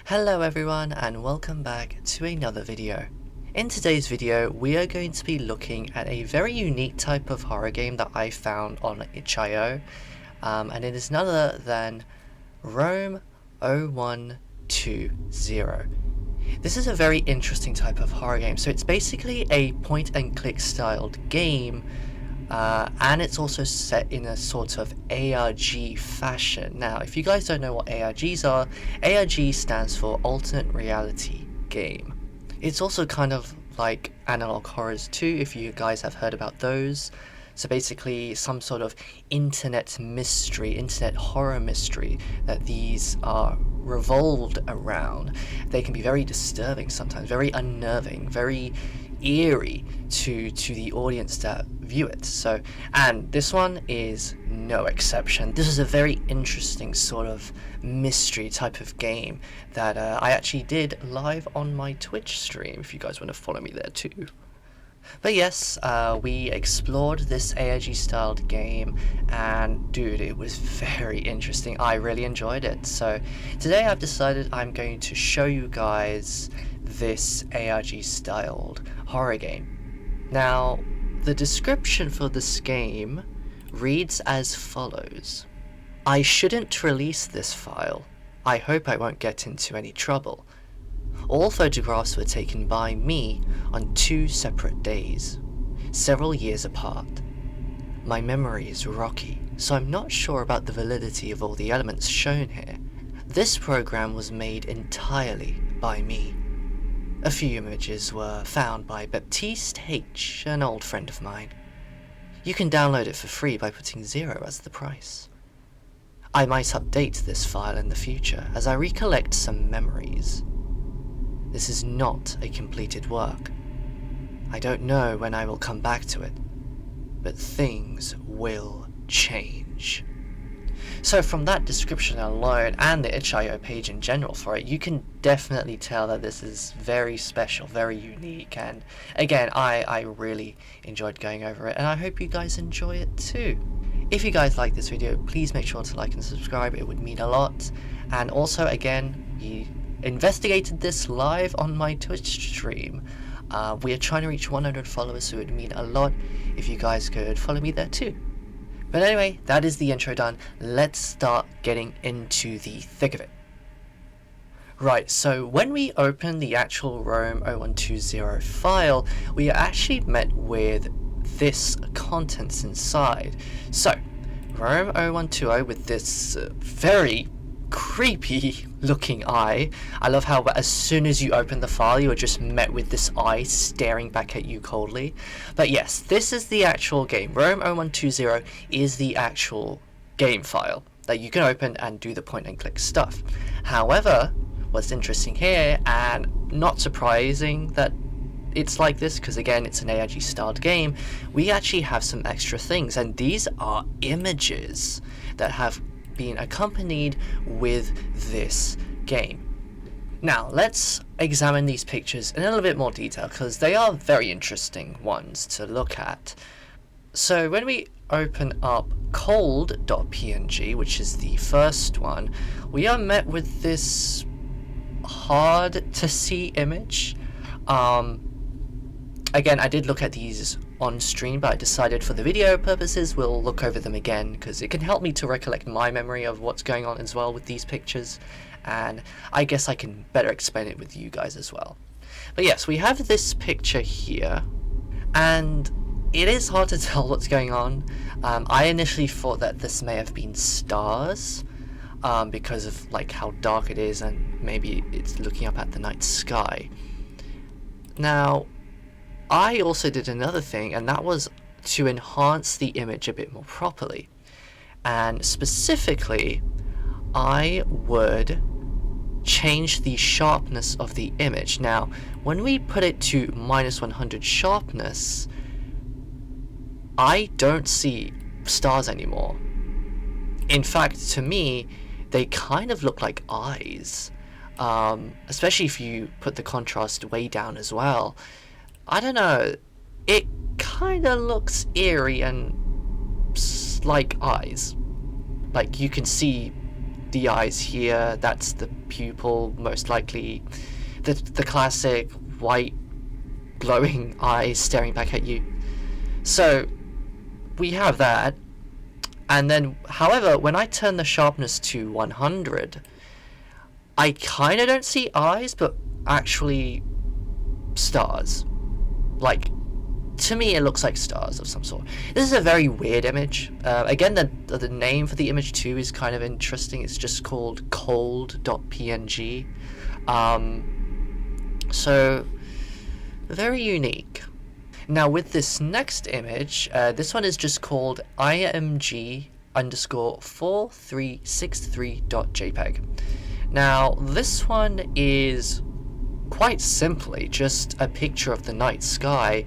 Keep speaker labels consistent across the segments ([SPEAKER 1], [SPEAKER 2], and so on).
[SPEAKER 1] Hello everyone and welcome back to another video. In today's video we are going to be looking at a very unique type of horror game that I found on itch.io, and it is none other than ROAM0120. This is a very interesting type of horror game. So it's basically a point and click styled game, and it's also set in a sort of ARG fashion. Now, if you guys don't know what ARGs are, ARG stands for Alternate Reality Game. It's also kind of like analoghorrors too, if you guys have heard about those. So basically some sort of internet mystery, internet horror mystery that these are revolved around. They can be very disturbing sometimes, very unnerving, very eerie to the audience that view it. So, and this one is no exception. This is a very interesting sort of mystery type of game that I actually did live on my Twitch stream, if you guys want to follow me there too. But yes, we explored this ARG styled game, and dude, it was very interesting. I really enjoyed it. So today I've decided I'm going to show you guys this ARG styled horror game. Now, the description for this game reads as follows. I shouldn't release this file. I hope I won't get into any trouble. All photographs were taken by me on 2 separate days, several years apart. My memory is rocky, so I'm not sure about the validity of all the elements shown here. This program was made entirely by me. A few images were found by Baptiste H, an old friend of mine. You can download it for free by putting 0 as the price. I might update this file in the future as I recollect some memories. This is not a completed work. I don't know when I will come back to it, but things will change. So from that description alone, and the itch.io page in general for it, you can definitely tell that this is very special, very unique, and again, I really enjoyed going over it, and I hope you guys enjoy it too. If you guys like this video, please make sure to like and subscribe, it would mean a lot. And also, again, we investigated this live on my Twitch stream. We are trying to reach 100 followers, so it would mean a lot if you guys could follow me there too. But anyway, that is the intro done. Let's start getting into the thick of it. Right, so when we open the actual ROAM0120 file, we are actually met with this contents inside. So, ROAM0120 with this very creepy looking eye. I love how as soon as you open the file you are just met with this eye staring back at you coldly. But yes, this is the actual game. ROAM0120 is the actual game file that you can open and do the point and click stuff. However, what's interesting here, and not surprising that it's like this because again it's an ARG styled game, we actually have some extra things, and these are images that have been accompanied with this game. Now let's examine these pictures in a little bit more detail because they are very interesting ones to look at. So when we open up cold.png, which is the first one, we are met with this hard to see image. Again, I did look at these on stream, but I decided for the video purposes we'll look over them again because it can help me to recollect my memory of what's going on as well with these pictures, and I guess I can better explain it with you guys as well. But yes, we have this picture here, and it is hard to tell what's going on. I initially thought that this may have been stars because of like how dark it is, and maybe it's looking up at the night sky. Now, I also did another thing, and that was to enhance the image a bit more properly. And specifically, I would change the sharpness of the image. Now, when we put it to -100 sharpness, I don't see stars anymore. In fact, to me, they kind of look like eyes. Especially if you put the contrast way down as well. I don't know, it kind of looks eerie and like eyes. Like you can see the eyes here, that's the pupil, most likely the classic white glowing eyes staring back at you. So we have that. And then, however, when I turn the sharpness to 100, I kind of don't see eyes, but actually stars. Like, to me, it looks like stars of some sort. This is a very weird image. Again, the name for the image too is kind of interesting. It's just called cold.png. So, very unique. Now, with this next image, this one is just called img_4363.jpg. Now, this one is quite simply just a picture of the night sky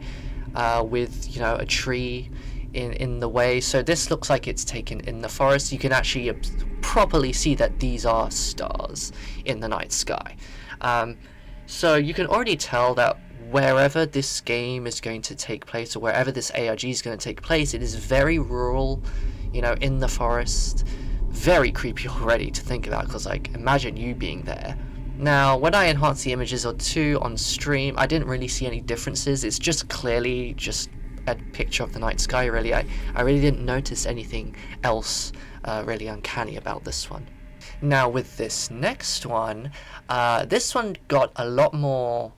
[SPEAKER 1] with, you know, a tree in the way. So this looks like it's taken in the forest. You can actually properly see that these are stars in the night sky. So you can already tell that wherever this game is going to take place, or wherever this ARG is going to take place, it is very rural, you know, in the forest. Very creepy already to think about, because, like, imagine you being there. Now, when I enhanced the images or two on stream, I didn't really see any differences. It's just clearly just a picture of the night sky, really. I really didn't notice anything else really uncanny about this one. Now, with this next one got a lot more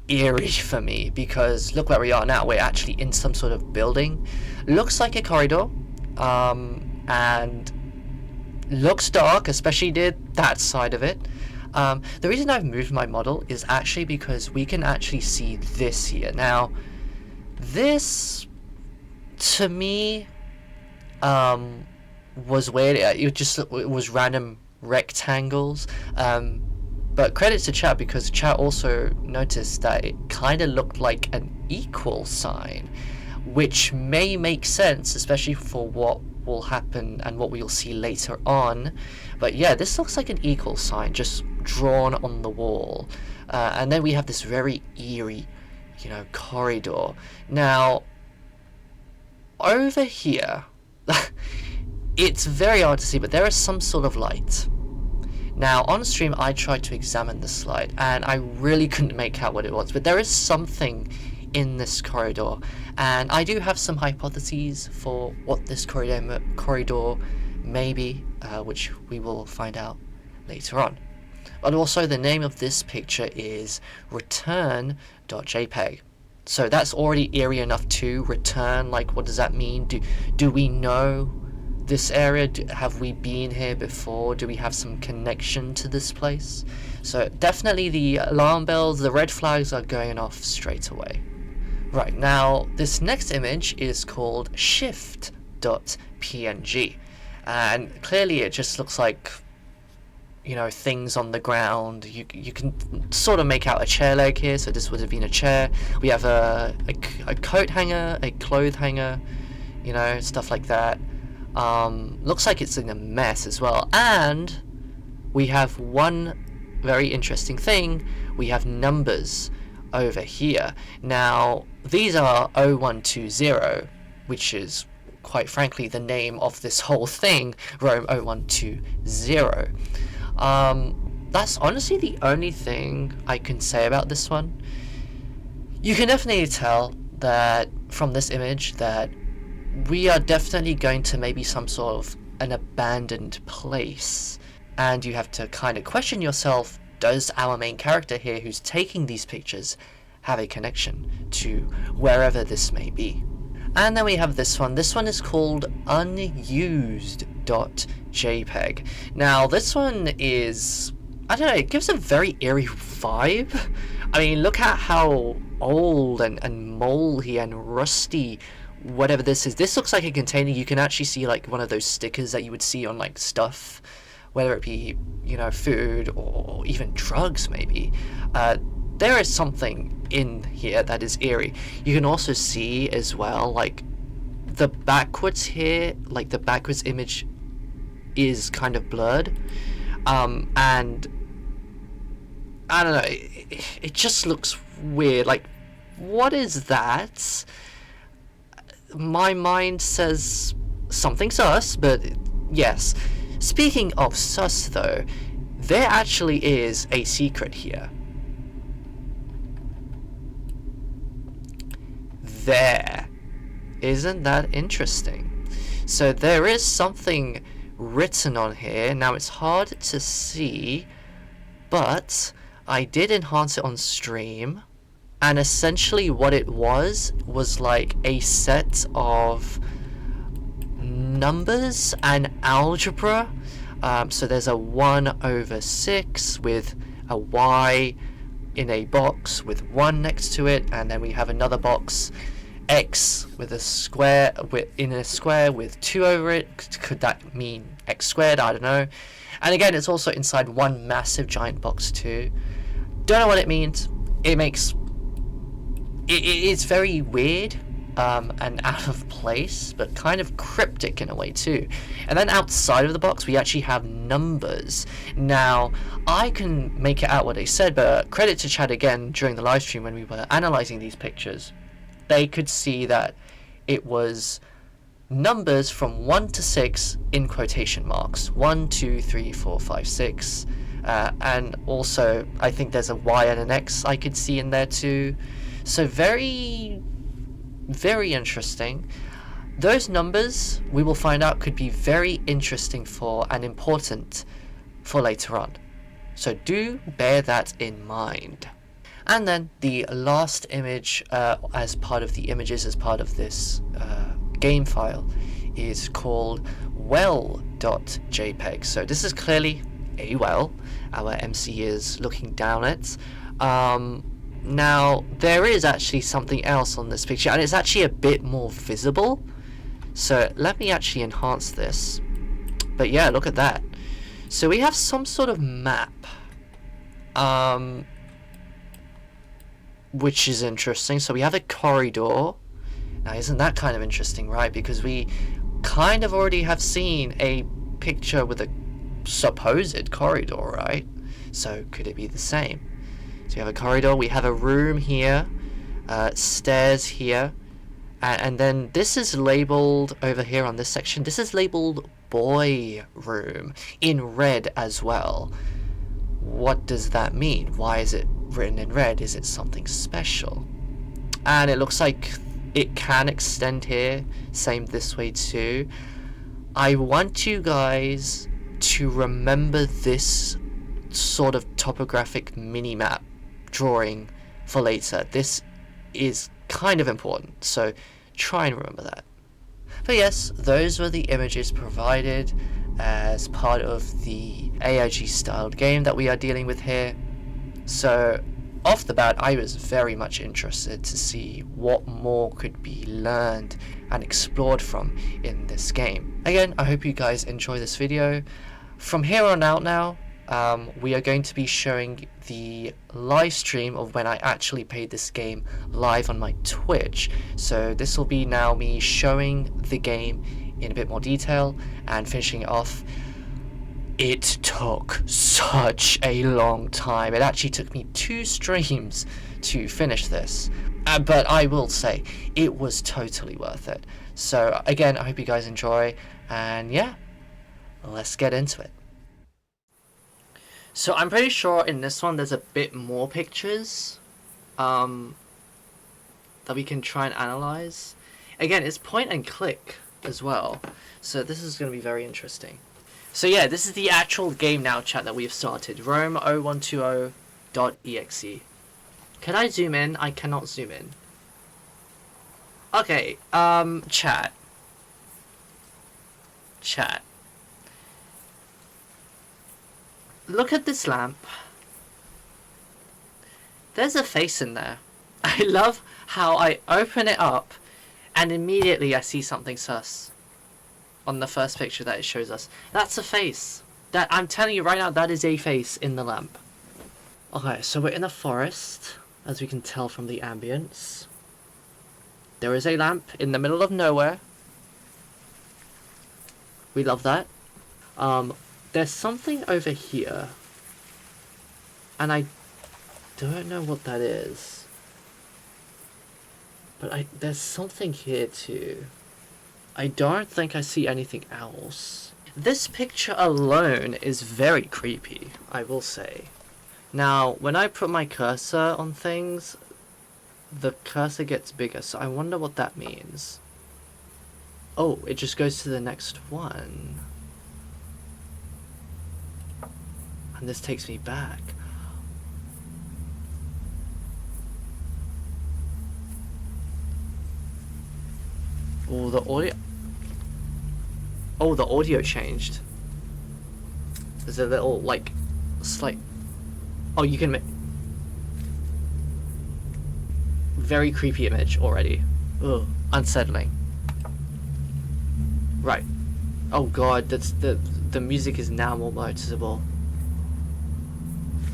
[SPEAKER 1] eerie for me, because look where we are now. We're actually in some sort of building. Looks like a corridor, and looks dark, especially that side of it. The reason I've moved my model is actually because we can actually see this here. Now, this, to me, was weird. It was random rectangles. But credits to chat, because chat also noticed that it kind of looked like an equal sign, which may make sense, especially for what will happen and what we'll see later on. But yeah, this looks like an equal sign just drawn on the wall. And then we have this very eerie, you know, corridor. Now, over here, it's very hard to see, but there is some sort of light. Now, on stream, I tried to examine this light, and I really couldn't make out what it was, but there is something in this corridor, and I do have some hypotheses for what this corridor may be, which we will find out later on. But also, the name of this picture is return.jpg. So that's already eerie enough to return. Like, what does that mean? Do we know this area? Have we been here before? Do we have some connection to this place? So definitely the alarm bells, the red flags are going off straight away. Right, now this next image is called shift.png, and clearly it just looks like, you know, things on the ground. You can sort of make out a chair leg here, so this would have been a chair. We have a coat hanger, a clothes hanger, you know, stuff like that. Looks like it's in a mess as well. And we have one very interesting thing. We have numbers over here. Now, these are 0120, which is quite frankly the name of this whole thing, ROAM0120. That's honestly the only thing I can say about this one. You can definitely tell that from this image that we are definitely going to maybe some sort of an abandoned place, and you have to kind of question yourself, does our main character here who's taking these pictures have a connection to wherever this may be? And then we have this one. This one is called unused.jpg. Now this one is, I don't know, it gives a very eerie vibe. I mean, look at how old and moldy and rusty whatever this is. This looks like a container. You can actually see like one of those stickers that you would see on like stuff, whether it be, you know, food or even drugs maybe. There is something in here that is eerie. You can also see as well, like, the backwards here, like the backwards image is kind of blurred. And I don't know, it just looks weird. Like, what is that? My mind says something sus, but yes. Speaking of sus though, there actually is a secret here. There. Isn't that interesting? So there is something written on here. Now it's hard to see, but I did enhance it on stream, and essentially what it was like a set of numbers and algebra. So there's a 1/6 with a y in a box with 1 next to it, and then we have another box x with a square in a square with 2 over it. Could that mean x squared? I don't know. And again, it's also inside one massive giant box too. Don't know what it means. It's very weird and out of place, but kind of cryptic in a way too. And then outside of the box we actually have numbers. Now I can make it out what they said, but credit to Chad again during the live stream when we were analyzing these pictures. They could see that it was numbers from 1 to 6 in quotation marks. 1, 2, 3, 4, 5, 6. And also I think there's a Y and an X I could see in there too. So very, very interesting. Those numbers, we will find out, could be very interesting for and important for later on. So do bear that in mind. And then the last image as part of the images as part of this game file is called well.jpg. So this is clearly a well. Our MC is looking down it. Now there is actually something else on this picture, and it's actually a bit more visible. So let me actually enhance this. But yeah, look at that. So we have some sort of map. Which is interesting. So we have a corridor. Now isn't that kind of interesting, right? Because we kind of already have seen a picture with a supposed corridor, right? So could it be the same? So we have a corridor, we have a room here, stairs here, and then this is labeled over here on this section. This is labeled boy room in red as well. What does that mean? Why is it written in red? Is it something special? And it looks like it can extend here, same this way too. I want you guys to remember this sort of topographic mini-map drawing for later. This is kind of important, so try and remember that. But yes, those were the images provided as part of the ARG styled game that we are dealing with here. So off the bat, I was very much interested to see what more could be learned and explored from in this game. Again, I hope you guys enjoy this video. From here on out now, we are going to be showing the live stream of when I actually played this game live on my Twitch. So this will be now me showing the game in a bit more detail and finishing it off. It took such a long time. It actually took me 2 streams to finish this. But I will say, it was totally worth it. So again, I hope you guys enjoy, and yeah, let's get into it. So I'm pretty sure in this one there's a bit more pictures that we can try and analyze. Again, it's point and click as well, so this is going to be very interesting. So yeah, this is the actual game now, chat, that we've started. ROAM0120.EXE. Can I zoom in? I cannot zoom in. Okay, chat. Look at this lamp. There's a face in there. I love how I open it up and immediately I see something sus. On the first picture that it shows us. That's a face. That, I'm telling you right now, that is a face in the lamp. Okay, so we're in a forest, as we can tell from the ambience. There is a lamp in the middle of nowhere. We love that. There's something over here. And I don't know what that is. But there's something here too. I don't think I see anything else. This picture alone is very creepy, I will say. Now, when I put my cursor on things, the cursor gets bigger, so I wonder what that means. Oh, it just goes to the next one. And this takes me back. Oh, the audio... Oh, the audio changed. There's a little, like, slight... Oh, you can make... Very creepy image already. Ugh, unsettling. Right. Oh god, that's the music is now more noticeable.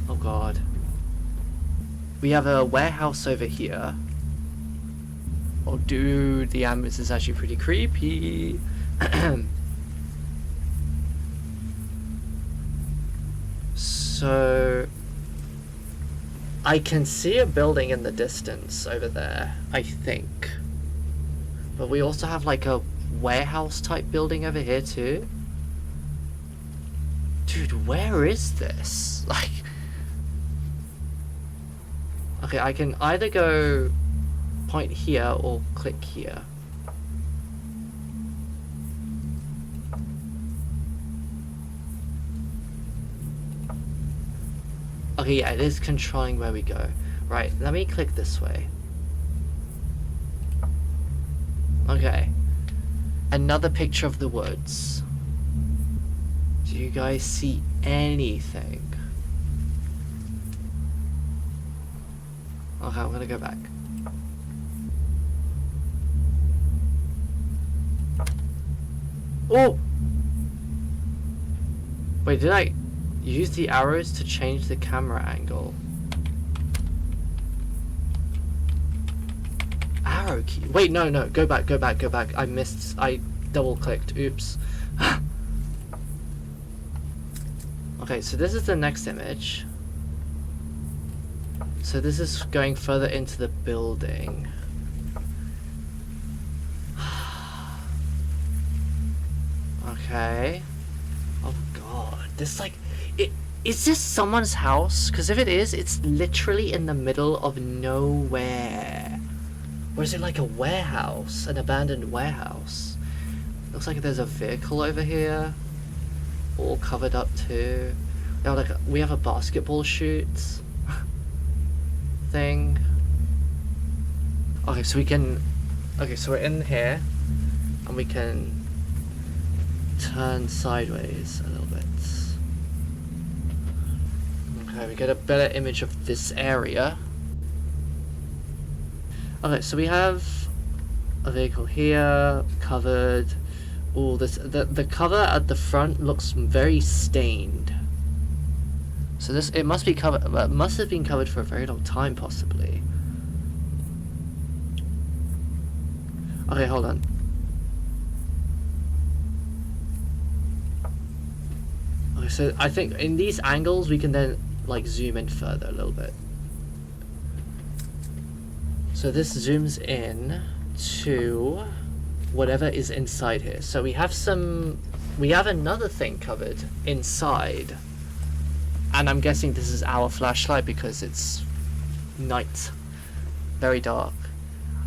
[SPEAKER 1] Oh god. We have a warehouse over here. Oh dude, the ambience is actually pretty creepy. So I can see a building in the distance over there, I think. But we also have like a warehouse type building over here too. Dude, where is this? Like, okay, I can either go point here or click here. Okay, yeah, it is controlling where we go. Right, let me click this way. Okay. Another picture of the woods. Do you guys see anything? Okay, I'm gonna go back. Oh! Wait, did I use the arrows to change the camera angle? Arrow key. Wait, no, go back. I missed. I double clicked. Oops. Okay, so this is the next image. So this is going further into the building. Okay. Oh god, this like... Is this someone's house? Because if it is, it's literally in the middle of nowhere. Or is it like a warehouse? An abandoned warehouse? Looks like there's a vehicle over here. All covered up too. Now, like, we have a basketball shoot thing. Okay, so we can... Okay, so we're in here. And we can turn sideways a little bit. Okay, we get a better image of this area. Okay, so we have a vehicle here, covered. Oh, the cover at the front looks very stained. So this, it must be covered, it must have been covered for a very long time, possibly. Okay, hold on. Okay, so I think in these angles we can then like zoom in further a little bit. So this zooms in to whatever is inside here. So we have another thing covered inside. And I'm guessing this is our flashlight because it's night. Very dark.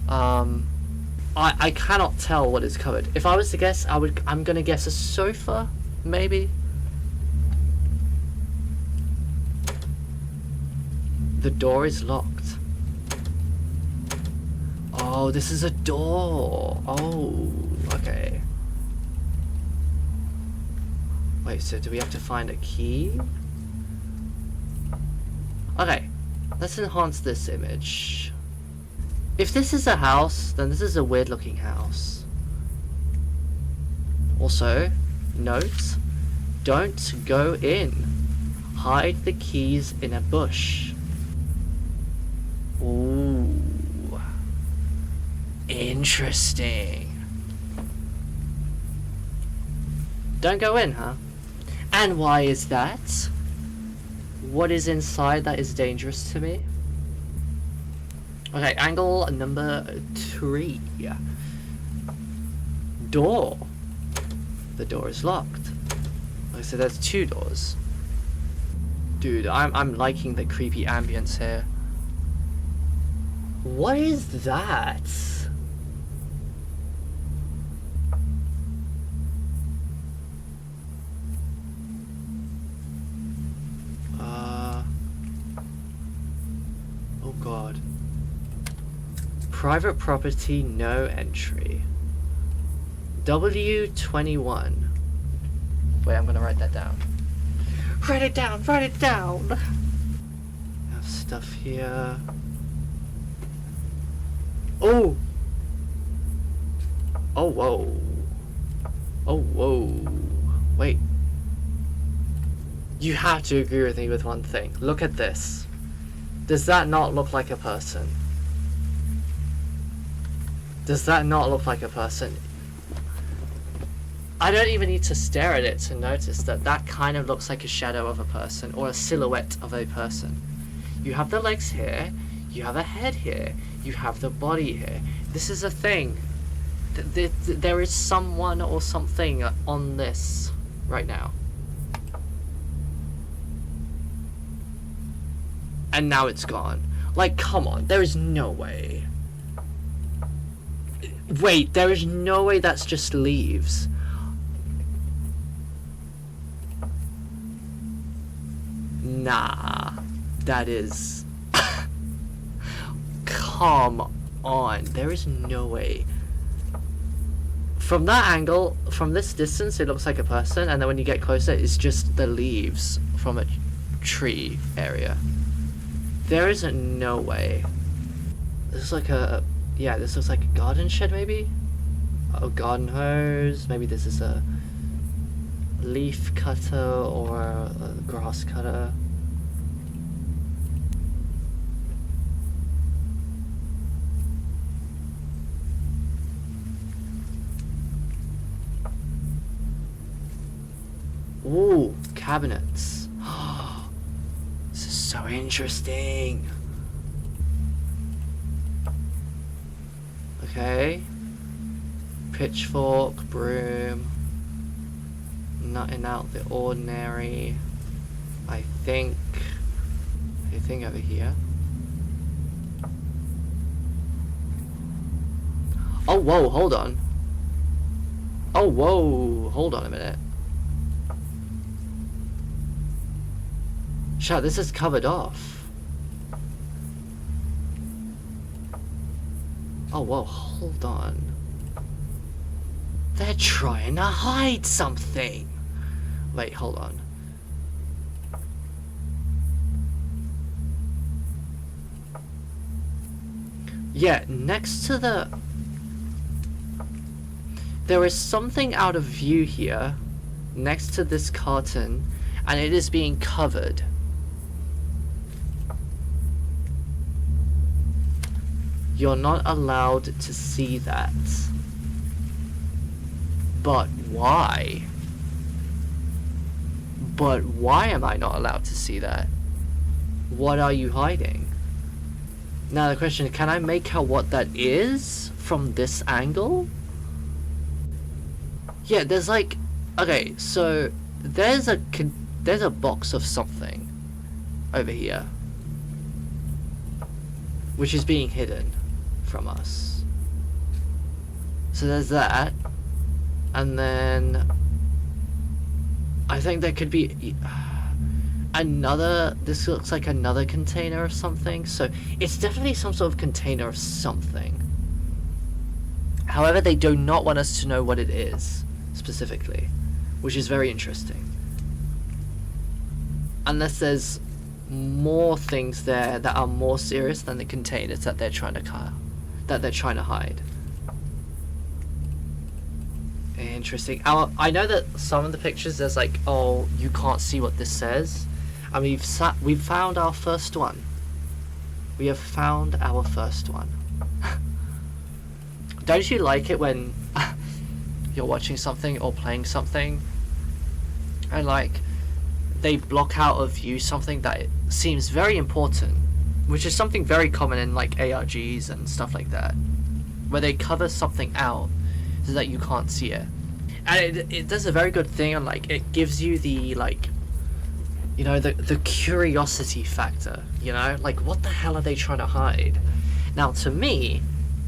[SPEAKER 1] I cannot tell what is covered. If I was to guess, I'm gonna guess a sofa, maybe. The door is locked. Oh, this is a door. Oh, okay. Wait, so do we have to find a key? Okay, let's enhance this image. If this is a house, then this is a weird looking house. Also, note, don't go in. Hide the keys in a bush. Ooh. Interesting. Don't go in, huh? And why is that? What is inside that is dangerous to me? Okay, angle number 3. Door. The door is locked. So there's 2 doors. Dude, I'm liking the creepy ambience here. What is that? Oh god. Private property, no entry. W21. Wait, I'm gonna write that down. Write it down, write it down! I have stuff here. Oh! Oh, whoa. Oh, whoa. Wait. You have to agree with me with one thing. Look at this. Does that not look like a person? Does that not look like a person? I don't even need to stare at it to notice that that kind of looks like a shadow of a person or a silhouette of a person. You have the legs here, you have a head here, you have the body here. This is a thing. There is someone or something on this right now. And now it's gone. Like, come on, there is no way. Wait, there is no way that's just leaves. Nah, that is... Come on, there is no way. From that angle, from this distance, it looks like a person, and then when you get closer, it's just the leaves from a tree area. There isn't no way. This is like a... Yeah, this looks like a garden shed, maybe? A garden hose. Maybe this is a leaf cutter or a grass cutter. Ooh, cabinets. This is so interesting. Okay. Pitchfork, broom. Nothing out the ordinary. I think. Anything over here? Oh, whoa, hold on. Oh, whoa, hold on a minute. Shut, this is covered off. Oh, whoa, hold on. They're trying to hide something. Wait, hold on. Yeah, next to the... There is something out of view here, next to this carton, and it is being covered. You're not allowed to see that. But why? But why am I not allowed to see that? What are you hiding? Now the question, can I make out what that is from this angle? Yeah, there's like... Okay, so there's a box of something over here, which is being hidden from us. So there's that, and then I think there could be another... This looks like another container of something, so it's definitely some sort of container of something. However, they do not want us to know what it is specifically, which is very interesting. Unless there's more things there that are more serious than the containers that they're trying to hide. Interesting. I know that some of the pictures there's like, oh, you can't see what this says, and we've found our first one. We have found our first one. Don't you like it when you're watching something or playing something and like they block out of view something that seems very important, which is something very common in like ARGs and stuff like that, where they cover something out so that you can't see it. And it does a very good thing on, like, it gives you the, like, you know, the curiosity factor, you know? Like, what the hell are they trying to hide? Now, to me,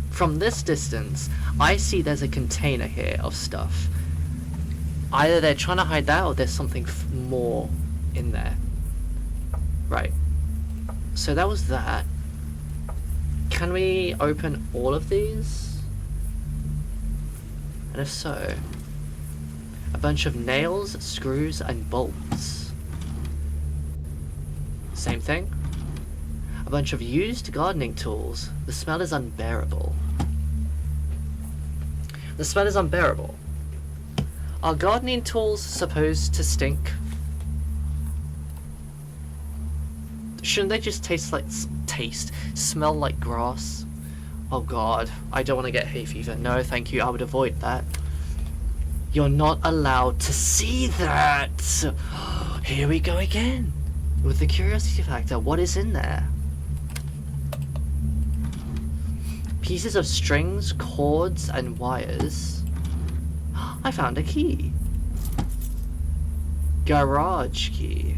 [SPEAKER 1] from this distance, I see there's a container here of stuff. Either they're trying to hide that, or there's something more in there. Right. So that was that. Can we open all of these? And if so, a bunch of nails, screws, and bolts. Same thing. A bunch of used gardening tools. The smell is unbearable. The smell is unbearable. Are gardening tools supposed to stink? Shouldn't they just smell like grass? Oh god, I don't want to get hay fever. No, thank you, I would avoid that. You're not allowed to see that! Here we go again! With the curiosity factor, what is in there? Pieces of strings, cords, and wires. I found a key. Garage key.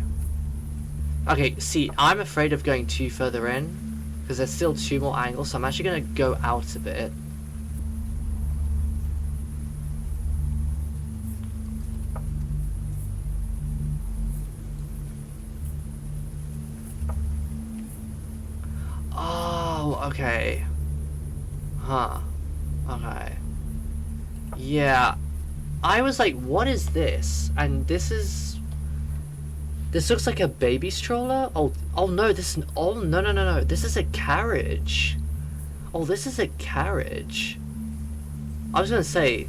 [SPEAKER 1] Okay, see, I'm afraid of going too further in, because there's still 2 more angles, so I'm actually going to go out a bit. Oh, okay. Huh. Okay. Yeah. I was like, what is this? And this looks like a baby stroller? Oh no, no. This is a carriage. Oh, this is a carriage. I was gonna say,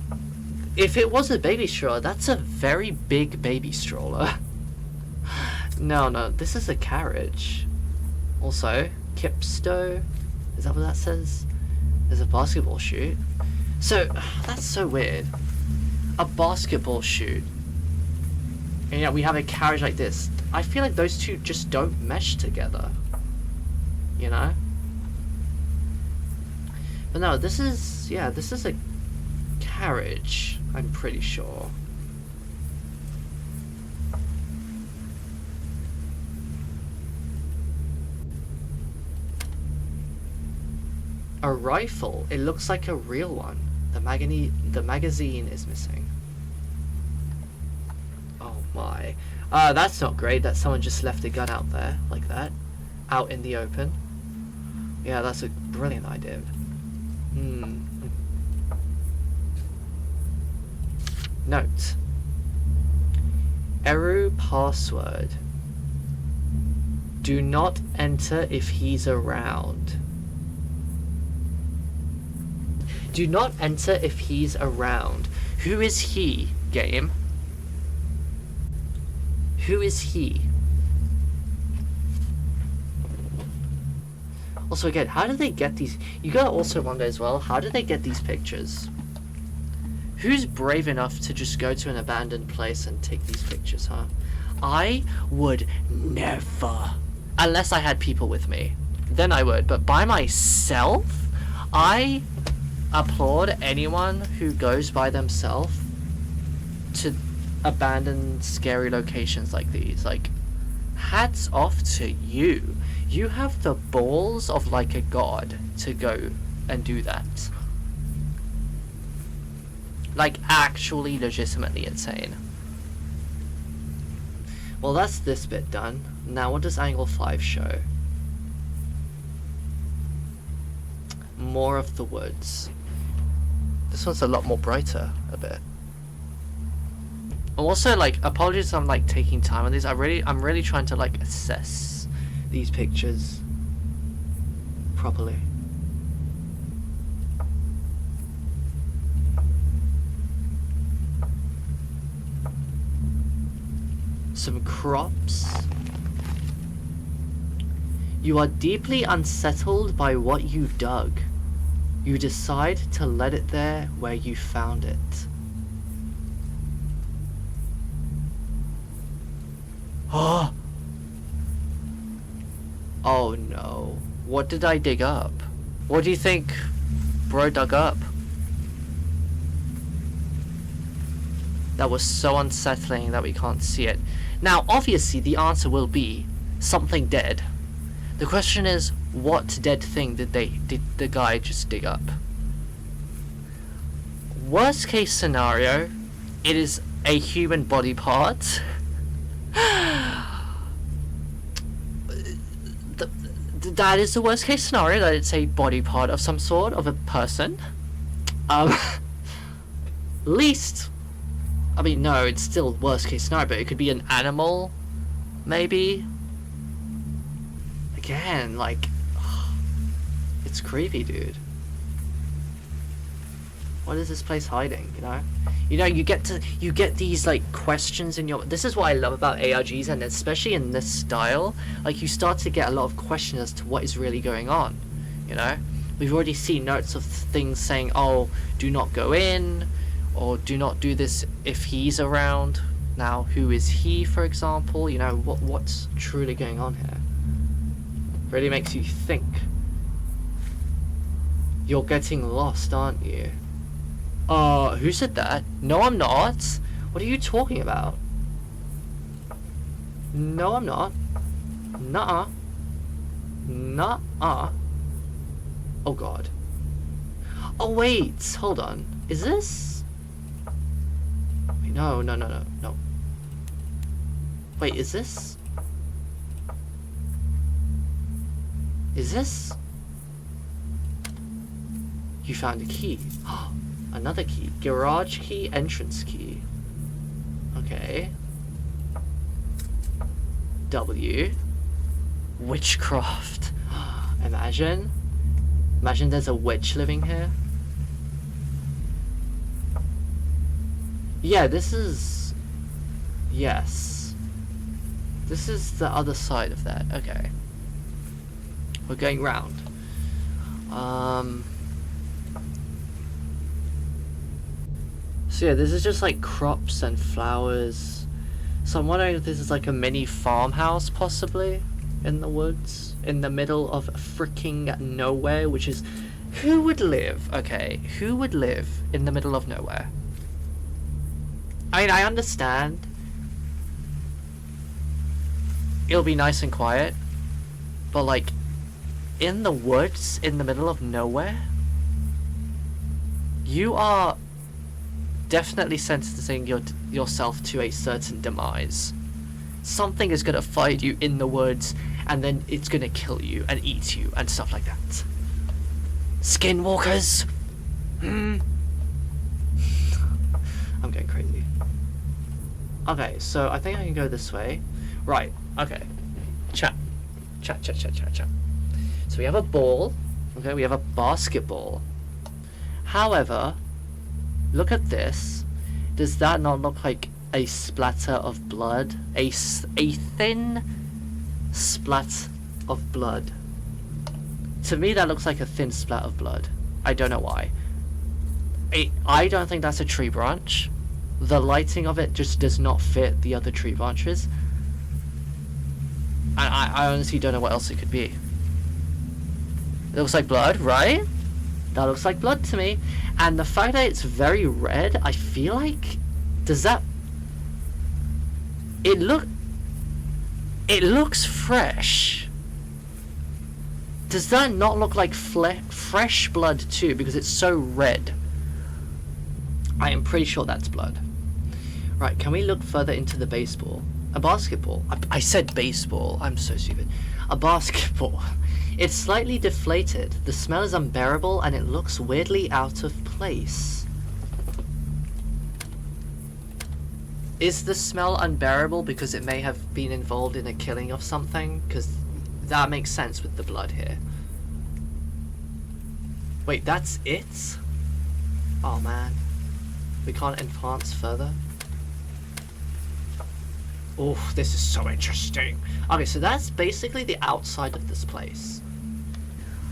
[SPEAKER 1] if it was a baby stroller, that's a very big baby stroller. No, this is a carriage. Also, Kipsto, is that what that says? There's a basketball shoot. So, that's so weird. A basketball shoot. And yeah, we have a carriage like this. I feel like those two just don't mesh together. You know? But no, this is a carriage, I'm pretty sure. A rifle. It looks like a real one. The magazine is missing. Oh my. That's not great that someone just left a gun out there like that. Out in the open. Yeah, that's a brilliant idea. Note. Eru password. Do not enter if he's around. Do not enter if he's around. Who is he, game? Who is he? Also, again, how do they get these? You gotta also wonder as well, how do they get these pictures? Who's brave enough to just go to an abandoned place and take these pictures, huh? I would never. Unless I had people with me. Then I would. But by myself? I applaud anyone who goes by themselves to abandoned scary locations like these. Like, hats off to you. You have the balls of like a god to go and do that. Like, actually legitimately insane. Well, that's this bit done. Now what does angle 5 show? More of the woods. This one's a lot more brighter, a bit. Also, like, apologies, I'm like taking time on these. I'm really trying to like assess these pictures properly. Some crops. You are deeply unsettled by what you dug. You decide to let it there where you found it. Oh! Oh no. What did I dig up? What do you think bro dug up? that was so unsettling that we can't see it. Now, obviously, the answer will be something dead. The question is, what dead thing did the guy just dig up? Worst case scenario, it is a human body part. That is the worst case scenario, that it's a body part of some sort, of a person. Least, I mean, no, it's still worst case scenario, but it could be an animal, maybe. Again, like, it's creepy, dude. What is this place hiding, you know? You get these, like, questions in your... This is what I love about ARGs, and especially in this style. Like, you start to get a lot of questions as to what is really going on, you know? We've already seen notes of things saying, oh, do not go in, or do not do this if he's around. Now, who is he, for example? You know, what's truly going on here? Really makes you think. You're getting lost, aren't you? Who said that? No, I'm not. What are you talking about? No, I'm not. Nuh-uh. Nuh-uh. Oh, God. Oh, wait. Hold on. Is this... Wait, no. Wait, is this... Is this... You found a key. Another key. Garage key, entrance key. Okay. W. Witchcraft. Imagine there's a witch living here. Yeah, this is... Yes. This is the other side of that. Okay. We're going round. So yeah, this is just like crops and flowers. So I'm wondering if this is like a mini farmhouse, possibly, in the woods, in the middle of freaking nowhere, which is... Who would live, okay, who would live in the middle of nowhere? I mean, I understand it'll be nice and quiet, but like, in the woods, in the middle of nowhere, you are definitely sentencing yourself to a certain demise. Something is gonna find you in the woods, and then it's gonna kill you and eat you and stuff like that. Skinwalkers! I'm going crazy. Okay, so I think I can go this way. Right, okay. Chat. So we have a ball. Okay, we have a basketball. However, look at this. Does that not look like a splatter of blood? A thin splat of blood. To me, that looks like a thin splat of blood. I don't know why. I don't think that's a tree branch. The lighting of it just does not fit the other tree branches. I honestly don't know what else it could be. It looks like blood, right? That looks like blood to me. And the fact that it's very red, I feel like... Does that... It looks fresh. Does that not look like fresh blood too? Because it's so red. I am pretty sure that's blood. Right, can we look further into the baseball? A basketball. I said baseball. I'm so stupid. A basketball. It's slightly deflated. The smell is unbearable and it looks weirdly out of place. Is the smell unbearable because it may have been involved in a killing of something? Because that makes sense with the blood here. Wait, that's it? Oh man. We can't advance further? Oh, this is so interesting. Okay, so that's basically the outside of this place.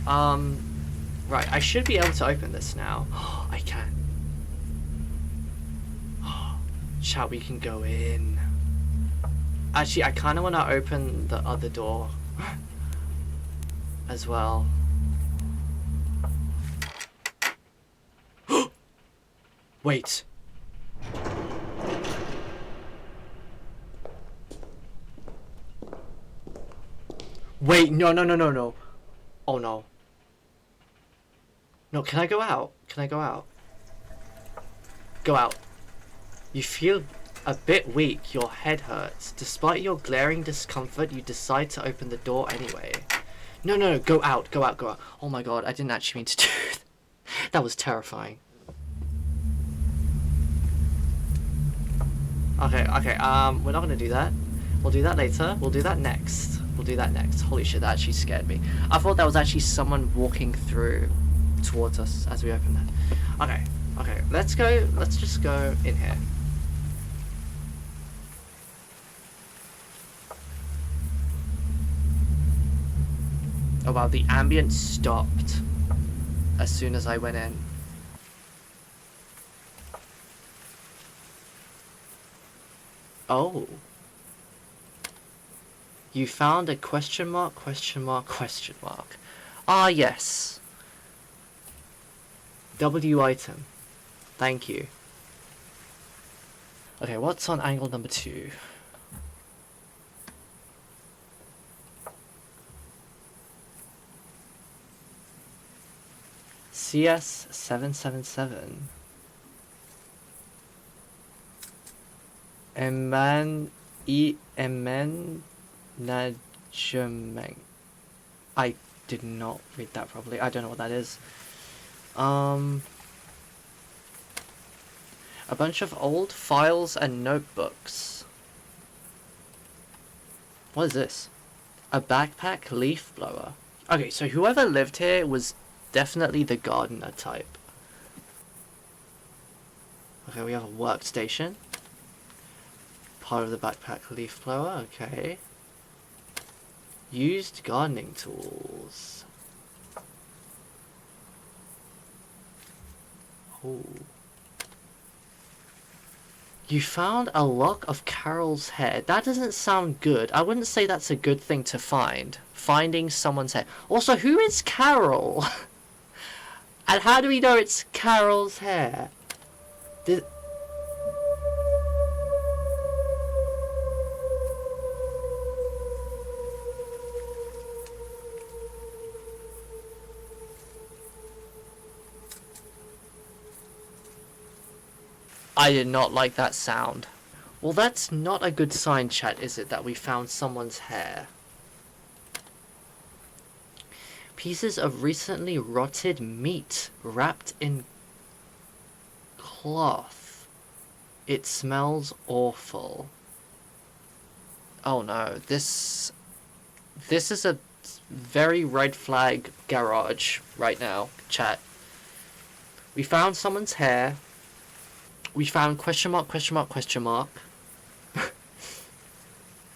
[SPEAKER 1] Right, I should be able to open this now. Oh, I can. Oh, chat, we can go in. Actually, I kind of want to open the other door as well. Wait. Wait, no, no, no, no, no. Oh no. No, can I go out? Can I go out? Go out. You feel a bit weak. Your head hurts. Despite your glaring discomfort, you decide to open the door anyway. No, no, no. Go out. Go out. Go out. Oh my god, I didn't actually mean to do that. That was terrifying. Okay, okay. We're not gonna do that. We'll do that later. We'll do that next. We'll do that next. Holy shit, that actually scared me. I thought that was actually someone walking through towards us as we opened that. Okay, okay. Let's go. Let's just go in here. Oh wow, the ambient stopped as soon as I went in. Oh. You found a question mark, question mark, question mark. Ah, yes. W item. Thank you. Okay, what's on angle number 2? CS777. Najameng. I did not read that properly. I don't know what that is. A bunch of old files and notebooks. What is this? A backpack leaf blower. Okay, so whoever lived here was definitely the gardener type. Okay, we have a workstation. Part of the backpack leaf blower, okay. Used gardening tools. Oh. You found a lock of Carol's hair. That doesn't sound good. I wouldn't say that's a good thing to find. Finding someone's hair. Also, who is Carol? And how do we know it's Carol's hair? I did not like that sound. Well, that's not a good sign, chat, is it, that we found someone's hair? Pieces of recently rotted meat wrapped in cloth. It smells awful. Oh no, this is a very red flag garage right now, chat. We found someone's hair. We found question mark, question mark, question mark.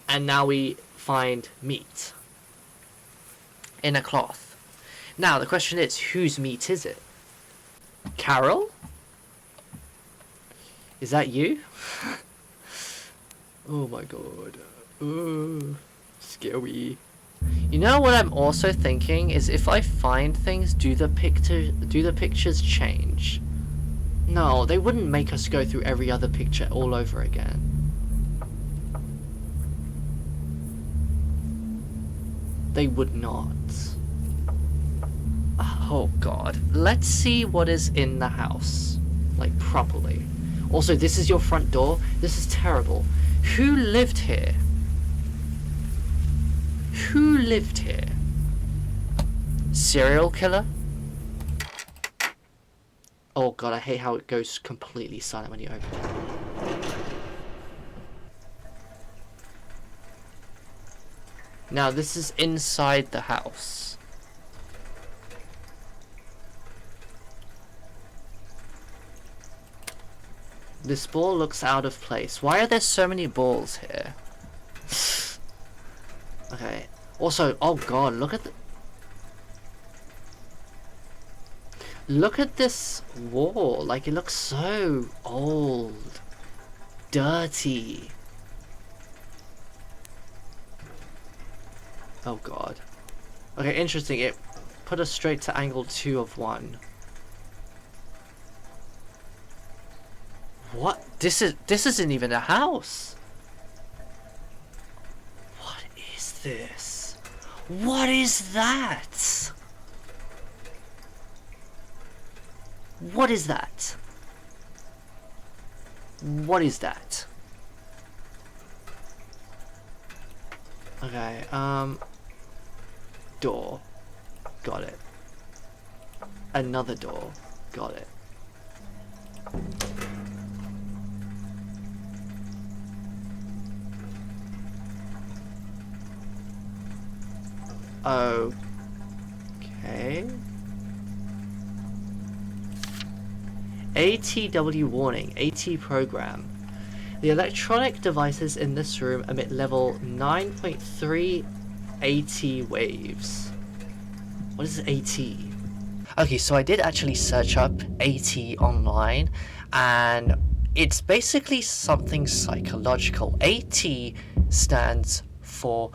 [SPEAKER 1] And now we find meat in a cloth. Now the question is, whose meat is it? Carol? Is that you? Oh my god. Oh, scary. You know what I'm also thinking is, if I find things, do the pictures change? No, they wouldn't make us go through every other picture all over again. They would not. Oh god. Let's see what is in the house. Like, properly. Also, this is your front door? This is terrible. Who lived here? Who lived here? Serial killer? Oh god, I hate how it goes completely silent when you open it. Now, this is inside the house. This ball looks out of place. Why are there so many balls here? Okay. Also, oh god, look at the... Look at this wall. Like, it looks so old. Dirty. Oh god. Okay, interesting. It put us straight to angle 2 of 1. What? This isn't even a house. What is this? What is that? What is that? What is that? Okay, door. Got it. Another door. Got it. Okay. ATW warning. AT program. The electronic devices in this room emit level 9.3 AT waves. What is AT? Okay, so I did actually search up AT online, and it's basically something psychological. AT stands for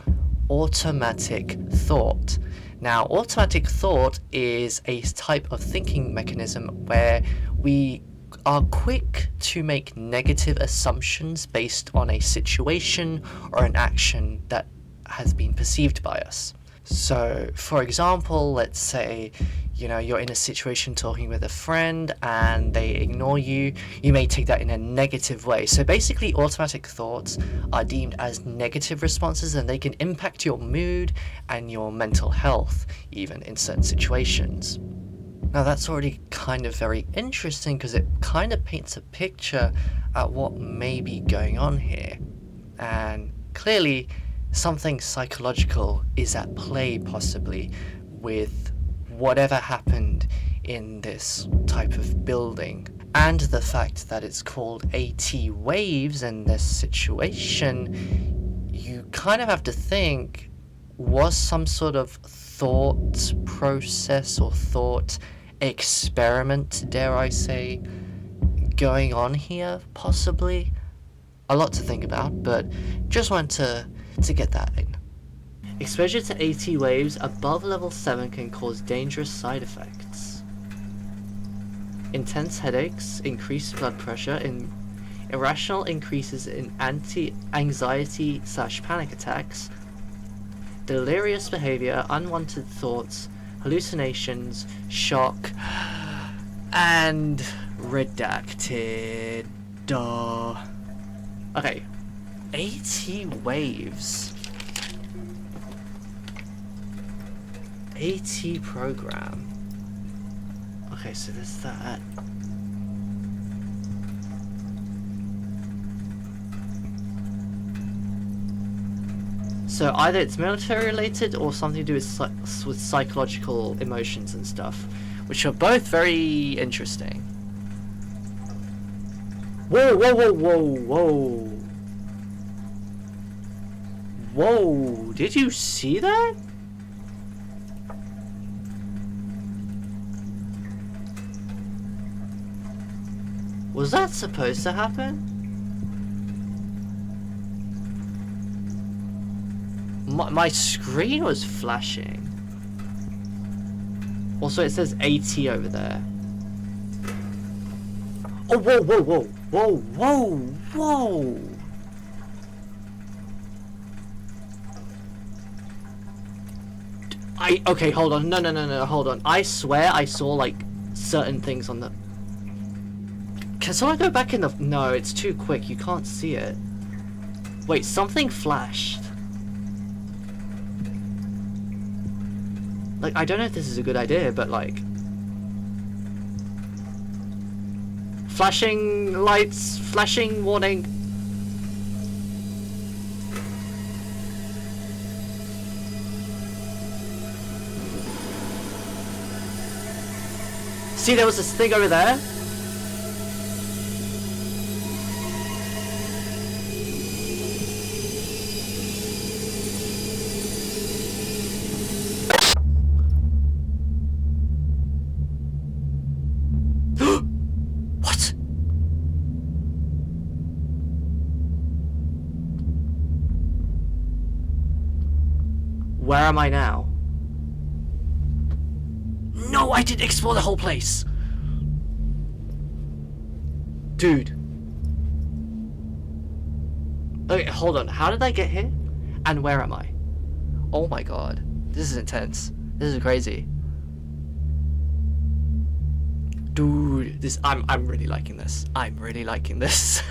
[SPEAKER 1] automatic thought. Now, automatic thought is a type of thinking mechanism where we are quick to make negative assumptions based on a situation or an action that has been perceived by us. So, for example, let's say, you know, you're in a situation talking with a friend and they ignore you, you may take that in a negative way. So basically, automatic thoughts are deemed as negative responses, and they can impact your mood and your mental health, even in certain situations. Now that's already kind of very interesting because it kind of paints a picture at what may be going on here. And clearly, something psychological is at play, possibly, with whatever happened in this type of building. And the fact that it's called AT waves in this situation, you kind of have to think, was some sort of thought process or thought experiment, dare I say, going on here, possibly? A lot to think about, but just wanted to get that in. Exposure to AT waves above level 7 can cause dangerous side effects. Intense headaches, increased blood pressure, irrational increases in anxiety/panic attacks, delirious behavior, unwanted thoughts, hallucinations, shock, and redacted. Duh. Okay. AT waves. AT program. Okay, so there's that. So either it's military related or something to do with psychological emotions and stuff, which are both very interesting. Whoa, whoa, whoa, whoa, whoa. Whoa, did you see that? Was that supposed to happen? My screen was flashing. Also, it says AT over there. Oh, whoa, whoa, whoa, whoa, whoa, whoa. Okay, hold on. No, hold on. I swear I saw, like, certain things on the... Can someone go back in the... No, it's too quick. You can't see it. Wait, something flashed. Like, I don't know if this is a good idea, but, like... Flashing lights, flashing warning. See, there was this thing over there. What? Where am I now? No, I didn't explore the whole place. Dude. Okay, hold on. How did I get here? And where am I? Oh my god. This is intense. This is crazy. Dude, I'm really liking this. I'm really liking this.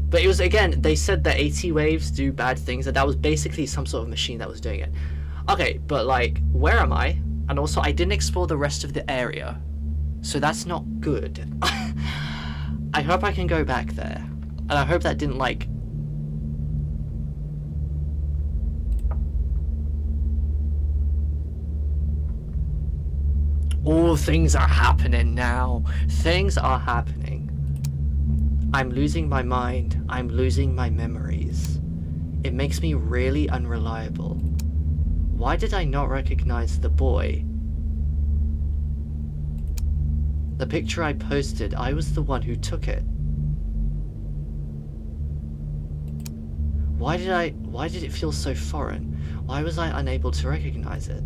[SPEAKER 1] But it was, again, they said that AT waves do bad things, and that was basically some sort of machine that was doing it. Okay, but like, where am I? And also, I didn't explore the rest of the area, so that's not good. I hope I can go back there, and I hope that didn't like... Oh, things are happening now. Things are happening. I'm losing my mind. I'm losing my memories. It makes me really unreliable. Why did I not recognize the boy? The picture I posted, I was the one who took it. Why did it feel so foreign? Why was I unable to recognize it?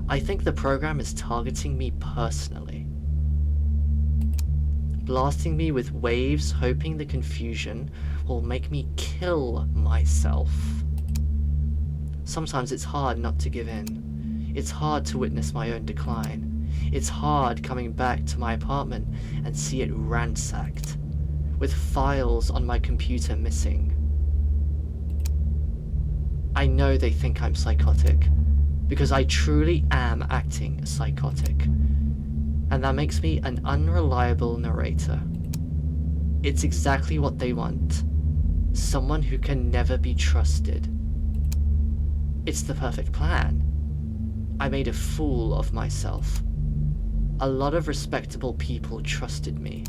[SPEAKER 1] I think the program is targeting me personally. Blasting me with waves, hoping the confusion will make me kill myself. Sometimes it's hard not to give in. It's hard to witness my own decline. It's hard coming back to my apartment and see it ransacked, with files on my computer missing. I know they think I'm psychotic, because I truly am acting psychotic. And that makes me an unreliable narrator. It's exactly what they want. Someone who can never be trusted. It's the perfect plan. I made a fool of myself. A lot of respectable people trusted me.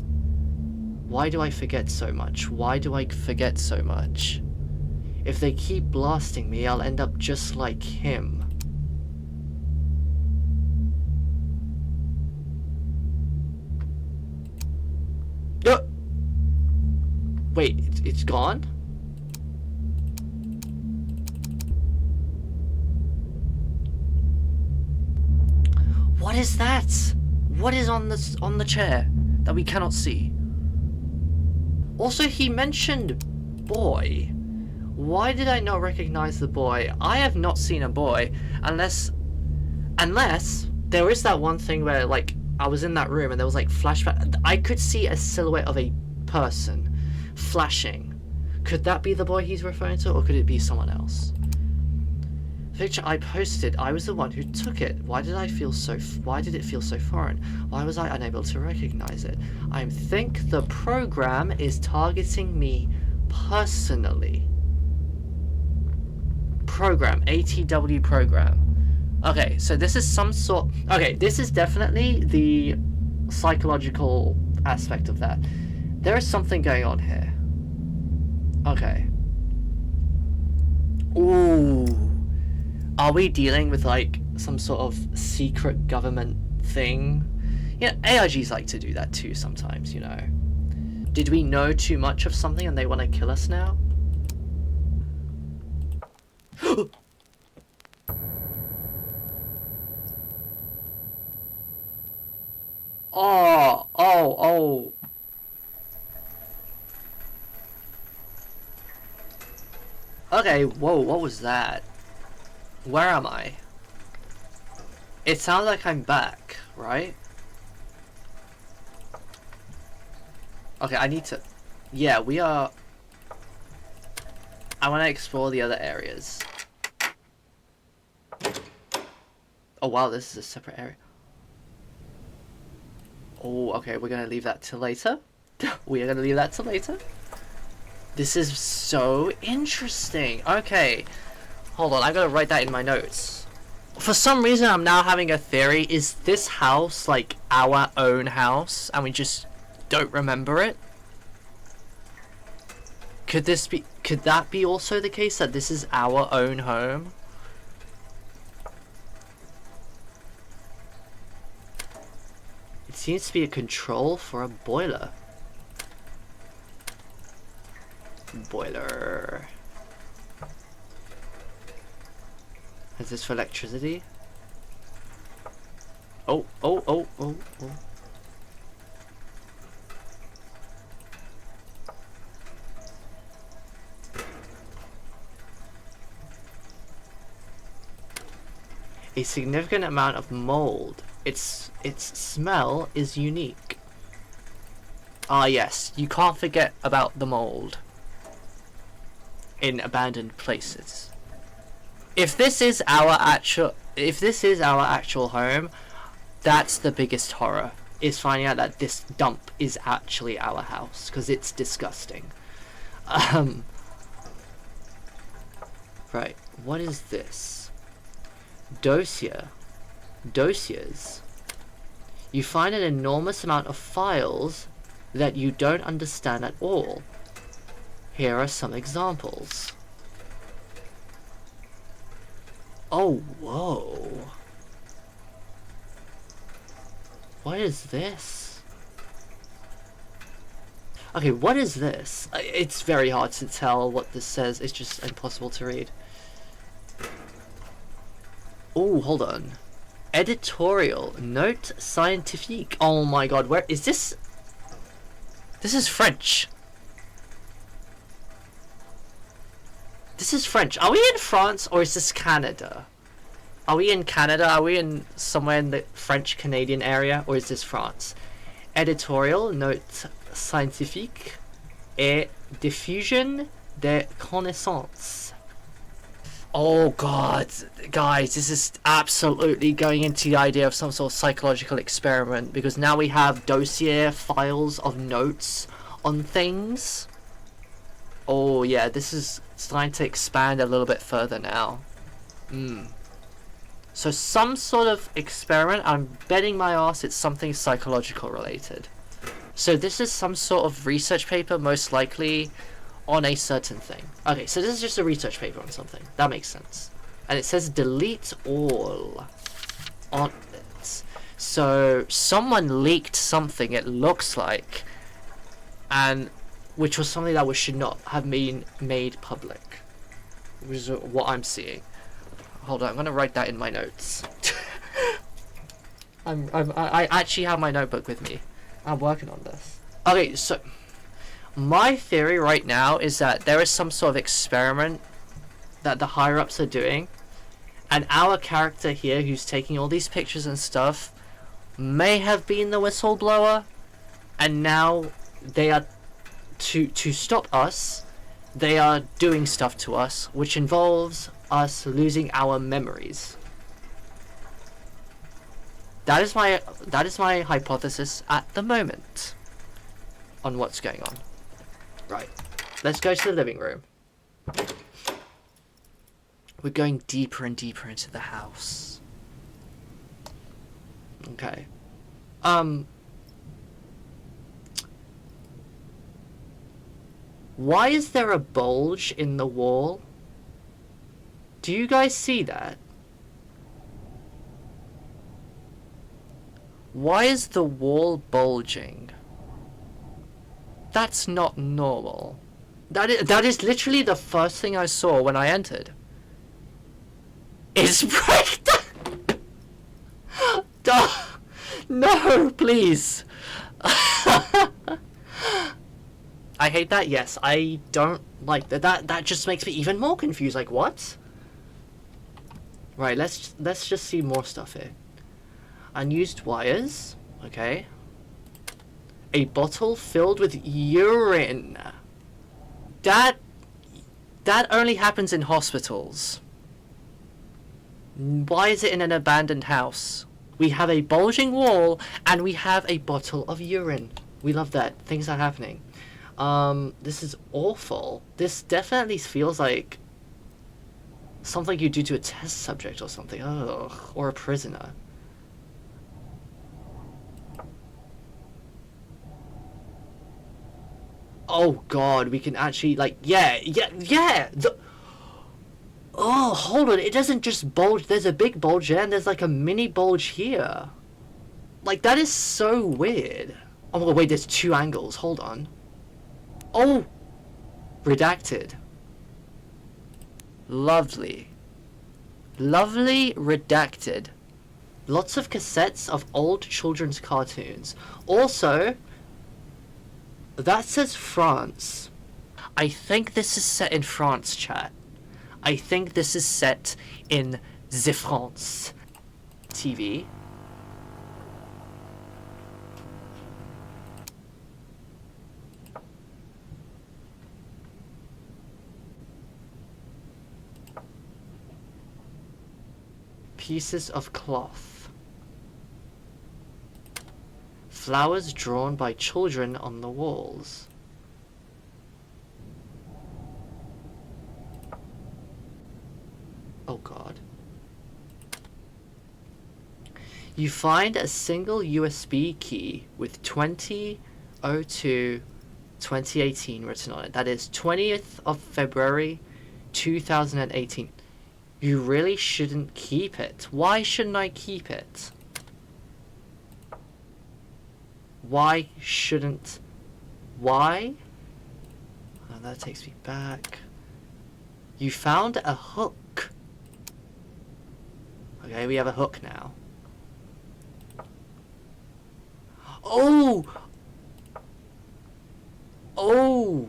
[SPEAKER 1] Why do I forget so much? Why do I forget so much? If they keep blasting me, I'll end up just like him. Wait, it's gone? What is that? What is on the chair that we cannot see? Also, he mentioned boy. Why did I not recognize the boy? I have not seen a boy unless there is that one thing where like I was in that room and there was like flashback. I could see a silhouette of a person flashing. Could that be the boy he's referring to, or could it be someone else? The picture I posted, I was the one who took it. Why did it feel so foreign? Why was I unable to recognize it? I think the program is targeting me personally. Program, ATW program. Okay, so this is some sort... Okay, this is definitely the psychological aspect of that. There is something going on here. Okay. Ooh. Are we dealing with, like, some sort of secret government thing? You know, ARGs like to do that too sometimes, you know. Did we know too much of something and they want to kill us now? Oh. Okay, whoa, what was that? Where am I? It sounds like I'm back, right? Okay, I need to... Yeah, we are... I want to explore the other areas. Oh wow, this is a separate area. Oh, okay, we're gonna leave that till later. We are gonna leave that till later. This is so interesting. Okay, hold on, I gotta write that in my notes. For some reason, I'm now having a theory. Is this house like our own house and we just don't remember it? Could that be also the case, that this is our own home? It seems to be a control for a boiler. Boiler. Is this for electricity? Oh. A significant amount of mold. Its smell is unique. Ah yes, you can't forget about the mold in abandoned places. If this is our actual home, that's the biggest horror, is finding out that this dump is actually our house, because it's disgusting. Right, what is this? Dossiers. You find an enormous amount of files that you don't understand at all. Here are some examples. Oh, whoa. What is this? Okay, what is this? It's very hard to tell what this says. It's just impossible to read. Oh, hold on. Editorial. Note scientifique. Oh my god, where is this? This is French. This is French. Are we in France or is this Canada? Are we in Canada? Are we in somewhere in the French-Canadian area, or is this France? Editorial, note scientifique, et diffusion de connaissances. Oh god, guys, this is absolutely going into the idea of some sort of psychological experiment, because now we have dossier files of notes on things. Oh yeah, this is starting to expand a little bit further now. So some sort of experiment. I'm betting my ass it's something psychological related. So this is some sort of research paper, most likely on a certain thing. Okay, so this is just a research paper on something. That makes sense. And it says delete all on it. So someone leaked something, it looks like, and which was something that should not have been made public, which is what I'm seeing. Hold on, I'm gonna write that in my notes. I actually have my notebook with me. I'm working on this. Okay, so my theory right now is that there is some sort of experiment that the higher-ups are doing, and our character here, who's taking all these pictures and stuff, may have been the whistleblower, and now they are to stop us. They are doing stuff to us, which involves us losing our memories. That is my hypothesis at the moment on what's going on. Right, let's go to the living room. We're going deeper and deeper into the house. Okay. Why is there a bulge in the wall? Do you guys see that? Why is the wall bulging? That's not normal. That is literally the first thing I saw when I entered. It's breakdown! No, please. I hate that. Yes, I don't like that. That just makes me even more confused. Like, what? Right, let's just see more stuff here. Unused wires. Okay. A bottle filled with urine. That only happens in hospitals. Why is it in an abandoned house? We have a bulging wall and we have a bottle of urine. We love that. Things are happening. This is awful. This definitely feels like something you do to a test subject or something. Ugh. Or a prisoner. Oh god, we can actually, like, yeah! Oh, hold on, it doesn't just bulge, there's a big bulge there, and there's like a mini bulge here. Like, that is so weird. Oh my god, wait, there's two angles, hold on. Oh! Redacted. Lovely. Lovely redacted. Lots of cassettes of old children's cartoons. Also, that says France. I think this is set in France, chat. I think this is set in the France. TV. Pieces of cloth. Flowers drawn by children on the walls. Oh god. You find a single USB key with 20/02/2018 written on it. That is 20th of February 2018. You really shouldn't keep it. Why shouldn't I keep it? Why shouldn't... Why? Oh, that takes me back. You found a hook. Okay, we have a hook now. Oh! Oh!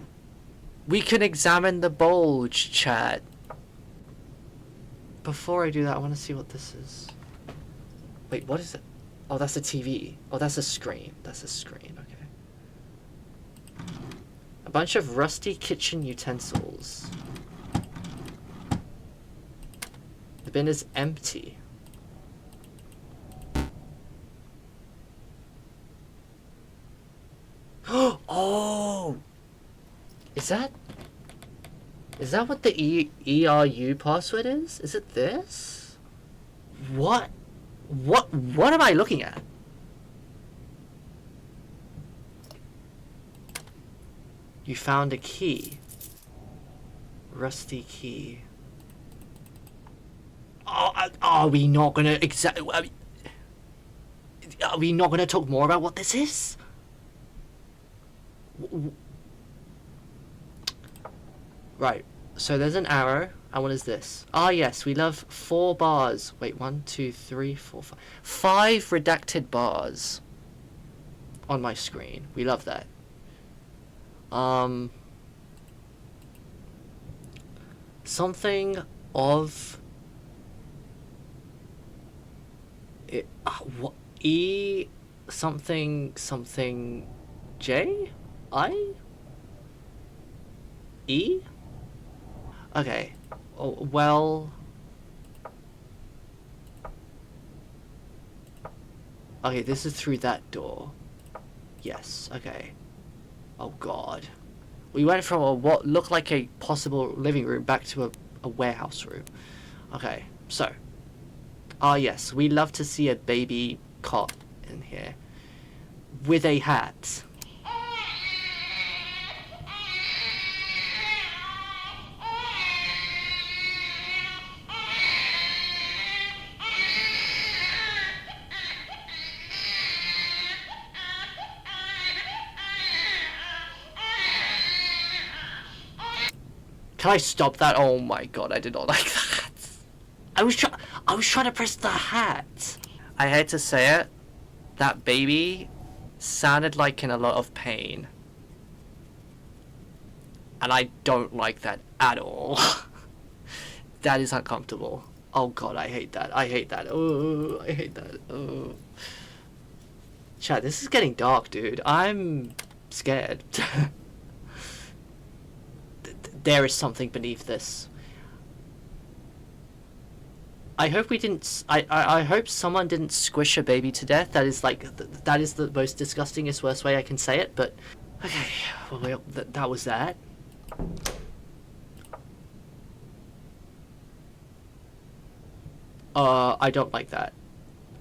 [SPEAKER 1] We can examine the bulge, chat. Before I do that, I want to see what this is. Wait, what is it? Oh, that's a TV. Oh, that's a screen. That's a screen, okay. A bunch of rusty kitchen utensils. The bin is empty. Oh! Is that what the ERU password is? Is it this? What am I looking at? You found a key. Rusty key. Oh, are we not gonna are we not gonna talk more about what this is? Right, so there's an arrow, and what is this? Ah yes, we love 4 bars. Wait, 1, 2, 3, 4, 5. 5 redacted bars on my screen. We love that. Something of it, what E something J I E. Okay. Oh, well. Okay, this is through that door. Yes. Okay. Oh god. We went from what looked like a possible living room back to a warehouse room. Okay. So. Ah yes, we love to see a baby cot in here with a hat. Can I stop that? Oh my god, I did not like that. I was trying to press the hat. I hate to say it, that baby sounded like in a lot of pain. And I don't like that at all. That is uncomfortable. Oh god, I hate that. I hate that. Oh, I hate that. Oh. Chat, this is getting dark, dude. I'm scared. There is something beneath this. I hope we didn't. I hope someone didn't squish a baby to death. That is like that is the most disgustingest, worst way I can say it. But okay, well, that was that. I don't like that.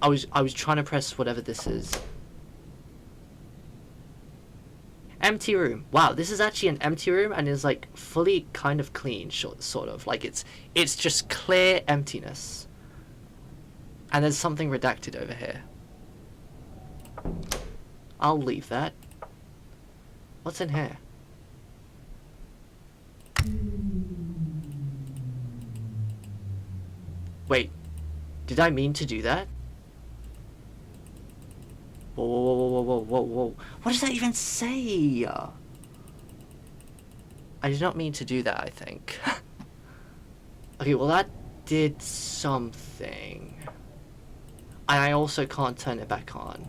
[SPEAKER 1] I was trying to press whatever this is. Empty room. Wow, this is actually an empty room and is like fully kind of clean, sort of. Like it's just clear emptiness. And there's something redacted over here. I'll leave that. What's in here? Wait, did I mean to do that? Whoa, whoa, whoa, whoa, whoa, whoa, whoa. What does that even say? I did not mean to do that, I think. Okay, well that did something. I also can't turn it back on.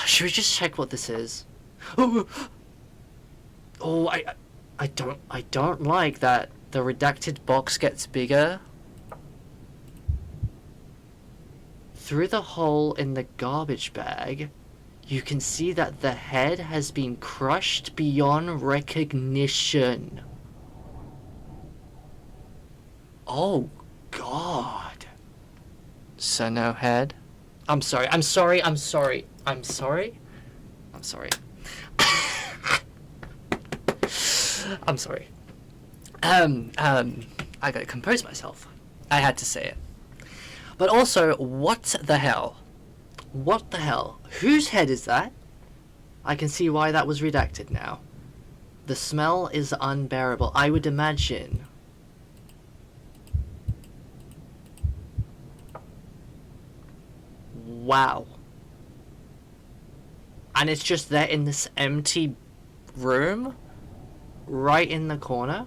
[SPEAKER 1] Should we just check what this is? Oh, I don't like that the redacted box gets bigger. Through the hole in the garbage bag, you can see that the head has been crushed beyond recognition. Oh, God. So no head? I'm sorry. I'm sorry. I gotta compose myself. I had to say it. But also, what the hell? What the hell? Whose head is that? I can see why that was redacted now. The smell is unbearable. I would imagine. Wow. And it's just there in this empty room? Right in the corner?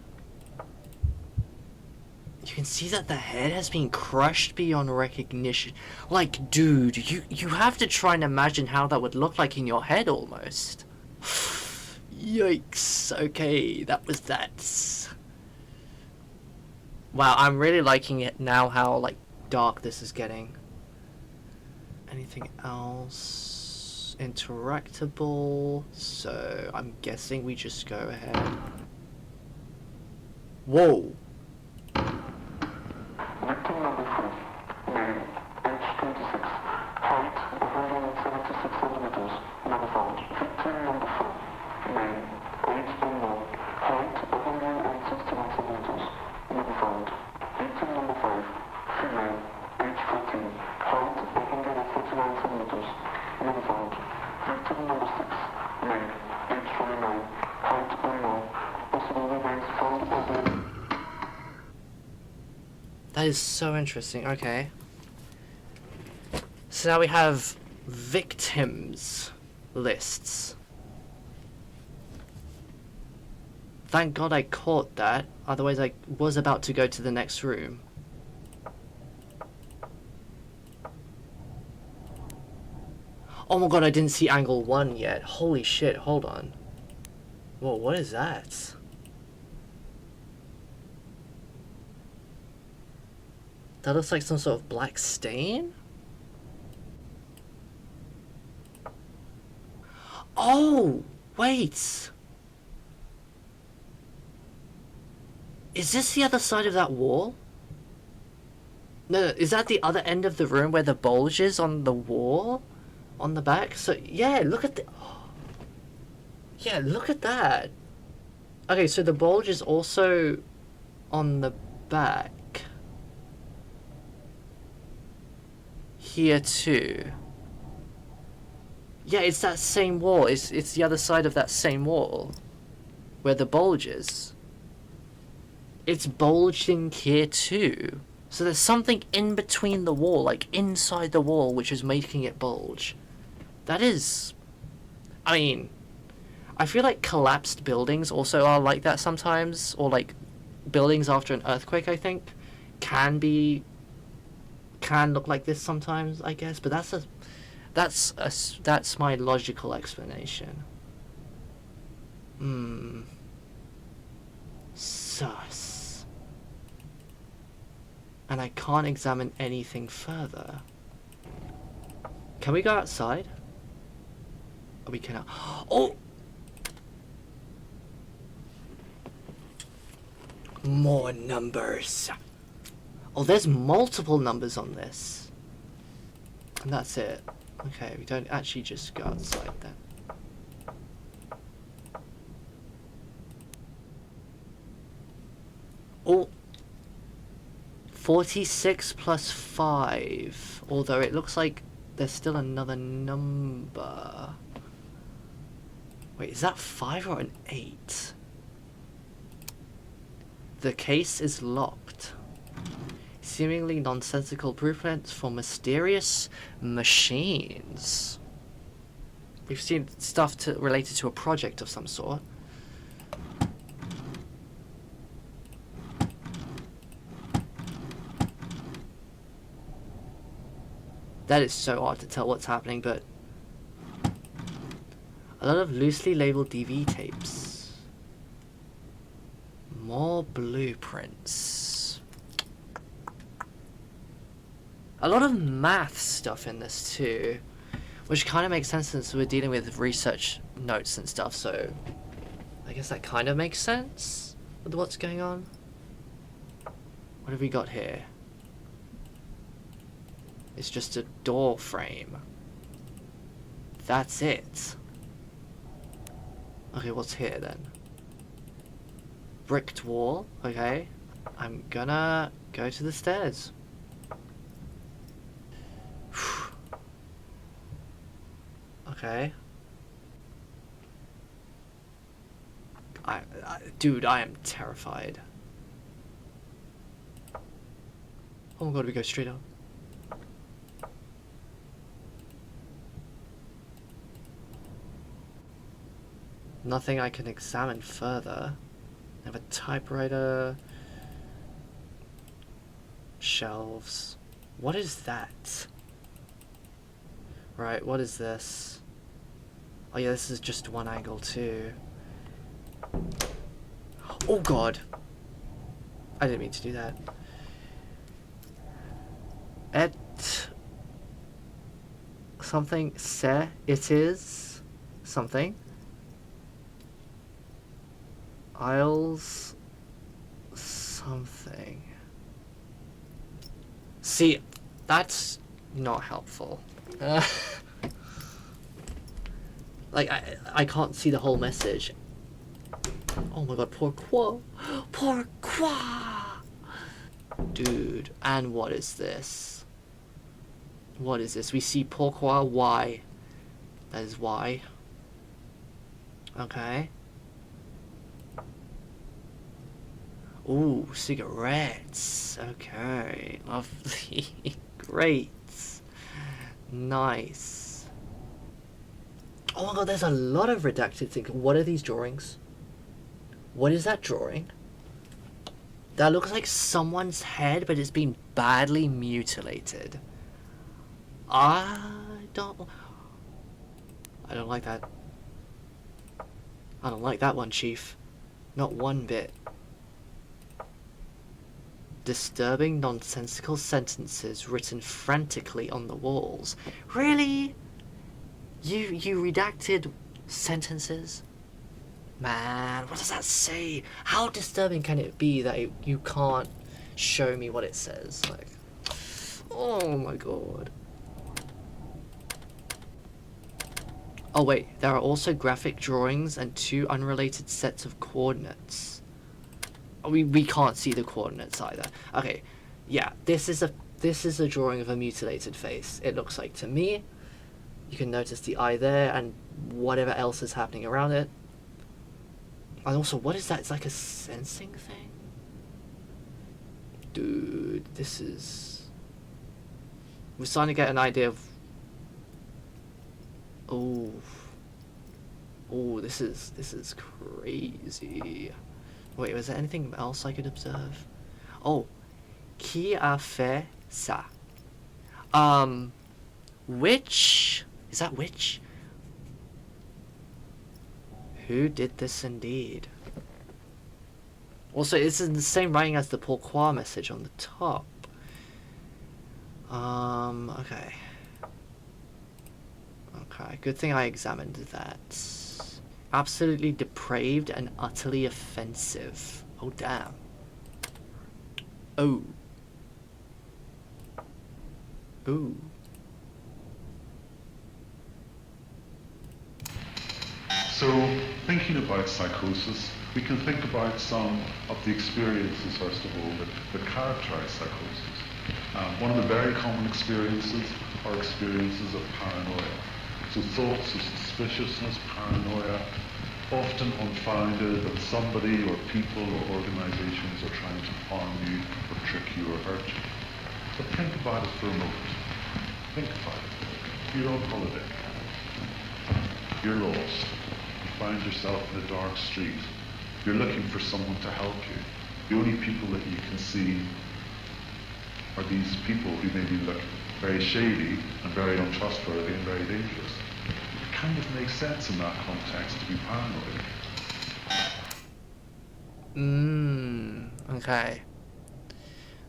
[SPEAKER 1] You can see that the head has been crushed beyond recognition. Like, dude, you have to try and imagine how that would look like in your head almost. Yikes. Okay, that was that. Wow, I'm really liking it now how, like, dark this is getting. Anything else? Interactable. So, I'm guessing we just go ahead. Whoa.
[SPEAKER 2] Victim number 3, male, age 26, height 176 centimeters, never found. Victim number 4, male, age unknown, height 161 centimeters, never found. Victim number 5, female, age 14, height 149 centimeters, never found. Victim number 6, male, age 29, height unknown, possible remains found or dead.
[SPEAKER 1] That is so interesting. Okay. So now we have victims lists. Thank God I caught that. Otherwise I was about to go to the next room. Oh my God, I didn't see angle 1 yet. Holy shit, hold on. Whoa, what is that? That looks like some sort of black stain? Oh, wait. Is this the other side of that wall? No, is that the other end of the room where the bulge is on the wall? On the back? So, yeah, look at the... Yeah, look at that. Okay, so the bulge is also on the back. Here too. Yeah, it's that same wall. It's the other side of that same wall where the bulge is. It's bulging here too. So there's something in between the wall, like inside the wall, which is making it bulge. That is... I mean, I feel like collapsed buildings also are like that sometimes, or like buildings after an earthquake, I think, can look like this sometimes, I guess, but that's my logical explanation. Sus. And I can't examine anything further. Can we go outside? Oh, we cannot. Oh! More numbers. Oh, there's multiple numbers on this. And that's it. Okay, we don't actually just go outside then. Oh. 46 plus 5. Although it looks like there's still another number. Wait, is that 5 or an 8? The case is locked. Seemingly nonsensical blueprints for mysterious machines. We've seen stuff related to a project of some sort. That is so hard to tell what's happening, but a lot of loosely labeled DV tapes. More blueprints. A lot of math stuff in this too, which kind of makes sense since we're dealing with research notes and stuff, so I guess that kind of makes sense with what's going on. What have we got here? It's just a door frame. That's it. Okay, what's here then? Bricked wall, okay. I'm gonna go to the stairs. Okay. Dude, I am terrified. Oh my god, we go straight up. Nothing I can examine further. I have a typewriter. Shelves. What is that? Right, what is this? Oh yeah, this is just one angle too. Oh god! I didn't mean to do that. Et... something, se, it is... something. Isles... something. See, that's not helpful. Like, I can't see the whole message. Oh my god, pourquoi? Pourquoi? Dude, and what is this? What is this? We see pourquoi, why. That is why. Okay. Ooh, cigarettes. Okay, lovely. Great. Nice. Oh my god, there's a lot of redacted things. What are these drawings? What is that drawing? That looks like someone's head, but it's been badly mutilated. I don't like that. I don't like that one, Chief. Not one bit. Disturbing, nonsensical sentences written frantically on the walls. Really? You redacted sentences? Man, what does that say? How disturbing can it be that you can't show me what it says? Like, oh my god. Oh wait, there are also graphic drawings and 2 unrelated sets of coordinates. We can't see the coordinates either. Okay, yeah, this is a drawing of a mutilated face. It looks like to me. You can notice the eye there and whatever else is happening around it. And also, what is that? It's like a sensing thing? Dude, this is... We're starting to get an idea of... Oh. Oh, this is crazy. Wait, was there anything else I could observe? Oh. Qui a fait ça? Which... Is that which? Who did this indeed? Also, it's in the same writing as the pourquoi message on the top. Okay. Okay, good thing I examined that. Absolutely depraved and utterly offensive. Oh, damn. Oh. Ooh.
[SPEAKER 3] So, thinking about psychosis, we can think about some of the experiences, first of all, that characterize psychosis. One of the very common experiences are experiences of paranoia. So thoughts of suspiciousness, paranoia, often unfounded, that somebody or people or organizations are trying to harm you or trick you or hurt you. But think about it for a moment. Think about it. You're on holiday. You're lost. You find yourself in a dark street. You're looking for someone to help you. The only people that you can see are these people who may be looking very shady and very untrustworthy and very dangerous. It kind of makes sense in that context to be paranoid.
[SPEAKER 1] Okay.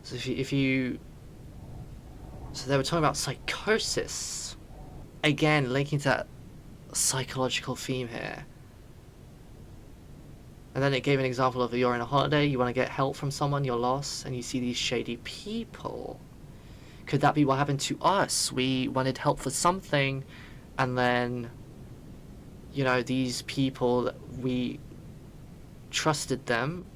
[SPEAKER 1] So so they were talking about psychosis. Again, linking to that psychological theme here. And then it gave an example of you're on a holiday, you want to get help from someone, you're lost, and you see these shady people. Could that be what happened to us? We wanted help for something, and then, you know, these people, we trusted them,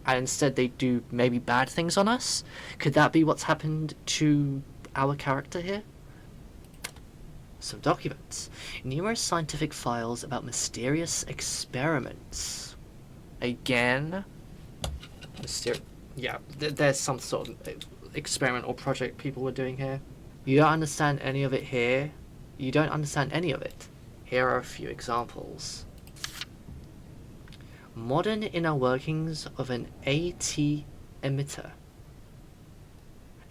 [SPEAKER 1] and instead they do maybe bad things on us? Could that be what's happened to our character here? Some documents. Numerous scientific files about mysterious experiments. Again, yeah, there's some sort of experiment or project people were doing here. You don't understand any of it here. You don't understand any of it. Here are a few examples. Modern inner workings of an AT emitter.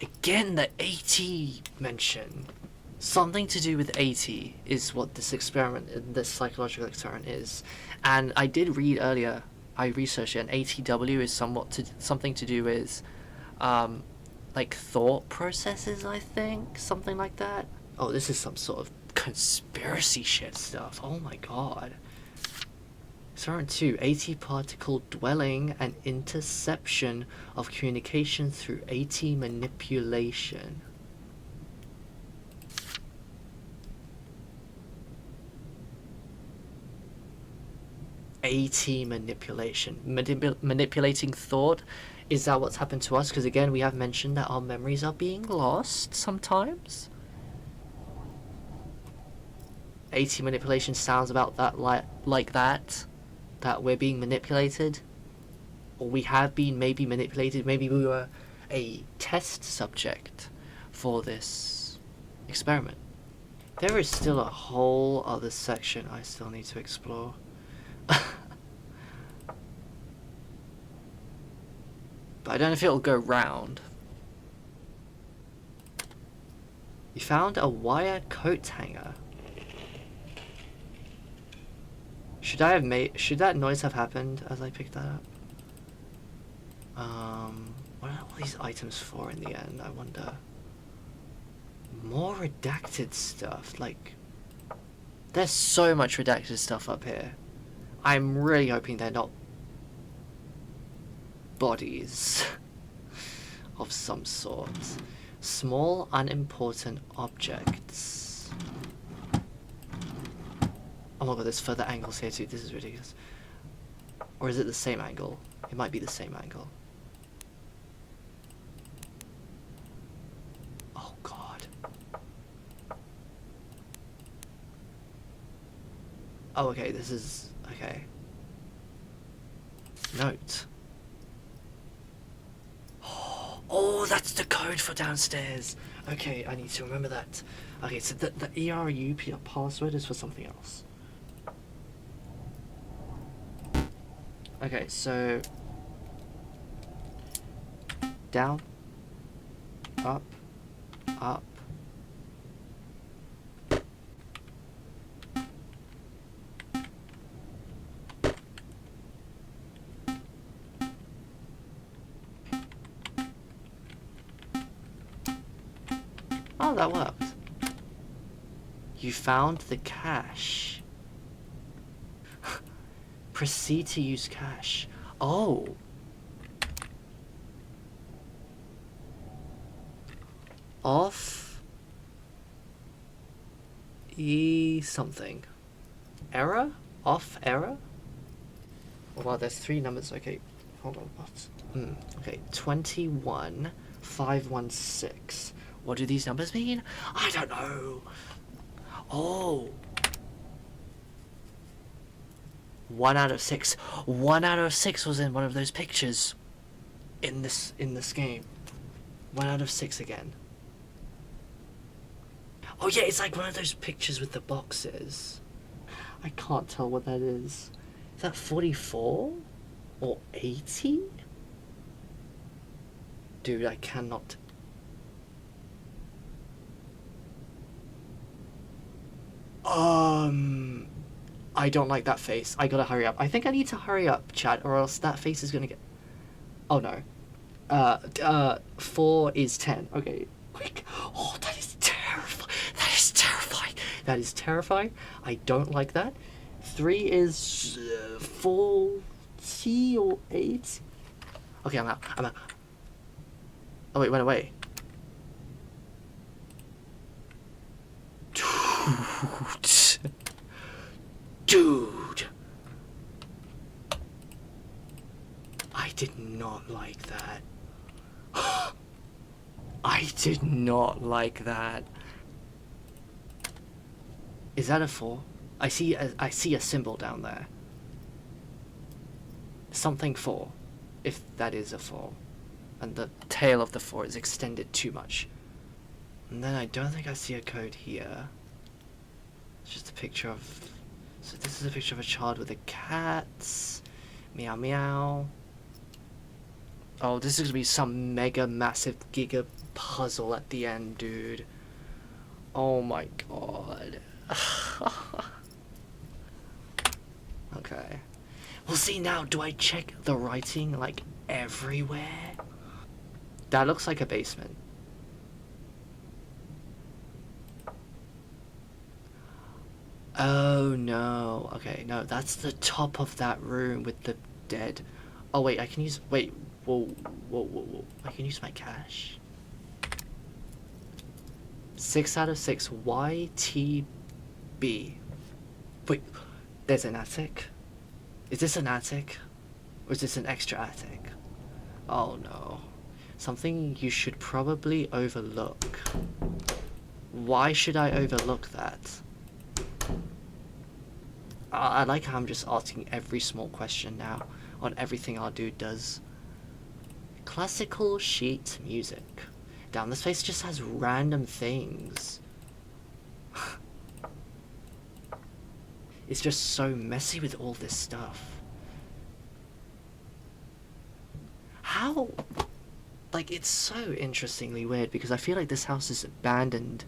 [SPEAKER 1] Again, the AT mention. Something to do with AT is what this experiment, this psychological experiment is. And I did read earlier, I researched it, and ATW is something to do with, like thought processes, I think? Something like that. Oh, this is some sort of conspiracy shit stuff. Oh my god. Experiment 2, AT particle dwelling and interception of communication through AT manipulation. AT manipulation. Manipulating thought. Is that what's happened to us? Because again, we have mentioned that our memories are being lost sometimes. AT manipulation sounds about that like that we're being manipulated, or we have been maybe manipulated. Maybe we were a test subject for this experiment. There is still a whole other section I still need to explore. But I don't know if it'll go round. You found a wire coat hanger. Should that noise have happened as I picked that up? What are all these items for in the end, I wonder? More redacted stuff, like... There's so much redacted stuff up here. I'm really hoping they're not bodies of some sort. Small, unimportant objects. Oh my god, there's further angles here too. This is ridiculous. Or is it the same angle? It might be the same angle. Oh god. Oh, okay, this is... okay. Note. Oh, that's the code for downstairs. Okay, I need to remember that. Okay, so the ERU password is for something else. Okay, so... down, up, up. Oh, that worked. You found the cache. Proceed to use cache. Oh. Off. Something. Error? Off error? Oh, wow, there's 3 numbers. Okay, hold on. What? Okay, 21516. What do these numbers mean? I don't know. Oh. 1 out of 6. 1 out of 6 was in one of those pictures in this game. 1 out of 6 again. Oh yeah, it's like one of those pictures with the boxes. I can't tell what that is. Is that 44 or 80? Dude, I cannot. I don't like that face. I gotta hurry up. I think I need to hurry up, chat, or else that face is gonna get... Oh, no. 4 is 10. Okay. Quick. Oh, that is terrifying. That is terrifying. That is terrifying. I don't like that. 3 is 40 or 8. Okay, I'm out. I'm out. Oh, wait, went away. Dude. I did not like that. I did not like that. Is that a 4? I see a symbol down there. Something 4, if that is a 4. And the tail of the 4 is extended too much. And then I don't think I see a code here. It's just a picture of... So this is a picture of a child with a cat. Meow meow. Oh, this is gonna be some mega massive giga puzzle at the end, dude. Oh my god. Okay. Well, see now, do I check the writing like everywhere? That looks like a basement. Oh no. Okay, no, that's the top of that room with the dead. Oh wait, I can use... Wait, whoa. I can use my cash. 6 out of 6. YTB. Wait, there's an attic? Is this an attic? Or is this an extra attic? Oh no. Something you should probably overlook. Why should I overlook that? I like how I'm just asking every small question now on everything our dude does. Classical sheet music. Damn, this place just has random things. It's just so messy with all this stuff. How? Like, it's so interestingly weird because I feel like this house is abandoned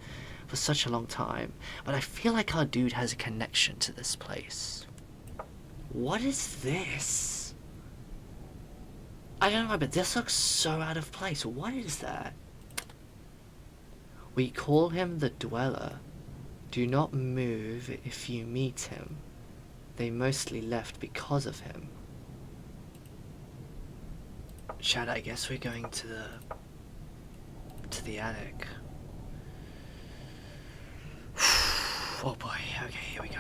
[SPEAKER 1] for such a long time, but I feel like our dude has a connection to this place. What is this? I don't know, but this looks so out of place. What is that? We call him the Dweller. Do not move if you meet him. They mostly left because of him. Chad, I guess we're going to the attic. Oh boy, okay, here we go.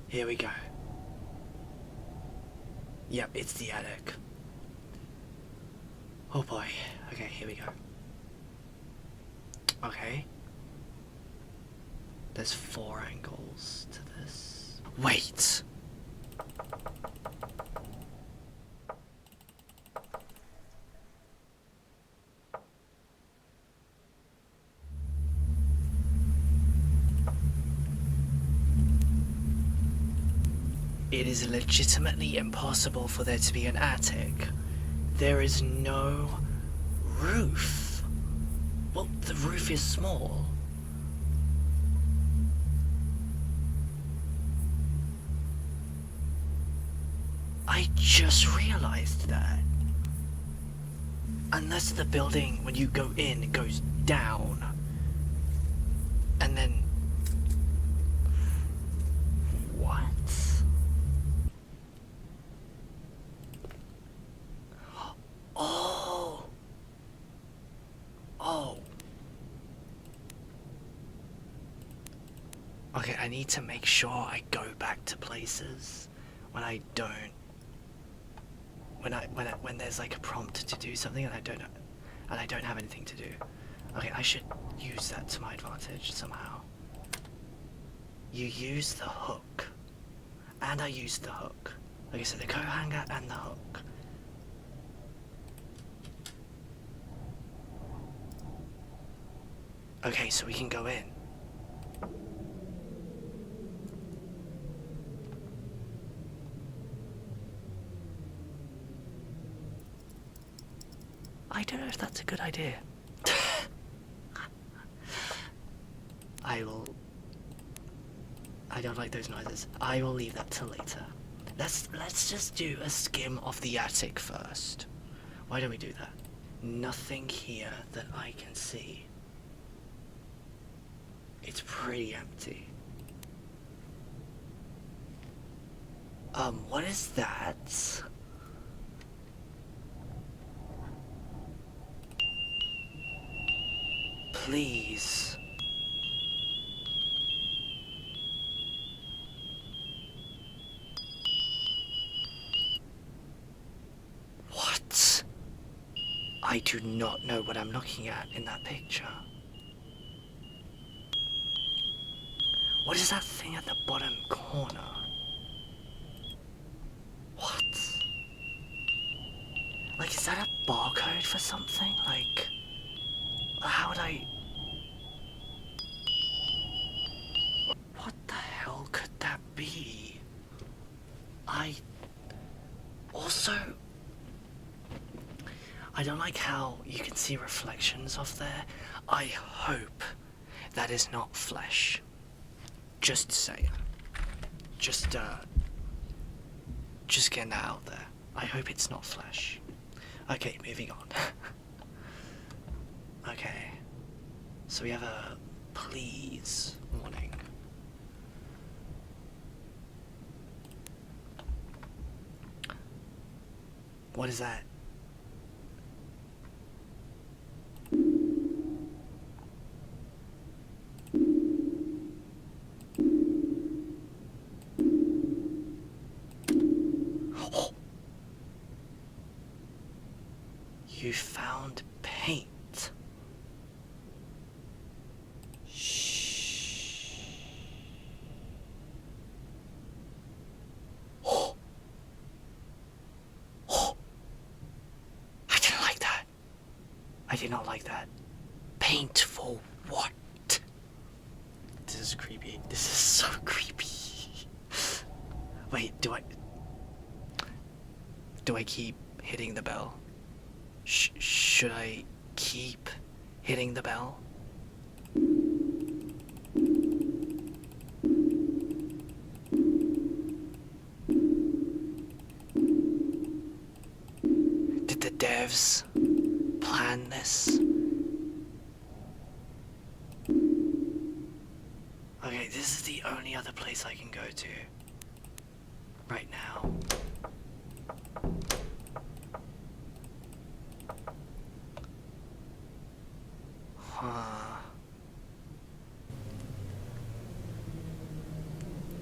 [SPEAKER 1] Here we go. Yep, it's the attic. Oh boy, okay, here we go. Okay. There's 4 angles to this. Wait! It is legitimately impossible for there to be an attic. There is no roof. Well, the roof is small. I just realized that. Unless the building, when you go in, it goes down. And then... What? Oh. Oh. Okay, I need to make sure I go back to places when I don't. When there's like a prompt to do something and I don't have anything to do. Okay, I should use that to my advantage somehow. You use the hook. And I use the hook. Okay, so the coat hanger and the hook. Okay, so we can go in. I don't know if that's a good idea. I will I don't like those noises. I will leave that till later. Let's just do a skim of the attic first. Why don't we do that? Nothing here that I can see. It's pretty empty. What is that? Please. What? I do not know what I'm looking at in that picture. What is that thing at the bottom corner? What? Like, is that a barcode for something? Like, how would I... What the hell could that be? Also, I don't like how you can see reflections of there. I hope that is not flesh. Just saying. Just getting that out there. I hope it's not flesh. Okay, moving on. Okay. So we have a please warning. What is that? Oh. You found paint. Shh. Oh. Oh. I didn't like that. I did not like that. Paint for what? This is creepy. This is so creepy. Wait, do I keep hitting the bell? Should I keep hitting the bell? Did the devs plan this? Okay, this is the only other place I can go to right now.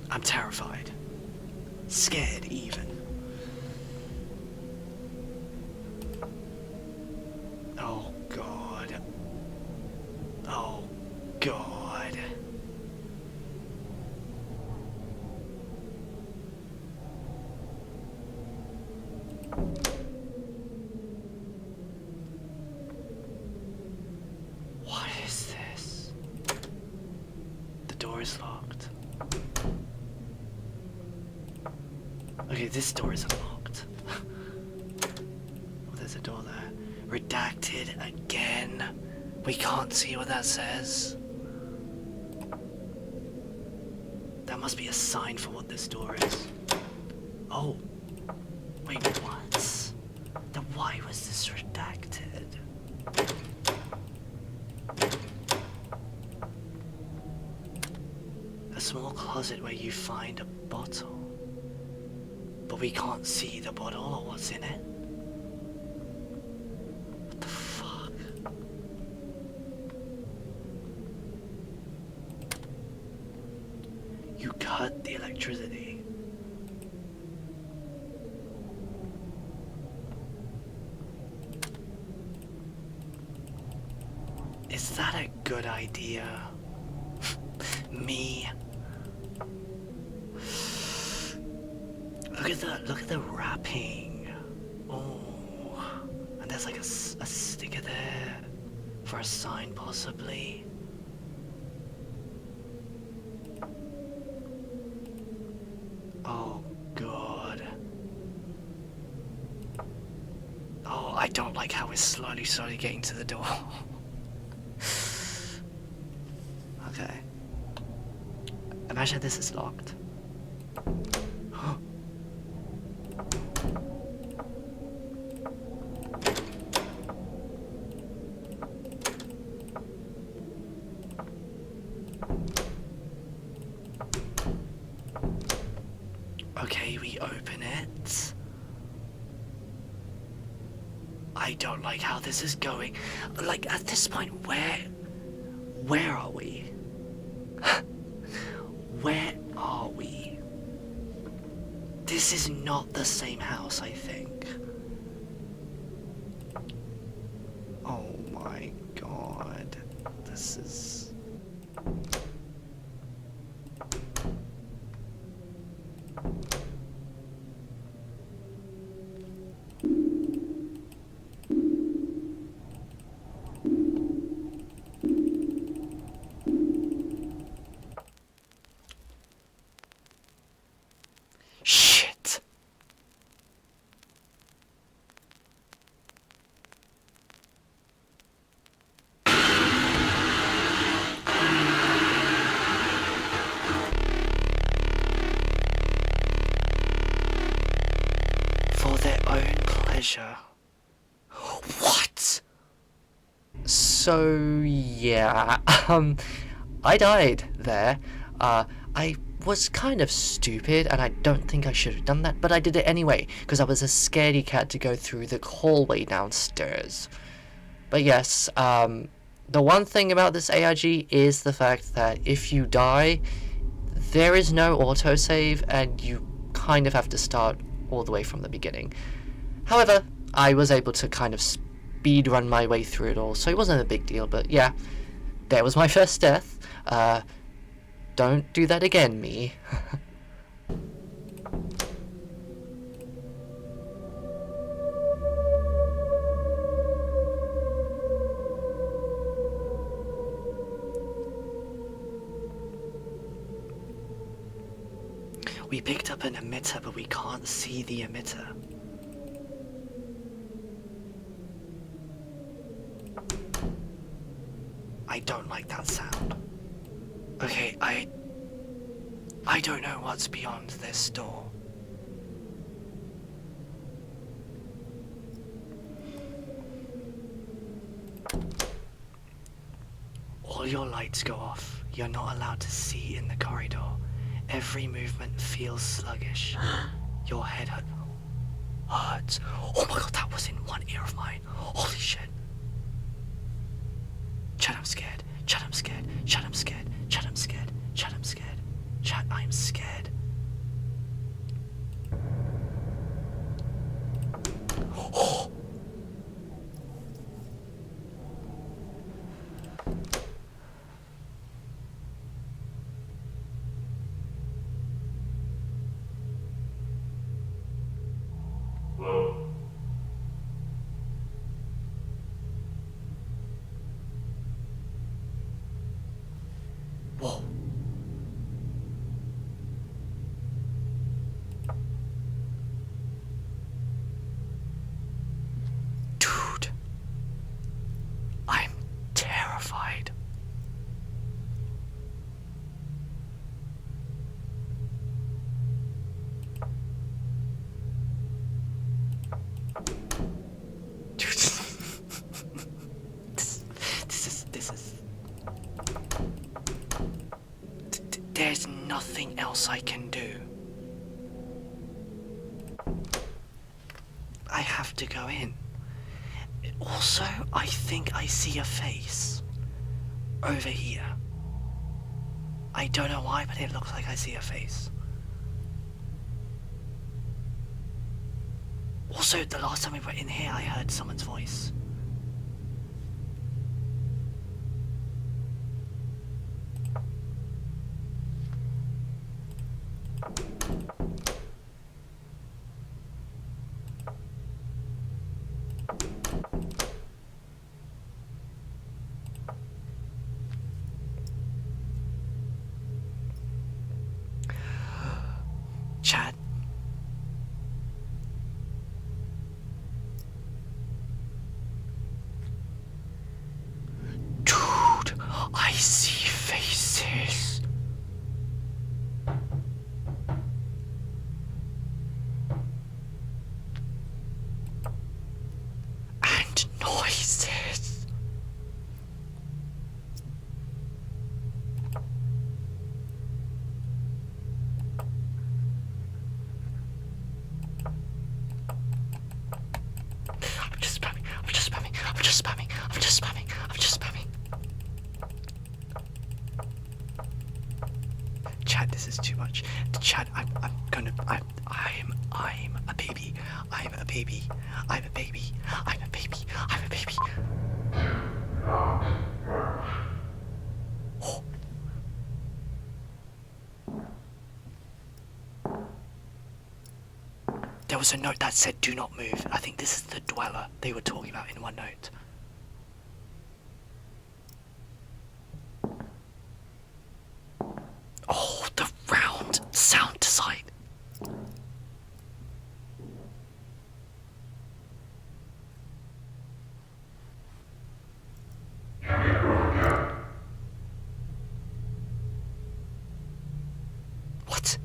[SPEAKER 1] I'm terrified. Scared, even. Oh, God. Oh, God. What is this? The door is locked. Okay, this door is unlocked. Oh, there's a door there. Redacted again. We can't see what that says. That must be a sign for what this door is. Oh. Wait, what? Then why was this redacted? A small closet where you find a bottle. But we can't see the bottle or what's in it. What the fuck? You cut the electricity. Is that a good idea? Me? Look at the wrapping. Oh, and there's like a sticker there for a sign, possibly. Oh God. Oh, I don't like how we're slowly getting to the door. Okay. Imagine this is locked. Okay, we open it. I don't like how this is going. Like, at this point, where are we? Where are we? This is not the same house, I think. Oh my god. This is... Shit! For their own pleasure. What? So, yeah, I died there. I was kind of stupid, and I don't think I should have done that, but I did it anyway, because I was a scaredy cat to go through the hallway downstairs. But yes, the one thing about this ARG is the fact that if you die, there is no autosave, and you kind of have to start all the way from the beginning. However, I was able to kind of speed run my way through it all, so it wasn't a big deal, but yeah, there was my first death. Don't do that again, me. We picked up an emitter, but we can't see the emitter. I don't like that sound. Okay, I don't know what's beyond this door. All your lights go off. You're not allowed to see in the corridor. Every movement feels sluggish. Your head hurts. Oh my god, that was in one ear of mine. Holy shit. Chat, I'm scared. Chat, I'm scared. Chat, I'm scared. Chat, I'm scared. Chat, I'm scared. Chat, I'm scared. Oh! Whoa. Dude. I'm terrified. Dude. This is there's nothing else I can do. I have to go in. Also, I think I see a face over here. I don't know why, but it looks like I see a face. Also, the last time we were in here, I heard someone's voice. Chat. Dude, I see faces. noises. I'm just spamming, I'm just spamming, I'm just spamming, I'm just spamming, I'm just spamming. Chat, this is too much. Chat, I'm a baby. I'm a baby. I'm a baby. I'm a baby. I'm a baby. Oh. There was a note that said do not move. I think this is the dweller they were talking about in one note. Oh, the round sound design. What?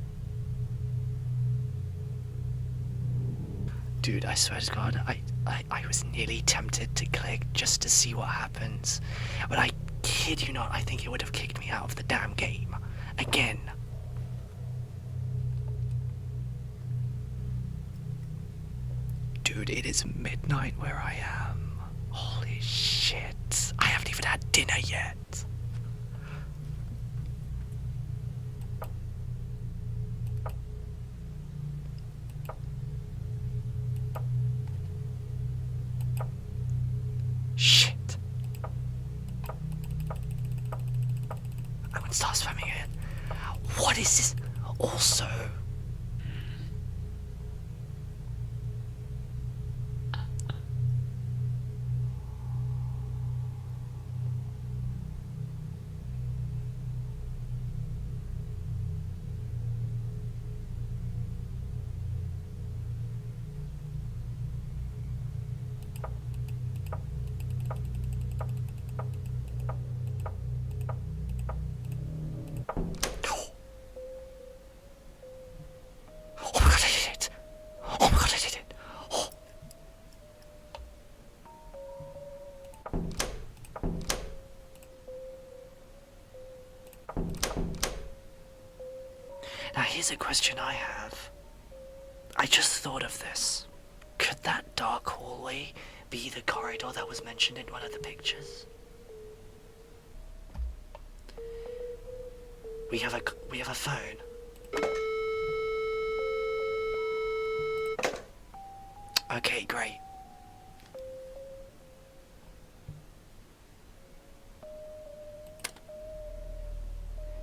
[SPEAKER 1] Dude, I swear to God, I was nearly tempted to click just to see what happens. But I kid you not, I think it would have kicked me out of the damn game. Again. Dude, it is midnight where I am. Holy shit. I haven't even had dinner yet. Shit. I would start spamming it. What is this? Also. Now here's a question I have. I just thought of this. Could that dark hallway be the corridor that was mentioned in one of the pictures? We have a phone. Okay, great.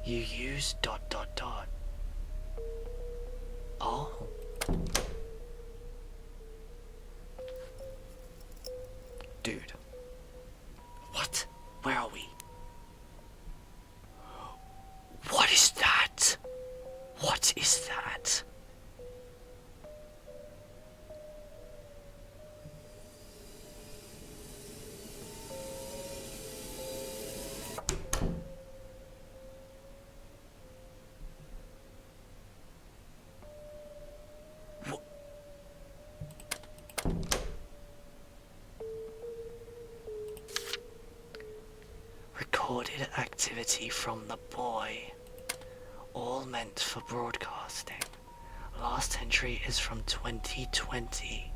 [SPEAKER 1] You use ... Oh. Dude. What? Where are we? What is that? What is that? Recorded activity from the boy. All meant for broadcasting. Last entry is from 2020.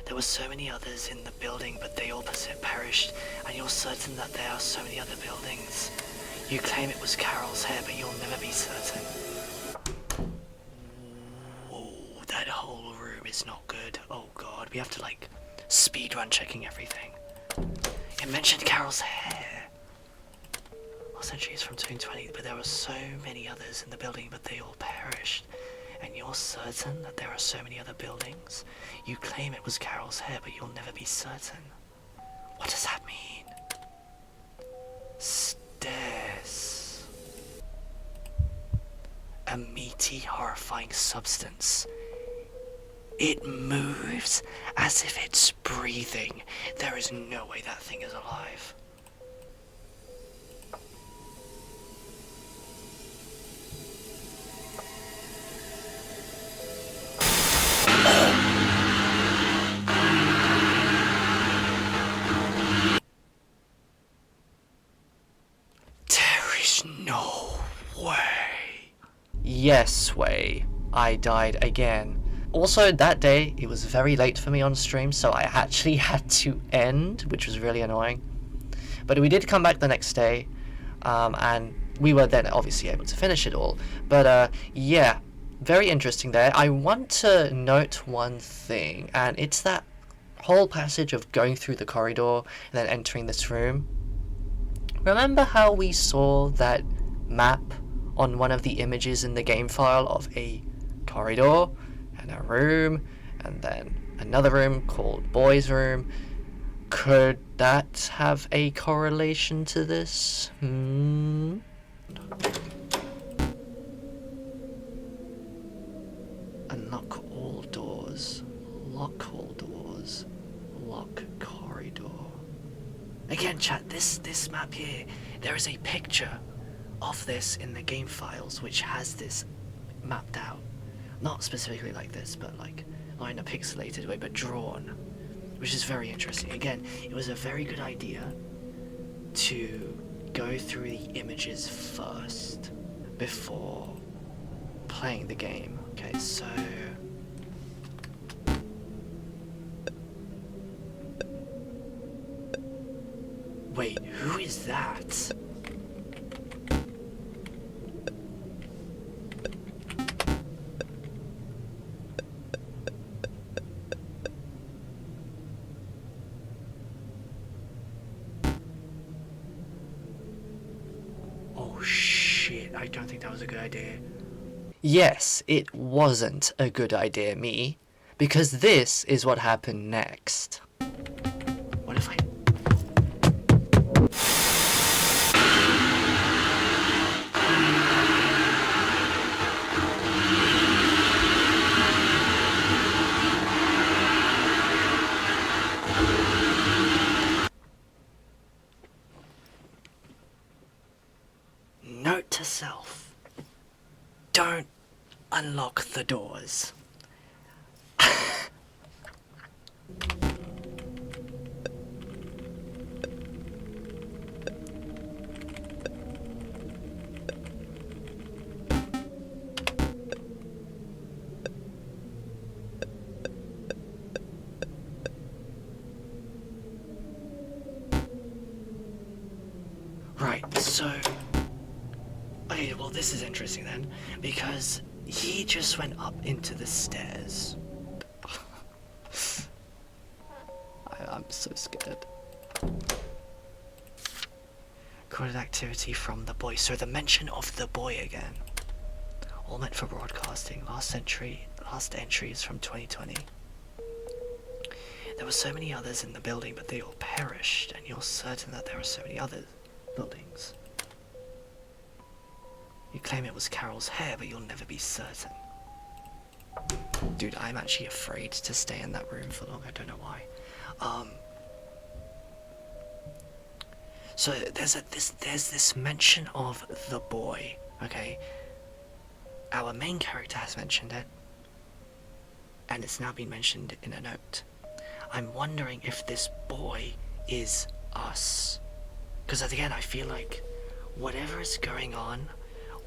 [SPEAKER 1] There were so many others in the building, but they all perished, and you're certain that there are so many other buildings. You claim it was Carol's hair, but you'll never be certain. Whoa, that whole room is not good. Oh god, we have to like speedrun checking everything. It mentioned Carol's hair. Last entry is from 2020, but there were so many others in the building, but they all perished. And you're certain that there are so many other buildings? You claim it was Carol's hair, but you'll never be certain. What does that mean? Stairs. A meaty, horrifying substance. It moves as if it's breathing. There is no way that thing is alive. yes way, I died again. Also, that day, it was very late for me on stream, so I actually had to end, which was really annoying. But we did come back the next day, and we were then obviously able to finish it all. But yeah, very interesting there. I want to note one thing, and it's that whole passage of going through the corridor and then entering this room. Remember how we saw that map on one of the images in the game file of a corridor and a room and then another room called boys room? Could that have a correlation to this? Unlock all doors. Lock all doors. Lock corridor. Again, chat, this map here, there is a picture of this in the game files which has this mapped out. Not specifically like this, but like not in a pixelated way, but drawn. Which is very interesting. Again, it was a very good idea to go through the images first before playing the game. Okay, so wait, who is that? Oh shit, I don't think that was a good idea. Yes, it wasn't a good idea, me, because this is what happened next. What if I... Note to self. Don't unlock the doors. Right, so... Okay, well this is interesting then, because he just went up into the stairs. I'm so scared. Recorded activity from the boy. So the mention of the boy again. All meant for broadcasting. Last entry is from 2020. There were so many others in the building, but they all perished, and you're certain that there are so many other buildings. You claim it was Carol's hair, but you'll never be certain. Dude, I'm actually afraid to stay in that room for long. I don't know why. So there's this mention of the boy. Okay, our main character has mentioned it, and it's now been mentioned in a note. I'm wondering if this boy is us, because again, I feel like whatever is going on,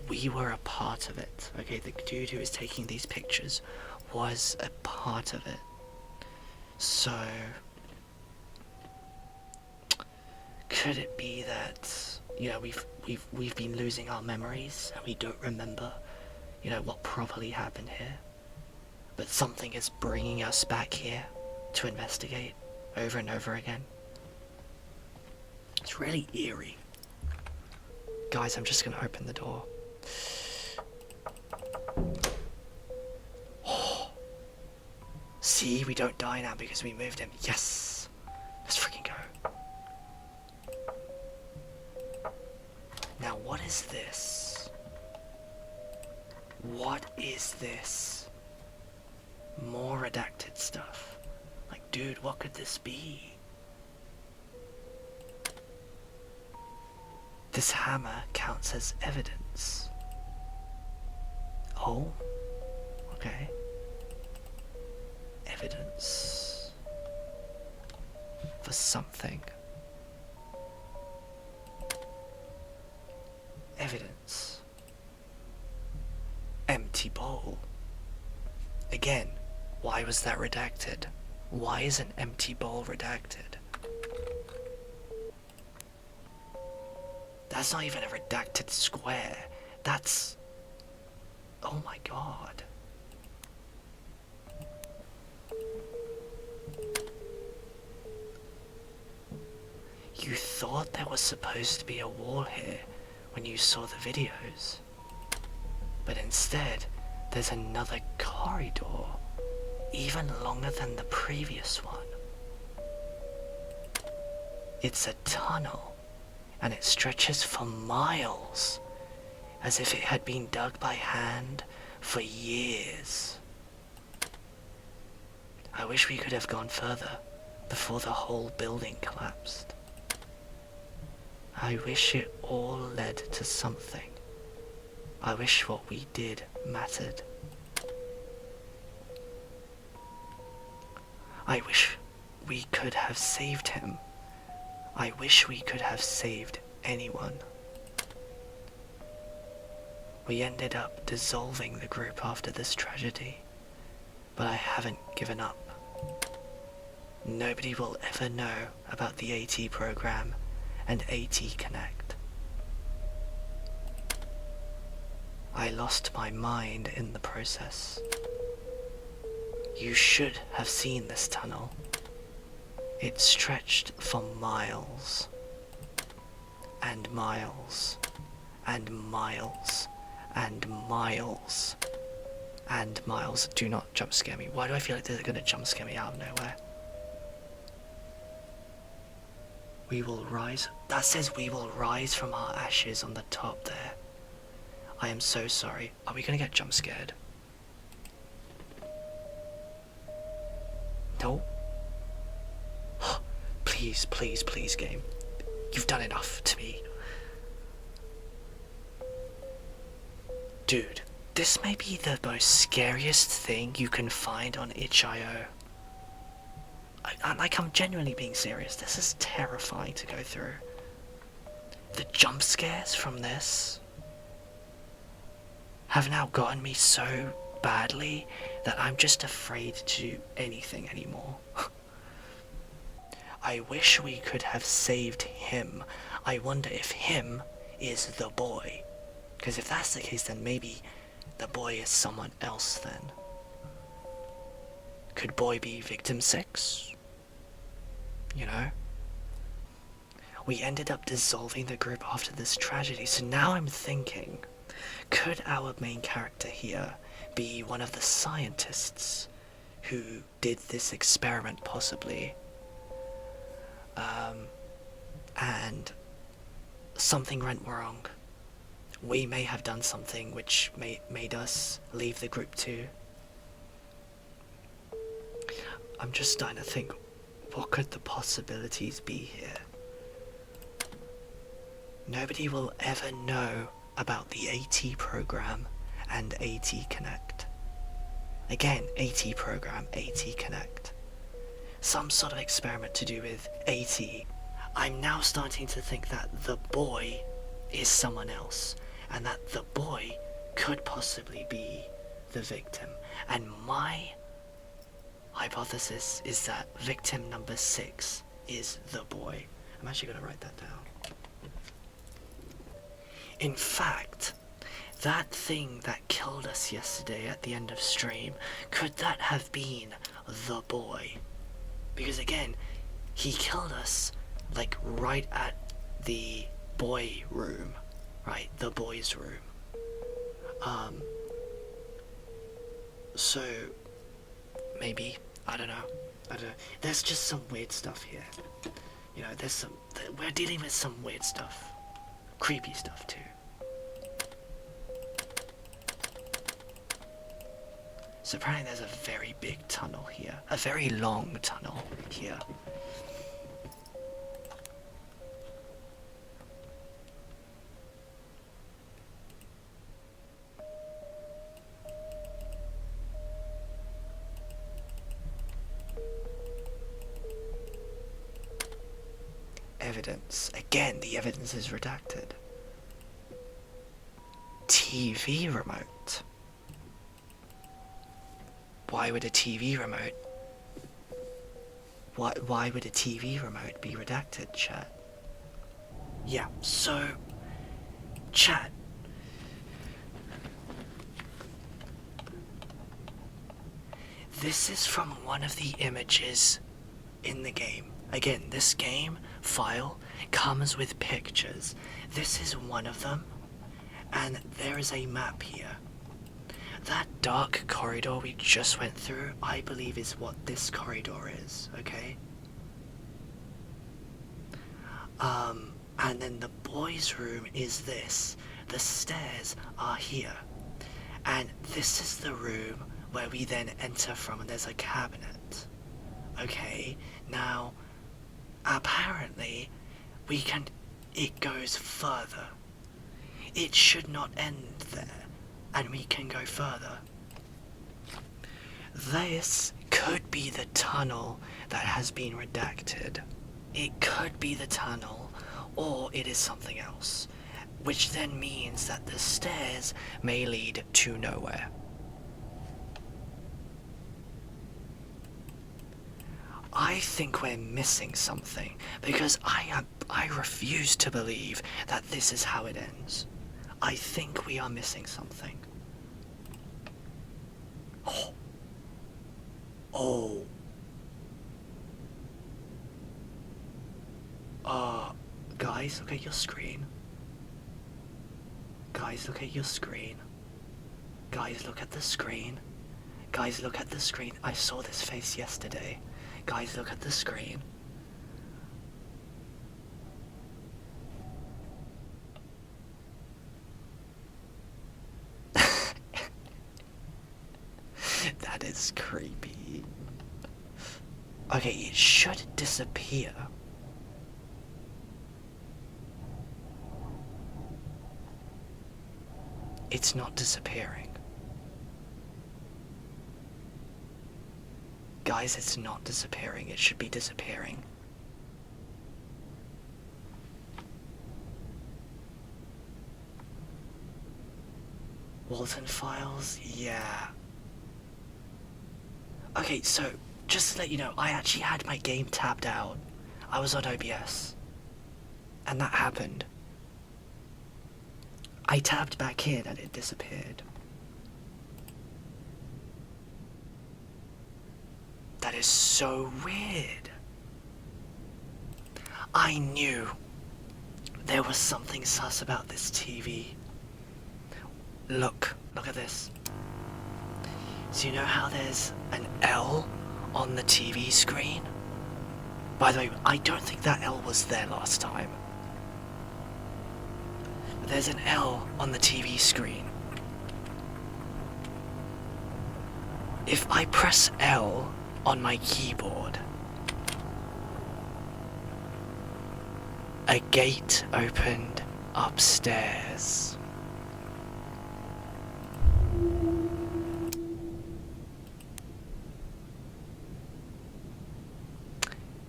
[SPEAKER 1] we were a part of it. Okay, the dude who is taking these pictures was a part of it. So could it be that, you know, we've been losing our memories and we don't remember, you know, what properly happened here, but something is bringing us back here to investigate over and over again? It's really eerie. Guys, I'm just gonna open the door. See, we don't die now because we moved him. Yes! Let's freaking go. Now, what is this? What is this? More redacted stuff. Like, dude, what could this be? This hammer counts as evidence. Oh, okay. Evidence for something. Evidence. empty bowl. Again, why was that redacted? Why is an empty bowl redacted? That's not even a redacted square. That's... oh my god. You thought there was supposed to be a wall here when you saw the videos. But instead, there's another corridor, even longer than the previous one. It's a tunnel, and it stretches for miles, as if it had been dug by hand for years. I wish we could have gone further before the whole building collapsed. I wish it all led to something. I wish what we did mattered. I wish we could have saved him. I wish we could have saved anyone. We ended up dissolving the group after this tragedy, but I haven't given up. Nobody will ever know about the AT program and AT Connect. I lost my mind in the process. You should have seen this tunnel. It stretched for miles, and miles, and miles, and miles, and miles. Do not jump scare me. Why do I feel like they're gonna jump scare me out of nowhere? We will rise. That says we will rise from our ashes on the top there. I am so sorry. Are we gonna get jump scared? No? Please, please, please, game. You've done enough to me. Dude, this may be the most scariest thing you can find on itch.io. I'm genuinely being serious. This is terrifying to go through. The jump scares from this have now gotten me so badly that I'm just afraid to do anything anymore. I wish we could have saved him. I wonder if him is the boy. Because if that's the case, then maybe the boy is someone else then. Could boy be victim 6? You know? We ended up dissolving the group after this tragedy, so now I'm thinking, could our main character here be one of the scientists who did this experiment possibly? And something went wrong. We may have done something which made us leave the group too. I'm just starting to think, what could the possibilities be here? Nobody will ever know about the AT program and AT Connect. Again, AT program, AT Connect. Some sort of experiment to do with AT. I'm now starting to think that the boy is someone else, and that the boy could possibly be the victim. And my hypothesis is that victim number 6 is the boy. I'm actually going to write that down. In fact, that thing that killed us yesterday at the end of stream, could that have been the boy? Because again, he killed us like right at the boy room, right? The boys' room. So maybe, I don't know. There's just some weird stuff here. You know, we're dealing with some weird stuff. Creepy stuff too. So apparently there's a very big tunnel here. A very long tunnel here. Evidence. Again, the evidence is redacted. TV remote. Why would a TV remote? Why would a TV remote be redacted, chat? Yeah, so, chat. This is from one of the images in the game. Again, this game file comes with pictures. This is one of them, and there is a map here. That dark corridor we just went through, I believe is what this corridor is, okay? And then the boys' room is this. The stairs are here. And this is the room where we then enter from, and there's a cabinet. Okay, now, apparently, it goes further. It should not end there, and we can go further. This could be the tunnel that has been redacted. It could be the tunnel, or it is something else, which then means that the stairs may lead to nowhere. I think we're missing something, because I refuse to believe that this is how it ends. I think we are missing something. Oh. Guys, look at your screen. Guys, look at your screen. Guys, look at the screen. Guys, look at the screen. I saw this face yesterday. Guys, look at the screen. That is creepy. Okay, it should disappear. It's not disappearing. Guys, it's not disappearing. It should be disappearing. Walton files? Yeah. Okay, so, just to let you know, I actually had my game tabbed out. I was on OBS. And that happened. I tabbed back in and it disappeared. That is so weird. I knew there was something sus about this TV. Look at this. So you know how there's an L on the TV screen? By the way, I don't think that L was there last time. But there's an L on the TV screen. If I press L on my keyboard, a gate opened upstairs.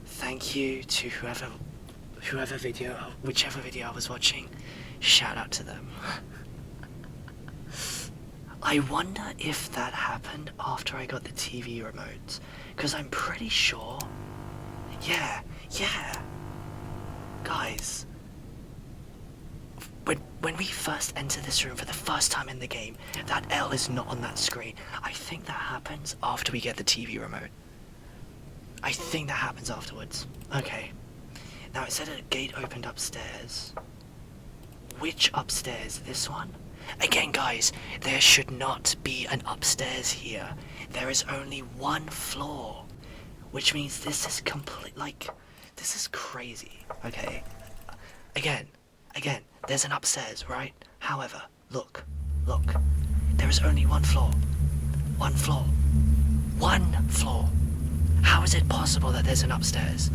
[SPEAKER 1] Thank you to whichever video I was watching. Shout out to them. I wonder if that happened after I got the TV remote, because I'm pretty sure. Yeah. Guys, when we first enter this room for the first time in the game, that L is not on that screen. I think that happens after we get the TV remote. I think that happens afterwards. Okay. Now it said a gate opened upstairs. Which upstairs? This one? Again, guys, there should not be an upstairs here. There is only one floor, which means this is this is crazy. Okay. Again, there's an upstairs, right? However, look. There is only one floor. One floor. How is it possible that there's an upstairs?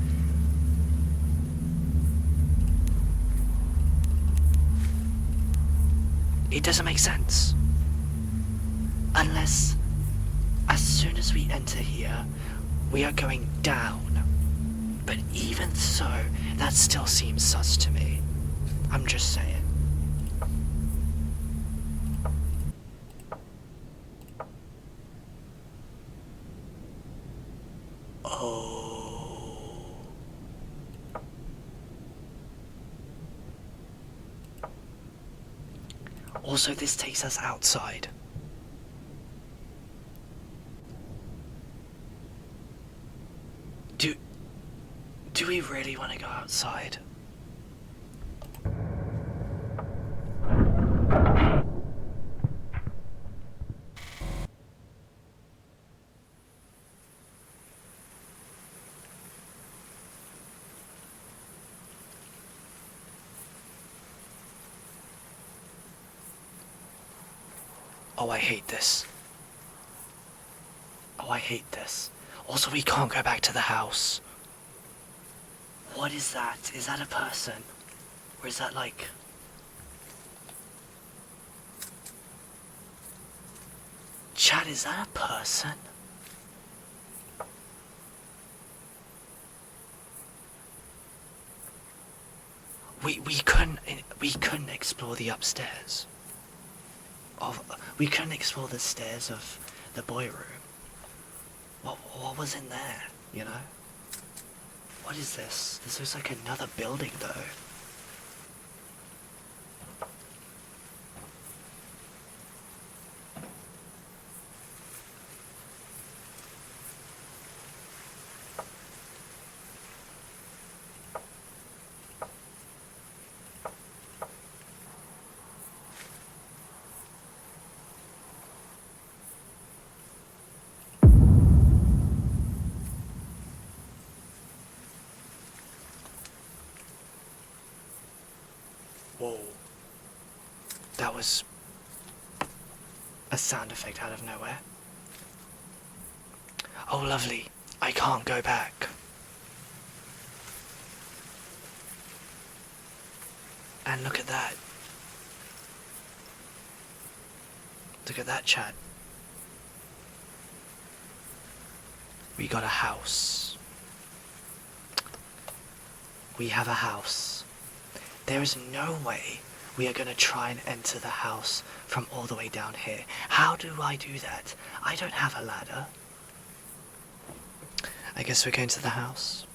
[SPEAKER 1] It doesn't make sense. Unless, as soon as we enter here, we are going down. But even so, that still seems sus to me. I'm just saying. Also, this takes us outside. Do we really want to go outside? Oh, I hate this. Oh, I hate this. Also, we can't go back to the house. What is that? Is that a person? Or is that like... Chad, is that a person? We couldn't explore the upstairs. We couldn't explore the stairs of the boy room. What was in there, you know? What is this? This looks like another building, though. Whoa. That was a sound effect out of nowhere. Oh, lovely. I can't go back. And look at that. Look at that, chat. We got a house. We have a house. There is no way we are going to try and enter the house from all the way down here. How do I do that? I don't have a ladder. I guess we're going to the house.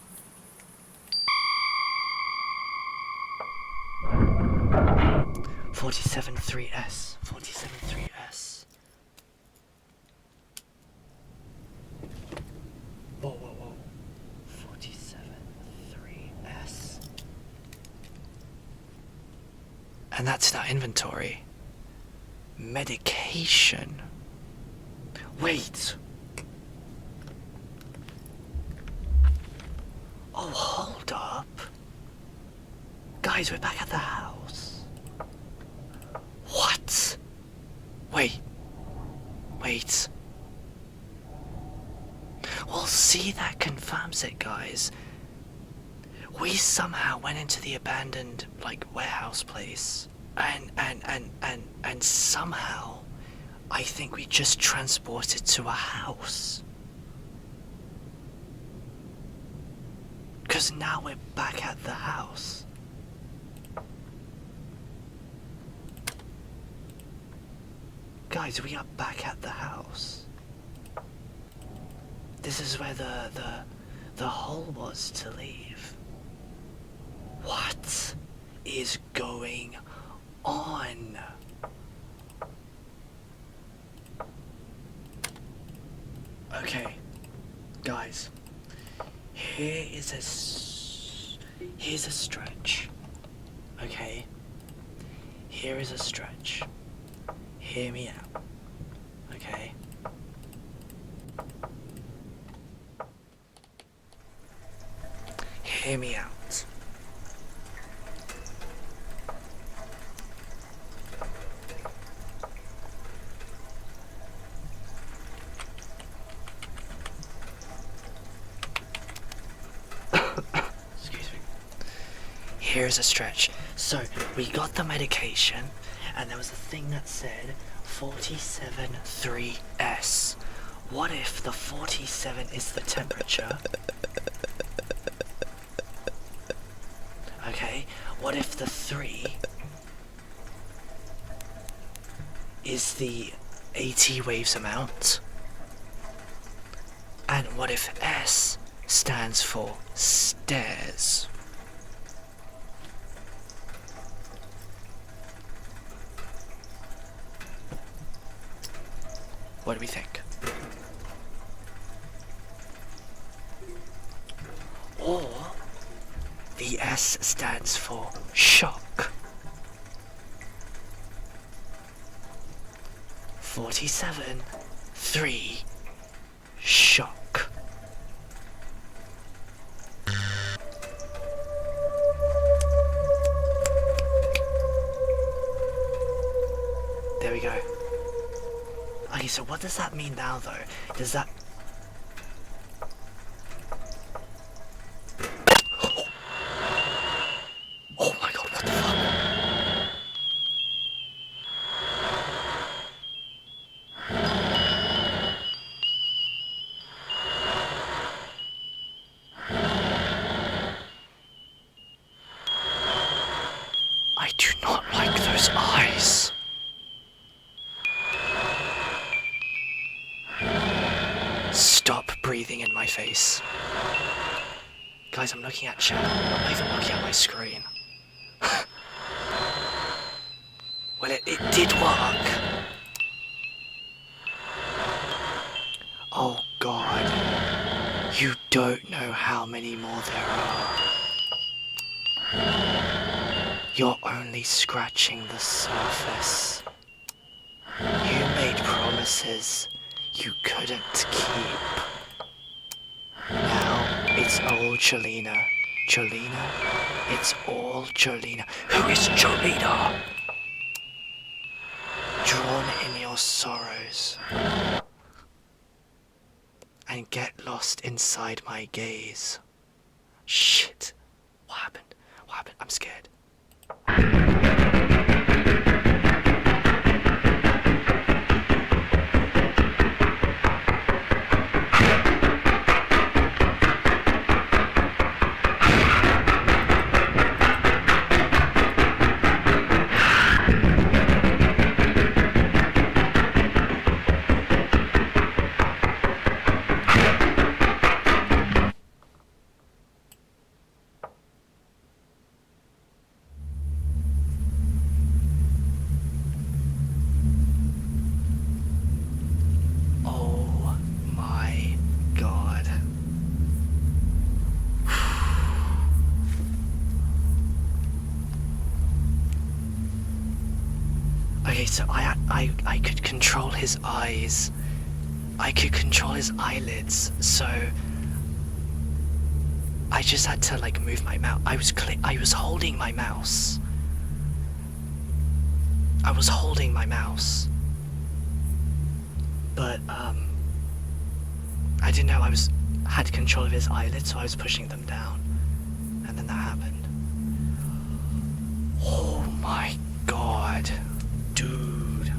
[SPEAKER 1] (47.3.EXE). 47.3.EXE. Whoa, whoa, whoa. 47.3.EXE. And that's in our inventory. Medication. Wait. Oh, hold up. Guys, we're back at the house. What? Wait. Well, see, that confirms it, guys. We somehow went into the abandoned, like, warehouse place. And somehow, I think we just transported to a house. Because now we're back at the house. Guys, we are back at the house. This is where the hole was to leave. What is going on? Okay, guys, here's a stretch. Okay, here is a stretch. Hear me out. Okay. Hear me out. Excuse me. Here's a stretch. So, we got the medication, and there was a thing that said 47.3.EXE. What if the 47 is the temperature? Okay, what if the 3 is the AT waves amount? And what if S stands for stairs? What do we think? Or the S stands for shock. 47, 3, shock. There we go. Okay, so what does that mean now, though? Does that... Oh my god, what the fuck? I do not like those eyes. Stop breathing in my face. Guys, I'm looking at chat. I'm not even looking at my screen. Well, it did work. Oh god. You don't know how many more there are. You're only scratching the surface. You made promises you couldn't keep. Now it's all Jolena. Jolena? It's all Jolena. Who is Jolena? Drawn in your sorrows. And get lost inside my gaze. Shit. What happened? What happened? I'm scared. Okay, so I could control his eyes. I could control his eyelids, so I just had to like move my mouse. I was holding my mouse. I was holding my mouse. But I didn't know I had control of his eyelids, so I was pushing them down. And then that happened. Oh my god. Dude.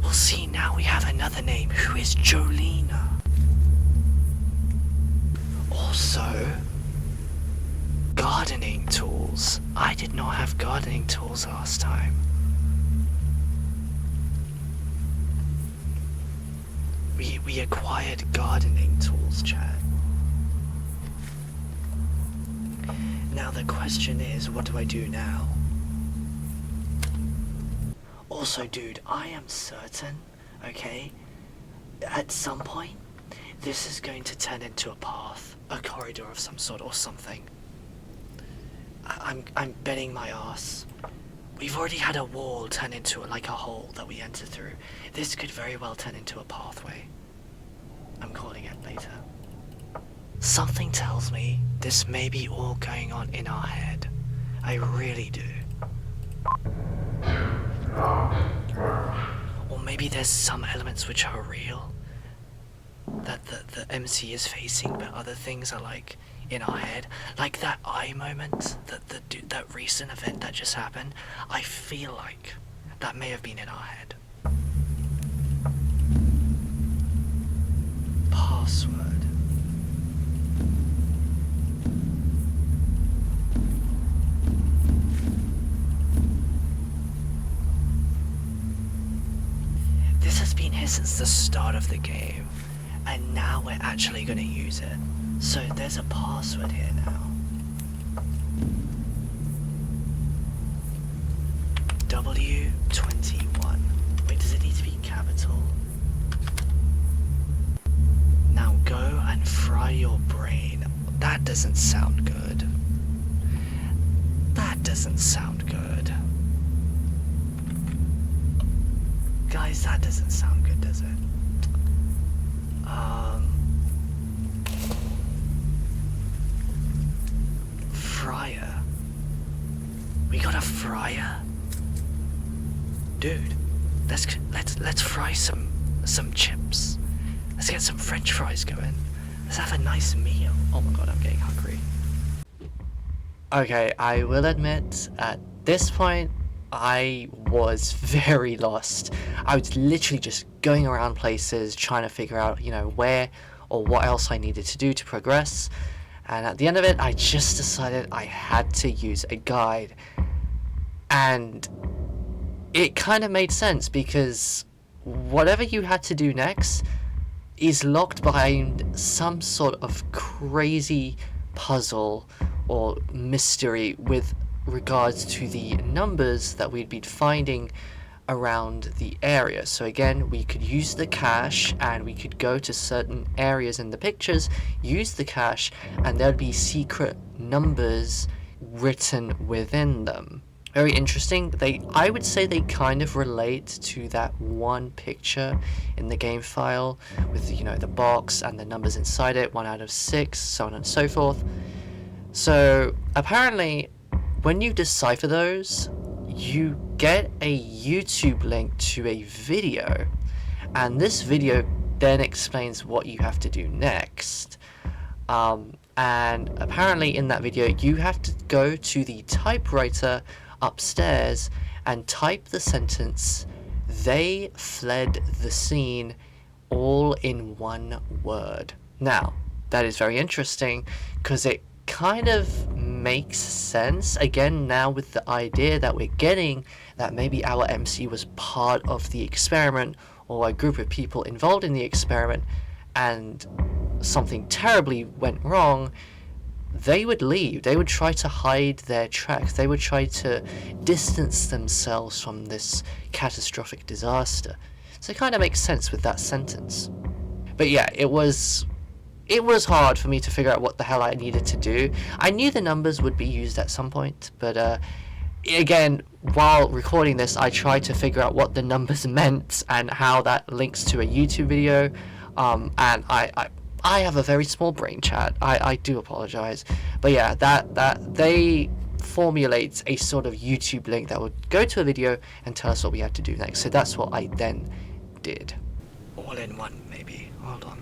[SPEAKER 1] Well, see, now we have another name. Who is Jolena? Also, gardening tools. I did not have gardening tools last time. We acquired gardening tools, chat. Now the question is, what do I do now? Also, dude, I am certain, okay, at some point, this is going to turn into a path, a corridor of some sort or something. I'm betting my ass. We've already had a wall turn into like a hole that we enter through. This could very well turn into a pathway. I'm calling it later. Something tells me this may be all going on in our head. I really do. Or maybe there's some elements which are real, that the MC is facing, but other things are like in our head. Like that eye moment, that recent event that just happened, I feel like that may have been in our head. Password. This has been here since the start of the game, and now we're actually going to use it. So there's a password here now. W21. Wait, does it need to be capital? Now go and fry your brain. That doesn't sound good. That doesn't sound good. Guys, that doesn't sound good, does it? Fryer. We got a fryer? Dude, let's fry some chips. Let's get some French fries going. Let's have a nice meal. Oh my god, I'm getting hungry. Okay, I will admit, at this point, I was very lost. I was literally just going around places trying to figure out, you know, where or what else I needed to do to progress. And at the end of it, I just decided I had to use a guide. And it kind of made sense because whatever you had to do next is locked behind some sort of crazy puzzle or mystery with regards to the numbers that we'd be finding around the area. So again, we could use the cache and we could go to certain areas in the pictures, use the cache, and there'd be secret numbers written within them. Very interesting. I would say they kind of relate to that one picture in the game file with, you know, the box and the numbers inside it, 1 out of 6, so on and so forth. So apparently when you decipher those, you get a YouTube link to a video, and this video then explains what you have to do next. And apparently in that video you have to go to the typewriter upstairs and type the sentence, "They fled the scene," all in one word. Now, that is very interesting because it kind of makes sense again now with the idea that we're getting that maybe our MC was part of the experiment or a group of people involved in the experiment and something terribly went wrong. They would leave, they would try to hide their tracks, they would try to distance themselves from this catastrophic disaster. So it kind of makes sense with that sentence. But yeah, it was hard for me to figure out what the hell I needed to do. I knew the numbers would be used at some point, but again, while recording this, I tried to figure out what the numbers meant and how that links to a YouTube video, and I have a very small brain, chat. I do apologize, but yeah, that they formulate a sort of YouTube link that would go to a video and tell us what we had to do next. So that's what I then did. All in one, maybe. Hold on.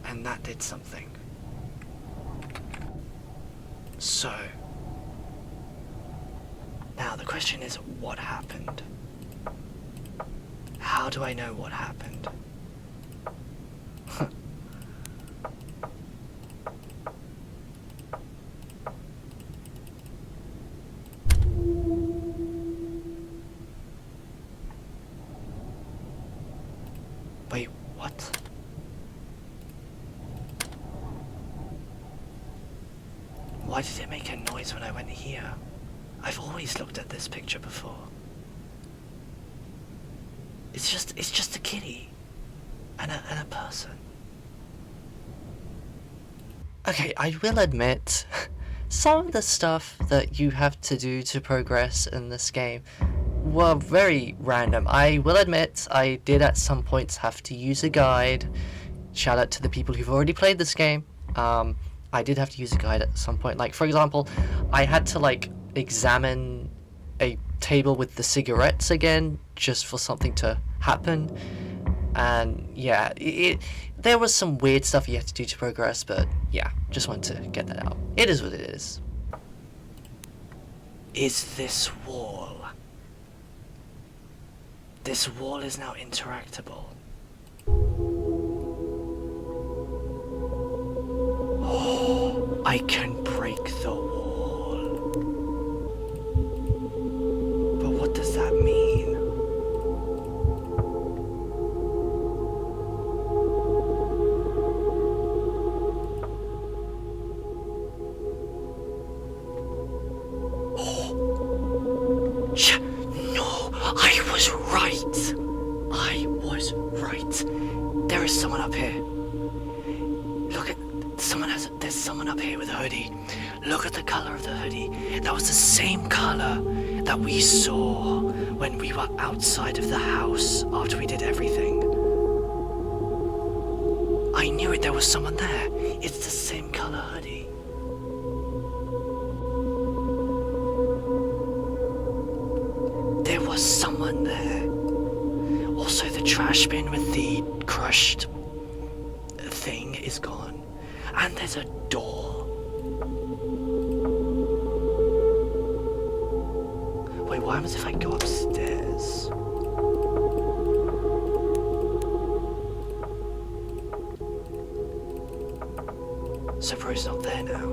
[SPEAKER 1] And that did something. So now the question is, what happened? How do I know what happened? Wait, what? Why did it make a noise when I went here? I've always looked at this picture before. It's just a kitty and a person. Okay, I will admit, some of the stuff that you have to do to progress in this game were very random. I will admit, I did at some points have to use a guide. Shout out to the people who've already played this game. I did have to use a guide at some point. Like, for example, I had to, like, examine a table with the cigarettes again just for something to happen. And yeah, there was some weird stuff you had to do to progress, but yeah, just wanted to get that out. It is what it is. Is this wall? This wall is now interactable. Oh, I can break the wall. But what does that mean? No, I was right. I was right. There is someone up here. Look at, there's someone up here with a hoodie. Look at the color of the hoodie. That was the same color that we saw when we were outside of the house after we did everything. I knew it, there was someone there. It's the same color hoodie. There was someone there. Also, the trash bin with the crushed thing is gone. And there's a door. Wait, what happens if I go upstairs? So bro's not there now.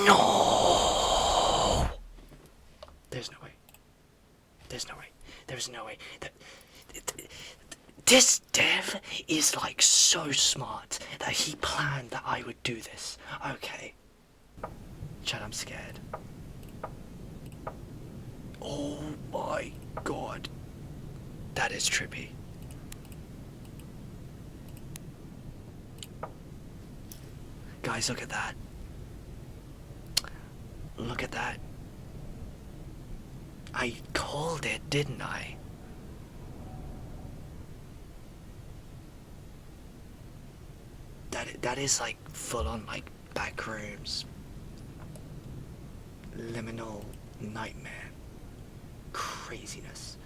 [SPEAKER 1] No! There's no way. There's no way. There's no way. This dev is like so smart that he planned that I would do this. Okay. Chad, I'm scared. Oh my god. That is trippy. Guys, look at that. Look at that. I called it, didn't I? That is like full on like back rooms. Liminal nightmare. Craziness.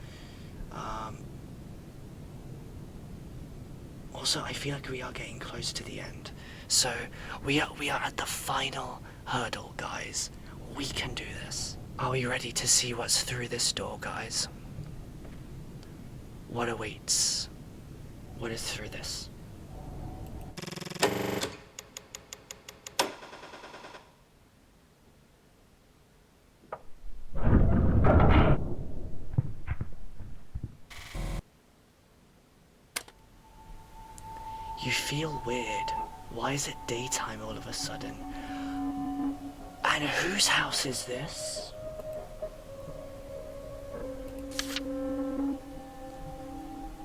[SPEAKER 1] Also, I feel like we are getting close to the end. So we are at the final hurdle, guys. We can do this. Are we ready to see what's through this door, guys? What awaits? What is through this? You feel weird. Why is it daytime all of a sudden? And whose house is this?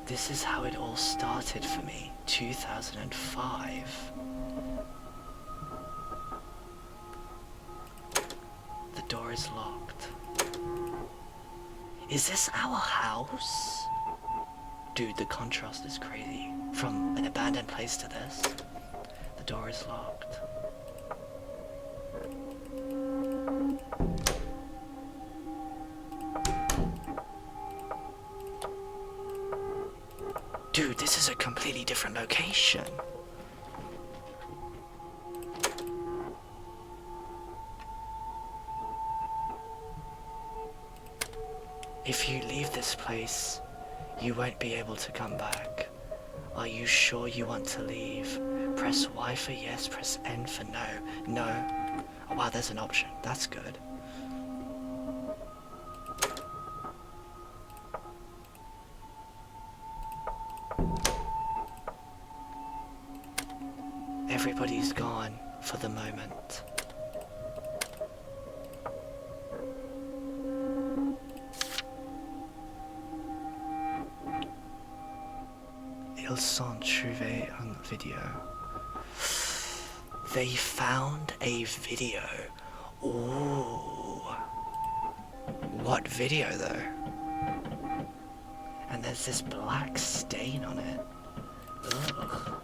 [SPEAKER 1] This is how it all started for me, 2005. The door is locked. Is this our house? Dude, the contrast is crazy. From an abandoned place to this, the door is locked. Dude, this is a completely different location. If you leave this place, you won't be able to come back. Are you sure you want to leave? Press Y for yes, press N for no. No. Oh wow, there's an option. That's good. Everybody's gone for the moment. Ils sont trouvés un video. They found a video. Ooh. What video though? And there's this black stain on it. Ugh.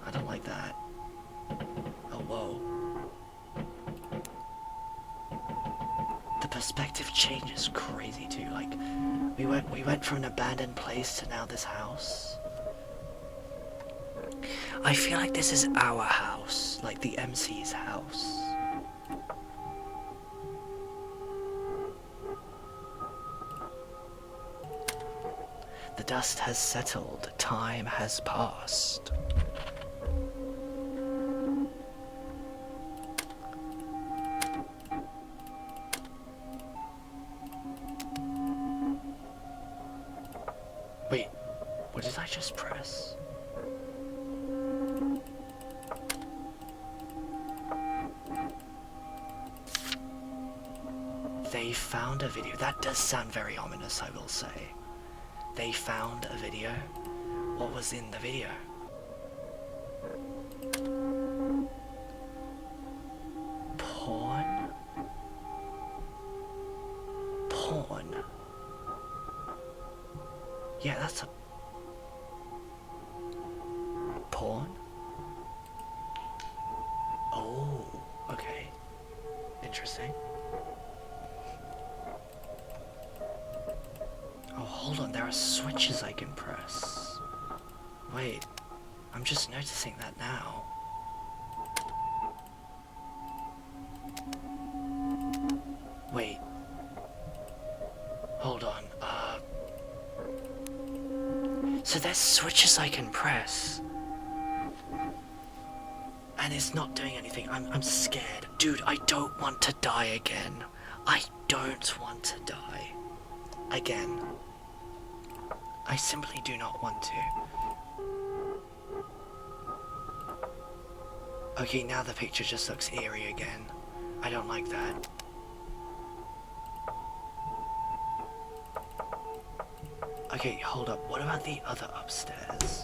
[SPEAKER 1] I don't like that. Oh, whoa. The perspective change is crazy too. Like, we went from an abandoned place to now this house. I feel like this is our house, like the MC's house. The dust has settled, time has passed. just press? They found a video. That does sound very ominous, I will say. They found a video. What was in the video? Porn? Porn? Yeah, that's a... Porn? Oh, okay. Interesting. Oh, hold on, there are switches I can press. Wait, I'm just noticing that now. Wait. Hold on, so there's switches I can press. And it's not doing anything. I'm scared. Dude, I don't want to die again. I don't want to die. Again. I simply do not want to. Okay, now the picture just looks eerie again. I don't like that. Okay, hold up. What about the other upstairs?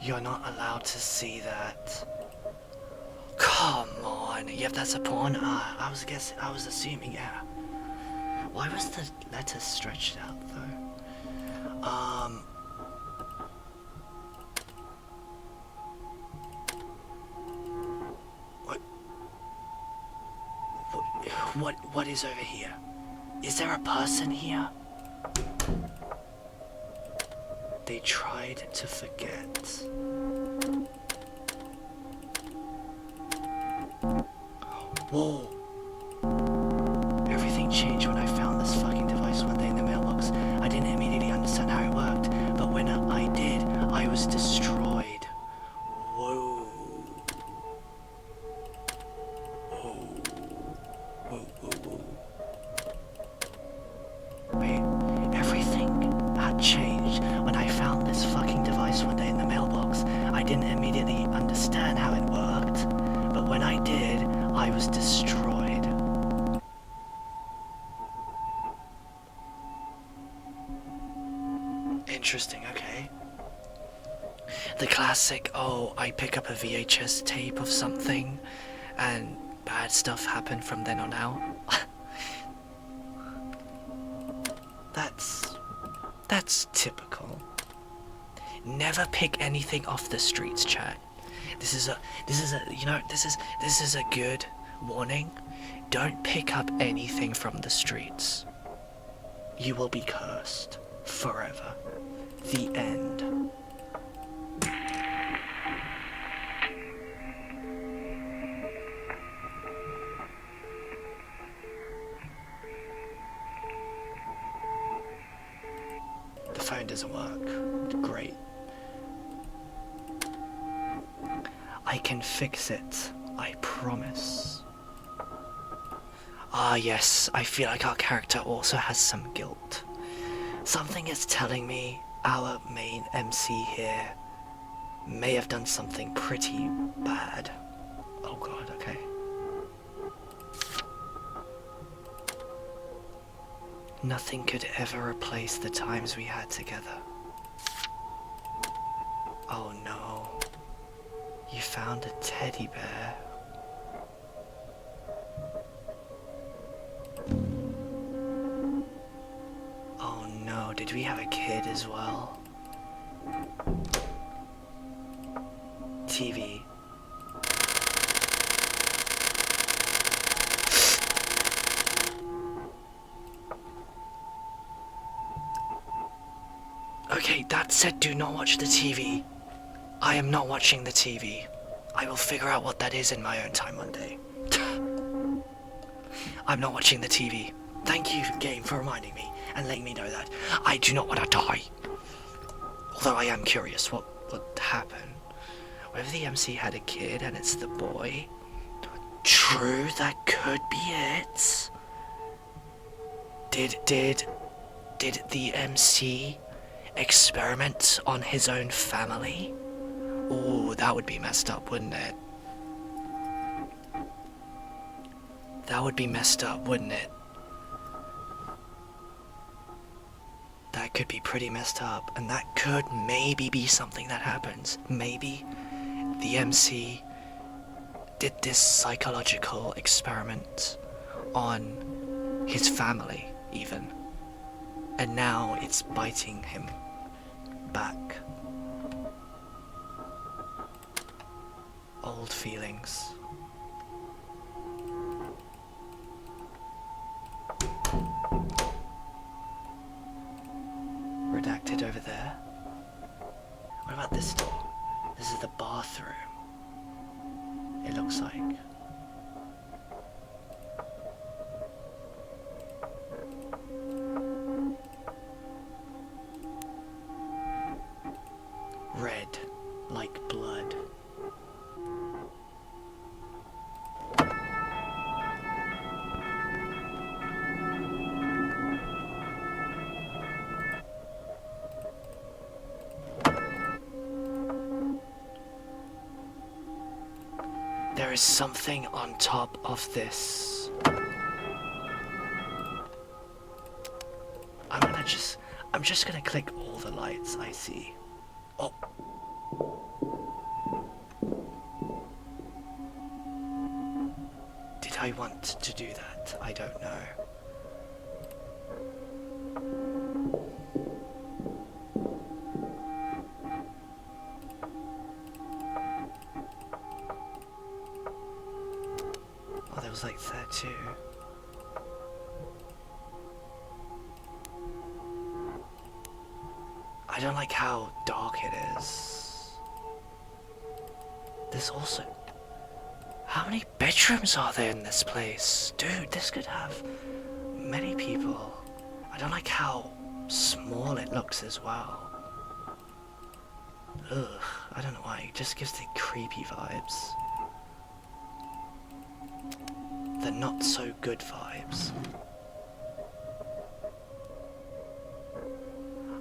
[SPEAKER 1] You're not allowed to see that. Come on. Yep, that's a porn. I was assuming, yeah. Why was the letter stretched out though? What is over here? Is there a person here? They tried to forget. Whoa. Everything changed when I found this fucking device one day in the mailbox. I didn't immediately understand how it worked, but when I did, I was destroyed. Whoa. Whoa. Whoa, whoa, whoa. Wait, everything had changed when I found this fucking device one day in the mailbox. I didn't immediately understand how it worked, but when I did, I was destroyed. Interesting, okay. The classic, oh, I pick up a VHS tape of something and bad stuff happened from then on out. That's typical. Never pick anything off the streets, chat. This is a good warning. Don't pick up anything from the streets. You will be cursed forever. The end. The phone doesn't work. Great. I can fix it. I promise. Ah yes, I feel like our character also has some guilt. Something is telling me our main MC here may have done something pretty bad. Oh god, okay. Nothing could ever replace the times we had together. Oh no. You found a teddy bear. Oh no, did we have a kid as well? TV. Okay, that said, do not watch the TV. I am not watching the TV. I will figure out what that is in my own time one day. I'm not watching the TV. Thank you, game, for reminding me. and letting me know that I do not want to die. Although I am curious what would happen. What if the MC had a kid and it's the boy? True, that could be it. Did the MC experiment on his own family? Ooh, that would be messed up, wouldn't it? That would be messed up, wouldn't it? That could be pretty messed up, and that could maybe be something that happens. Maybe the MC did this psychological experiment on his family, even. And now it's biting him back. Old feelings. Redacted over there. What about this door? This is the bathroom. It looks like. Red, like blood. There is something on top of this. I'm just gonna click all the lights I see. Oh. Did I want to do that? I don't know. Oh, there was like that too. I don't like how dark it is. There's also... How many bedrooms are there in this place? Dude, this could have many people. I don't like how small it looks as well. Ugh, I don't know why, it just gives the creepy vibes. The not so good vibes.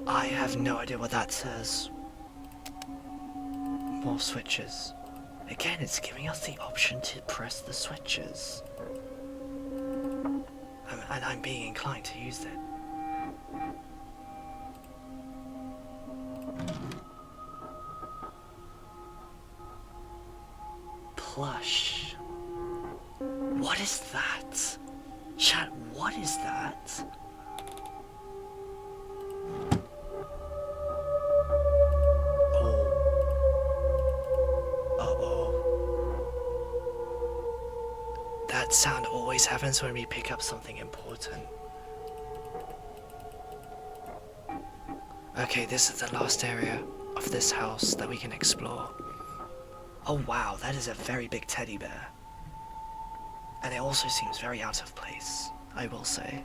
[SPEAKER 1] I have no idea what that says. More switches. Again, it's giving us the option to press the switches. And I'm being inclined to use it. Plush. What is that? Chat, what is that? That sound always happens when we pick up something important. Okay, this is the last area of this house that we can explore. Oh wow, that is a very big teddy bear. And it also seems very out of place, I will say.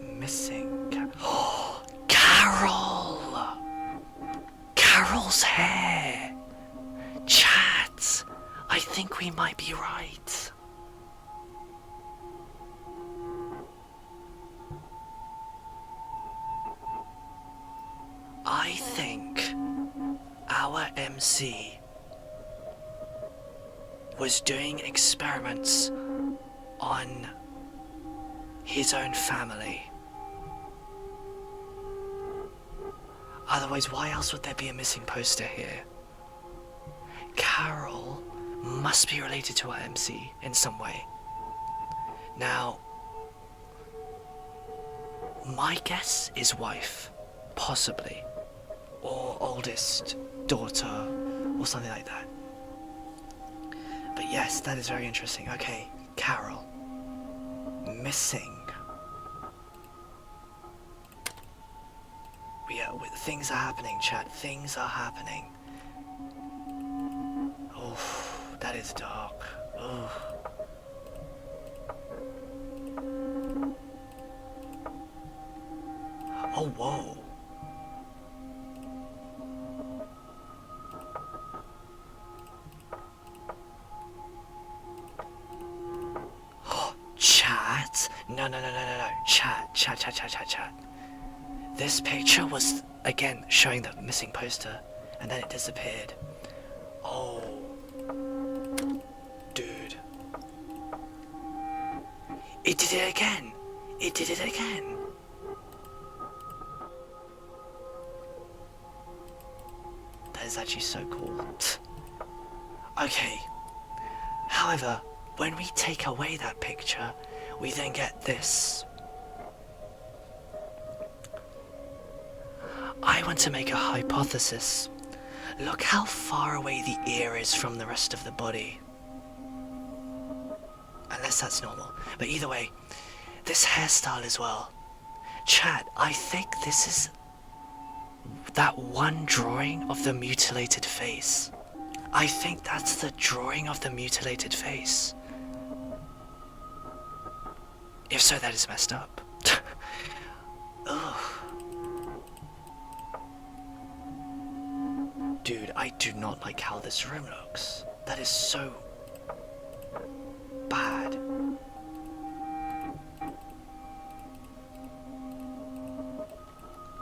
[SPEAKER 1] Missing Carol! Carol's hair! Chat! I think we might be right. I think our MC was doing experiments on his own family. Otherwise, why else would there be a missing poster here? Carol must be related to our MC in some way. Now, my guess is wife, possibly, or oldest daughter, or something like that. But yes, that is very interesting. Okay, Carol. Missing. Things are happening, chat. Things are happening. Oh, that is dark. Oh. Oh, whoa. Chat? No. Chat. This picture was, again, showing the missing poster, and then it disappeared. Oh. Dude. It did it again. That is actually so cool. Okay. However, when we take away that picture, we then get this. I want to make a hypothesis. Look how far away the ear is from the rest of the body. Unless that's normal. But either way, this hairstyle as well. Chat, I think this is that one drawing of the mutilated face. I think that's the drawing of the mutilated face. If so, that is messed up. Ugh. Dude, I do not like how this room looks. That is so bad.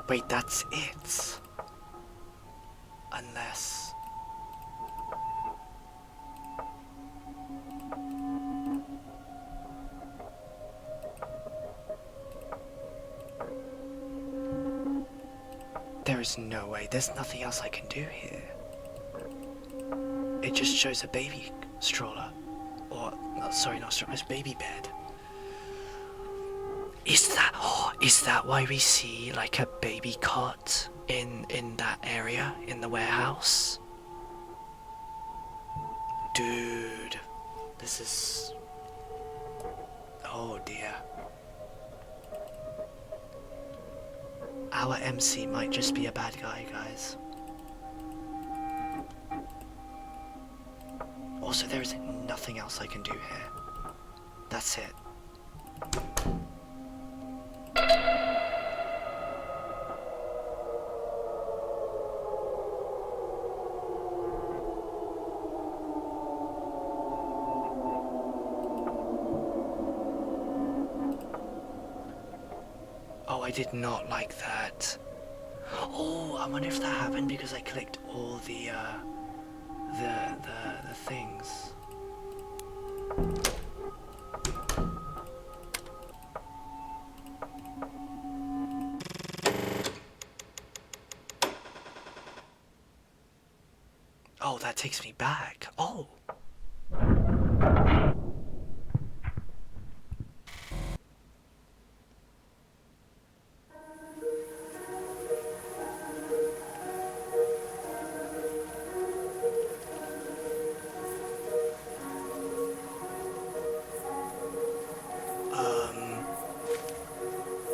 [SPEAKER 1] Wait, that's it. Unless... There is no way. There's nothing else I can do here. It just shows a baby stroller. Or, sorry, not stroller, it's baby bed. Is that why we see like a baby cot in that area in the warehouse? Dude, this is... Oh dear. Our MC might just be a bad guy, guys. Also, there is nothing else I can do here. That's it. Oh, I did not like that. Oh, I wonder if that happened because I clicked all the things. Oh, that takes me back. Oh.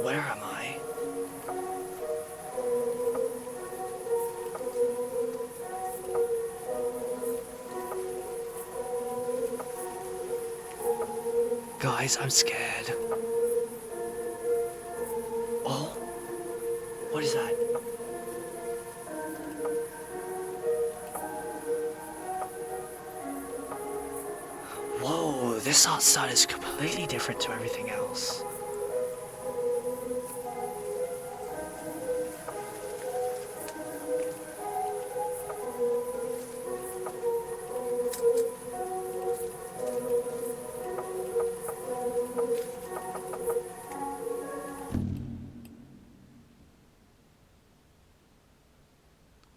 [SPEAKER 1] Where am I? Guys, I'm scared. Oh? What is that? Whoa, this art style is completely different to everything else.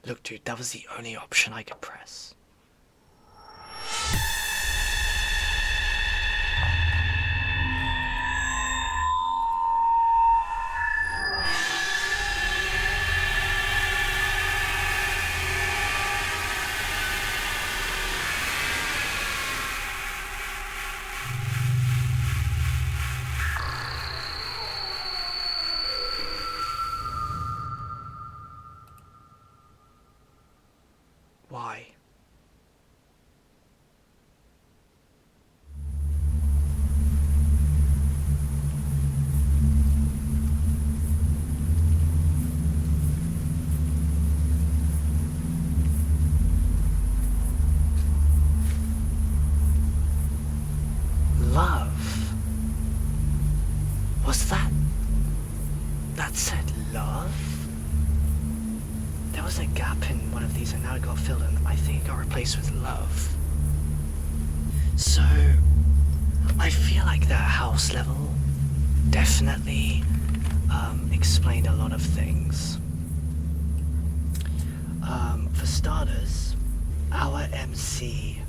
[SPEAKER 1] Look, dude, that was the only option I could press. Why? said love? There was a gap in one of these and now it got filled and I think it got replaced with love. So, I feel like that house level definitely explained a lot of things. For starters, our MC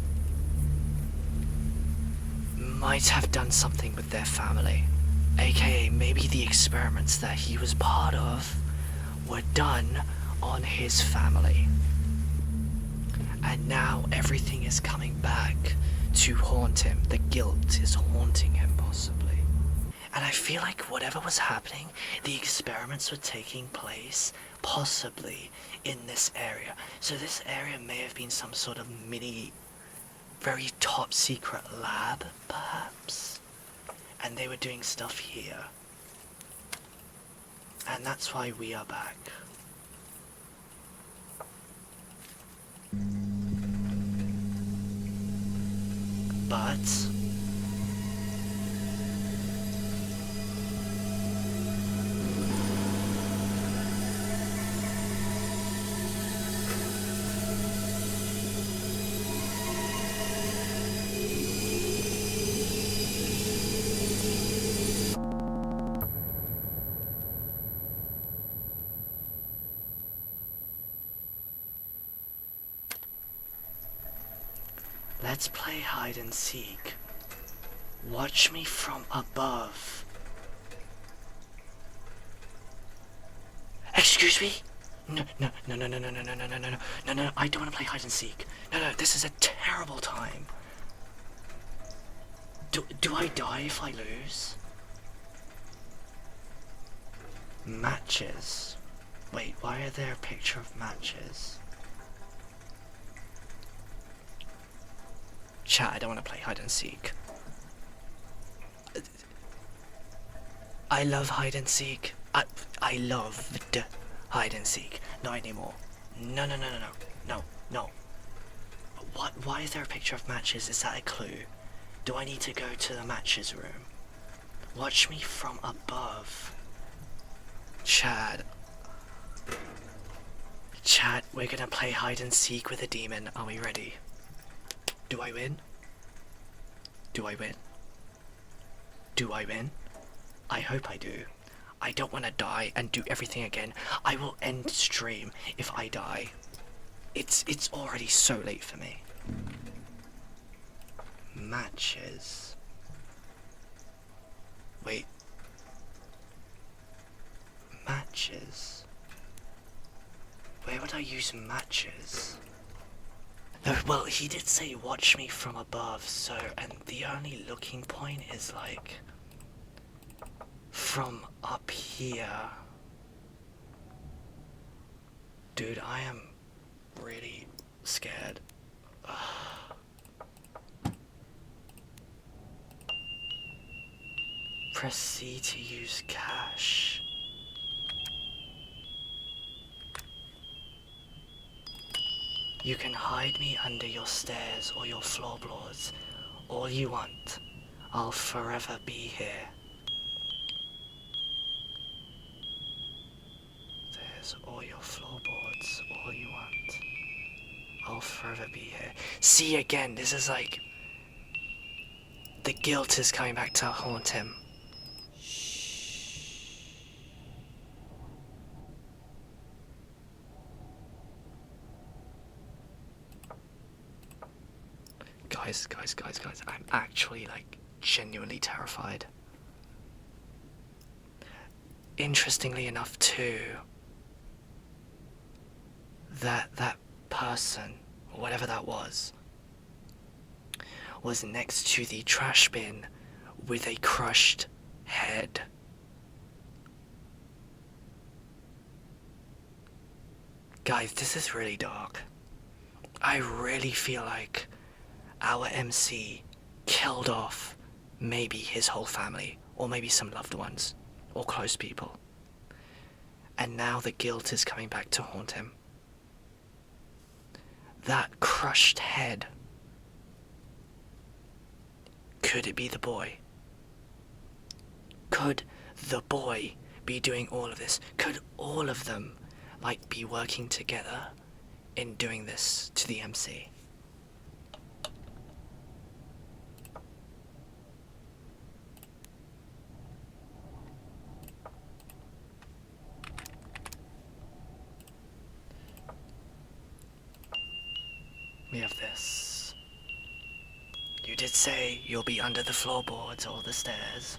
[SPEAKER 1] might have done something with their family, aka maybe the experiments that he was part of were done on his family. And now everything is coming back to haunt him. The guilt is haunting him, possibly. And I feel like whatever was happening, the experiments were taking place, possibly, in this area. So this area may have been some sort of mini, very top secret lab, perhaps? And they were doing stuff here. And that's why we are back. But let's play hide and seek. Watch me from above. Excuse me? No, I don't want to play hide and seek. No, this is a terrible time. Do I die if I lose? Matches. Wait, why are there a picture of matches? Chat, I don't want to play hide and seek. I love hide and seek. I loved hide and seek. Not anymore. No. Why is there a picture of matches? Is that a clue? Do I need to go to the matches room? Watch me from above. Chad, we're gonna play hide and seek with a demon. Are we ready? Do I win? Do I win? Do I win? I hope I do. I don't want to die and do everything again. I will end stream if I die. It's already so late for me. Matches. Wait. Matches. Where would I use matches? No, well, he did say watch me from above, so, and the only looking point is like from up here. Dude, I am really scared. Press C to use cash. You can hide me under your stairs or your floorboards, all you want. I'll forever be here. There's all your floorboards, all you want. I'll forever be here. See again, this is like... the guilt is coming back to haunt him. Guys, I'm actually, like, genuinely terrified. Interestingly enough, too, that person, whatever that was next to the trash bin with a crushed head. Guys, this is really dark. I really feel like our MC killed off maybe his whole family, or maybe some loved ones, or close people. And now the guilt is coming back to haunt him. That crushed head. Could it be the boy? Could the boy be be doing all of this? Could all of them, like, be working together in doing this to the MC? We have this. You did say you'll be under the floorboards or the stairs.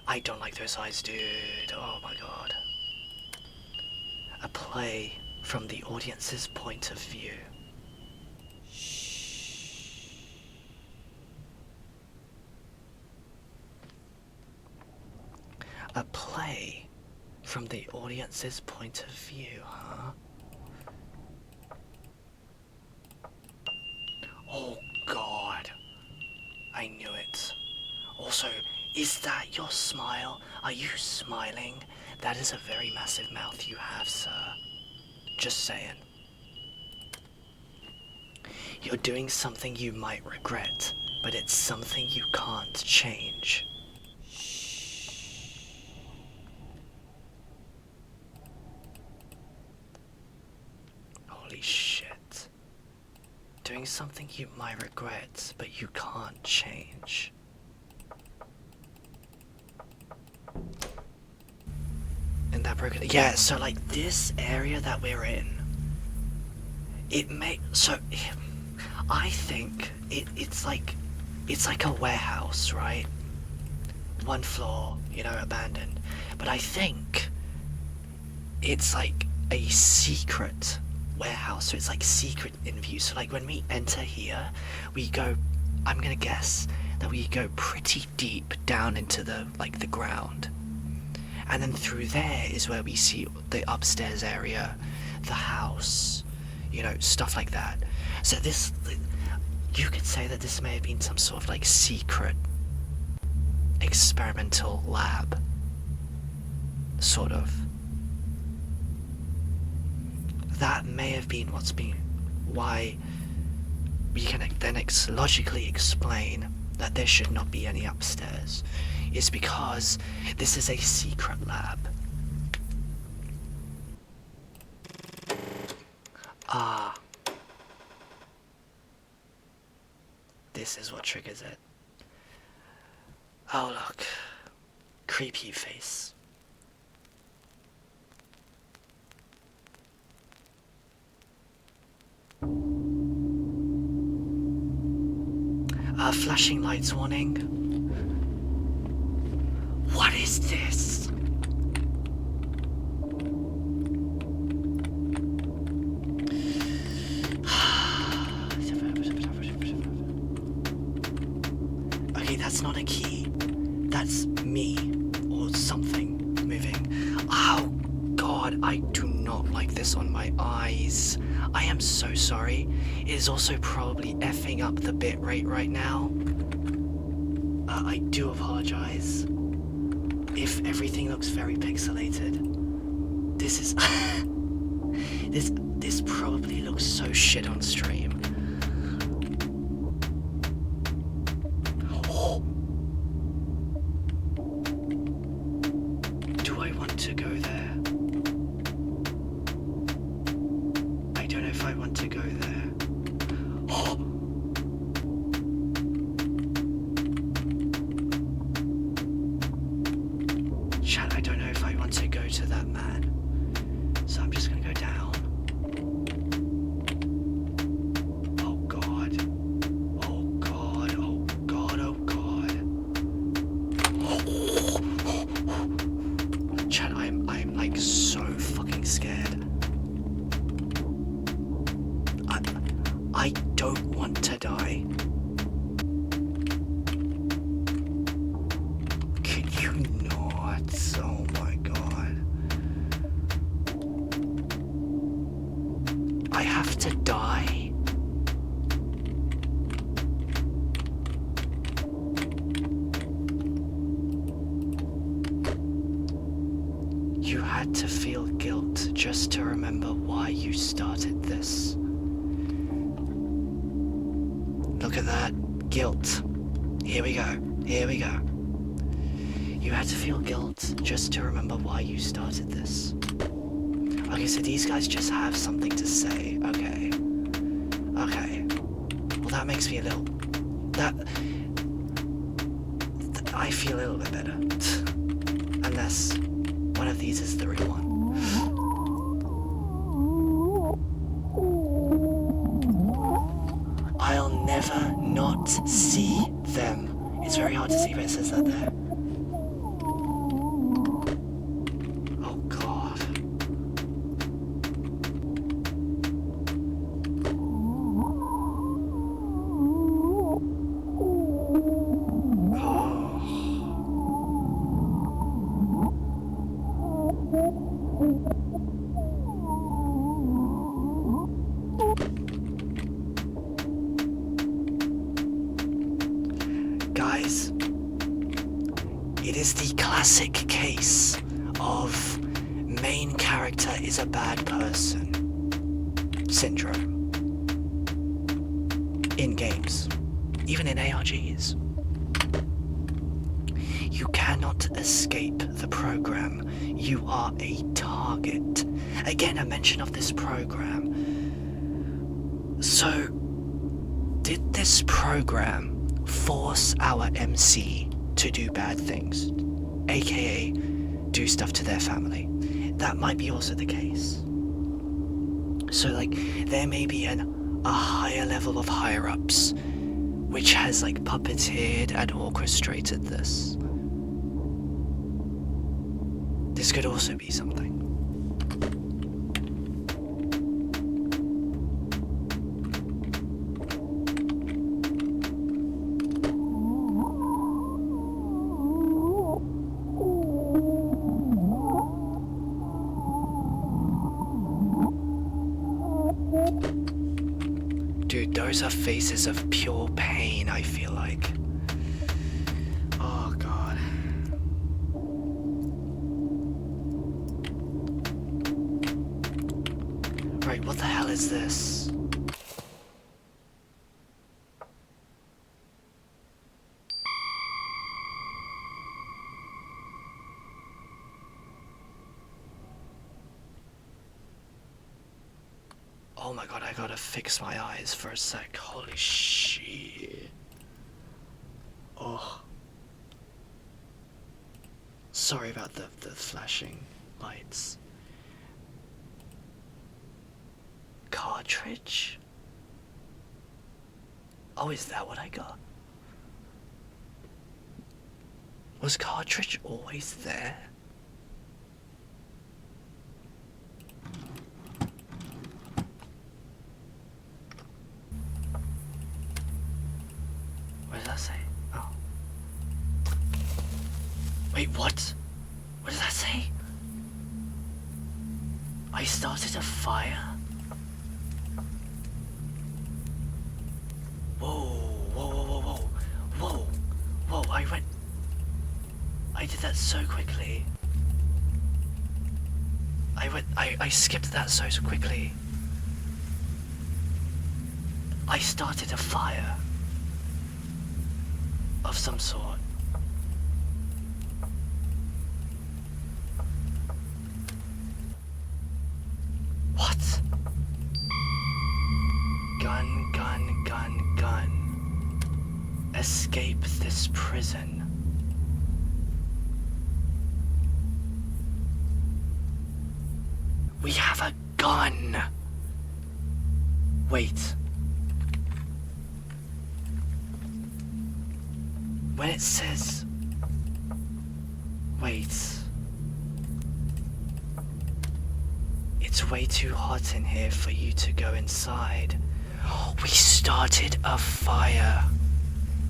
[SPEAKER 1] I don't like those eyes, dude. Oh my god. A play from the audience's point of view. A play from the audience's point of view, huh? Oh god. I knew it. Also, is that your smile? Are you smiling? That is a very massive mouth you have, sir. Just saying. You're doing something you might regret, but it's something you can't change. Holy shit. Doing something you might regret, but you can't change. And that broke it. Yeah, so like this area that we're in, I think it's like a warehouse, right? One floor, you know, abandoned. But I think it's like a secret warehouse, so it's like secret in view. So like when we enter here, we go, I'm gonna guess that we go pretty deep down into the ground, and then through there is where we see the upstairs area, the house, you know, stuff like that. So this, you could say that this may have been some sort of like secret experimental lab, sort of. That may have been why we can then logically explain that there should not be any upstairs, is because this is a secret lab. Ah. This is what triggers it. Oh look. Creepy face. Flashing lights warning. What is this? Okay, that's not a key. That's me or something moving. Oh god, I do not like this on my eyes. I am so sorry. It is also probably effing up the bitrate right now. I do apologize if everything looks very pixelated. This is this probably looks so shit on stream. Do I want to go there? I don't know if I want to go there. Chat, I don't know if I want to go to that man. So I'm just gonna go down. Oh god. Oh god. Oh god. Oh god. Chat, I'm like so fucking scared. I don't want to die. Could you not? Oh my god. I have to die? You had to feel guilt just to remember why you started this. Look at that. Guilt. Here we go. Here we go. You had to feel guilt just to remember why you started this. Okay, so these guys just have something to say. Okay. Okay. Well, that makes me a little... I feel a little bit better. Unless one of these is the real one. I'll never not see them. It's very hard to see, but it says that there. Oh god. Guys, it is the classic case of main character is a bad person syndrome in games, even in ARGs. You cannot escape the program. You are a target. Again, a mention of this program. So, did this program force our MC to do bad things, aka do stuff to their family? That might be also the case. So like there may be a higher level of higher ups which has like puppeteered and orchestrated this. This could also be something. Dude, those are faces of pure pain, I feel like. Oh, God. Right, what the hell is this? Oh my god, I gotta fix my eyes for a sec. Holy shit. Oh. Sorry about the flashing lights. Cartridge? Oh, is that what I got? Was cartridge always there? What does that say? Oh. Wait, what? What does that say? I started a fire? Whoa, whoa, whoa, whoa, whoa. Whoa, whoa, I did that so quickly. I skipped that so quickly. I started a fire. Of some sort. What? Gun, gun, gun, gun. Escape this prison. We have a gun. Wait. When it says... Wait. It's way too hot in here for you to go inside. We started a fire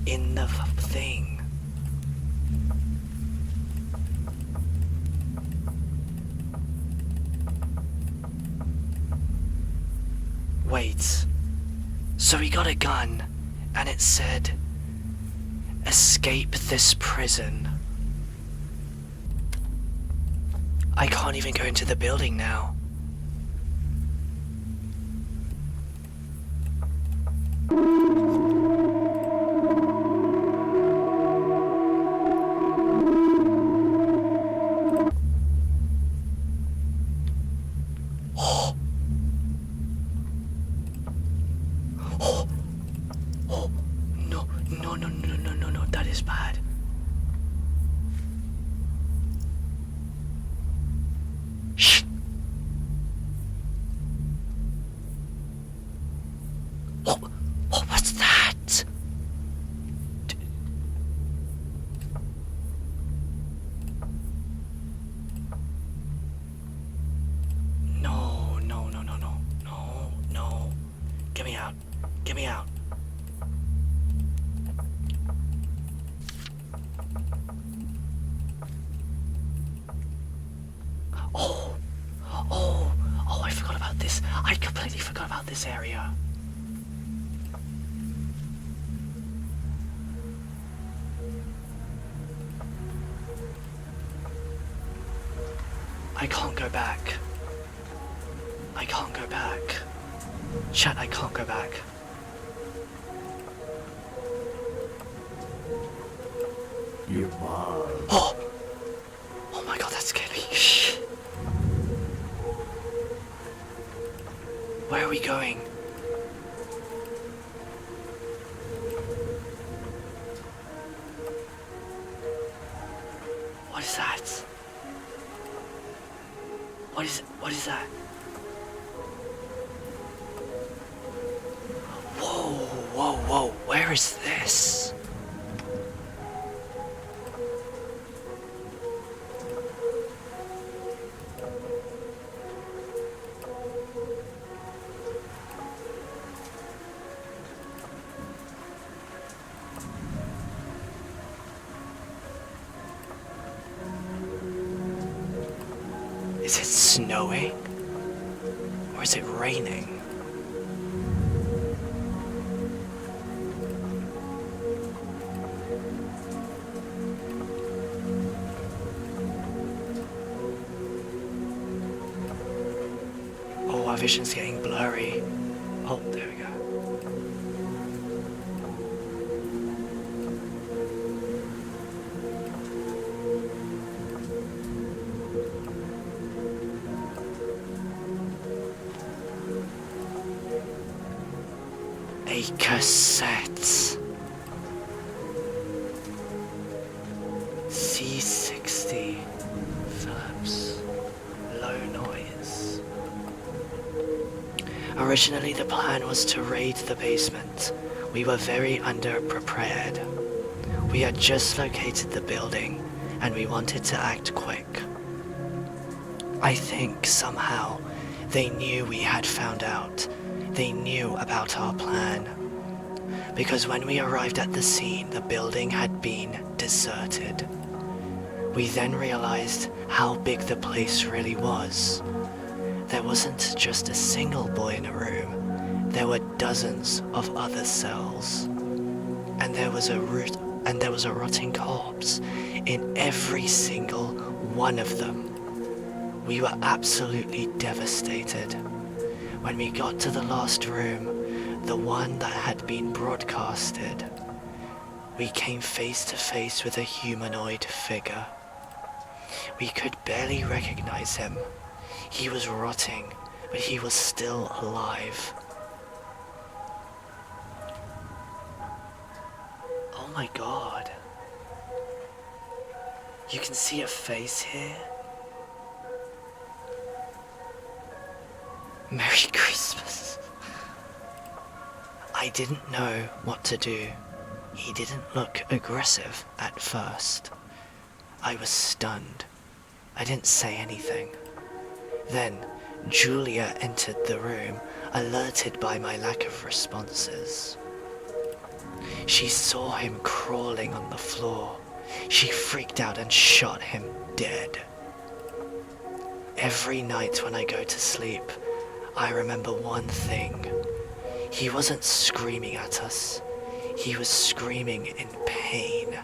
[SPEAKER 1] in the thing. Wait. So we got a gun, and it said... Escape this prison. I can't even go into the building now. Oh. Oh. Oh. No, no, no, no, no, no, no, that is bad. Shh. Oh, oh, what's that? No, no, no, no, no, no, no. Get me out. Get me out. Oh, oh, oh, I forgot about this. I completely forgot about this area. I can't go back. I can't go back. Chat, I can't go back.
[SPEAKER 4] You must.
[SPEAKER 1] Oh! Oh my god, that scared me. Shh. Where are we going? What is that? What is that? Whoa, whoa, whoa, where is this? Is it snowing? Or is it raining? Oh, our vision's getting blurry. Oh, there we go. A cassette. C60 Phillips. Low noise. Originally the plan was to raid the basement. We were very underprepared. We had just located the building and we wanted to act quick. I think somehow they knew we had found out. They knew about our plan. Because when we arrived at the scene, the building had been deserted. We then realized how big the place really was. There wasn't just a single boy in a room. There were dozens of other cells. And there was a rotting corpse in every single one of them. We were absolutely devastated. When we got to the last room, the one that had been broadcasted, we came face to face with a humanoid figure. We could barely recognize him. He was rotting, but he was still alive. Oh my god. You can see a face here? Merry Christmas. I didn't know what to do. He didn't look aggressive at first. I was stunned. I didn't say anything. Then, Julia entered the room, alerted by my lack of responses. She saw him crawling on the floor. She freaked out and shot him dead. Every night when I go to sleep, I remember one thing. He wasn't screaming at us. He was screaming in pain.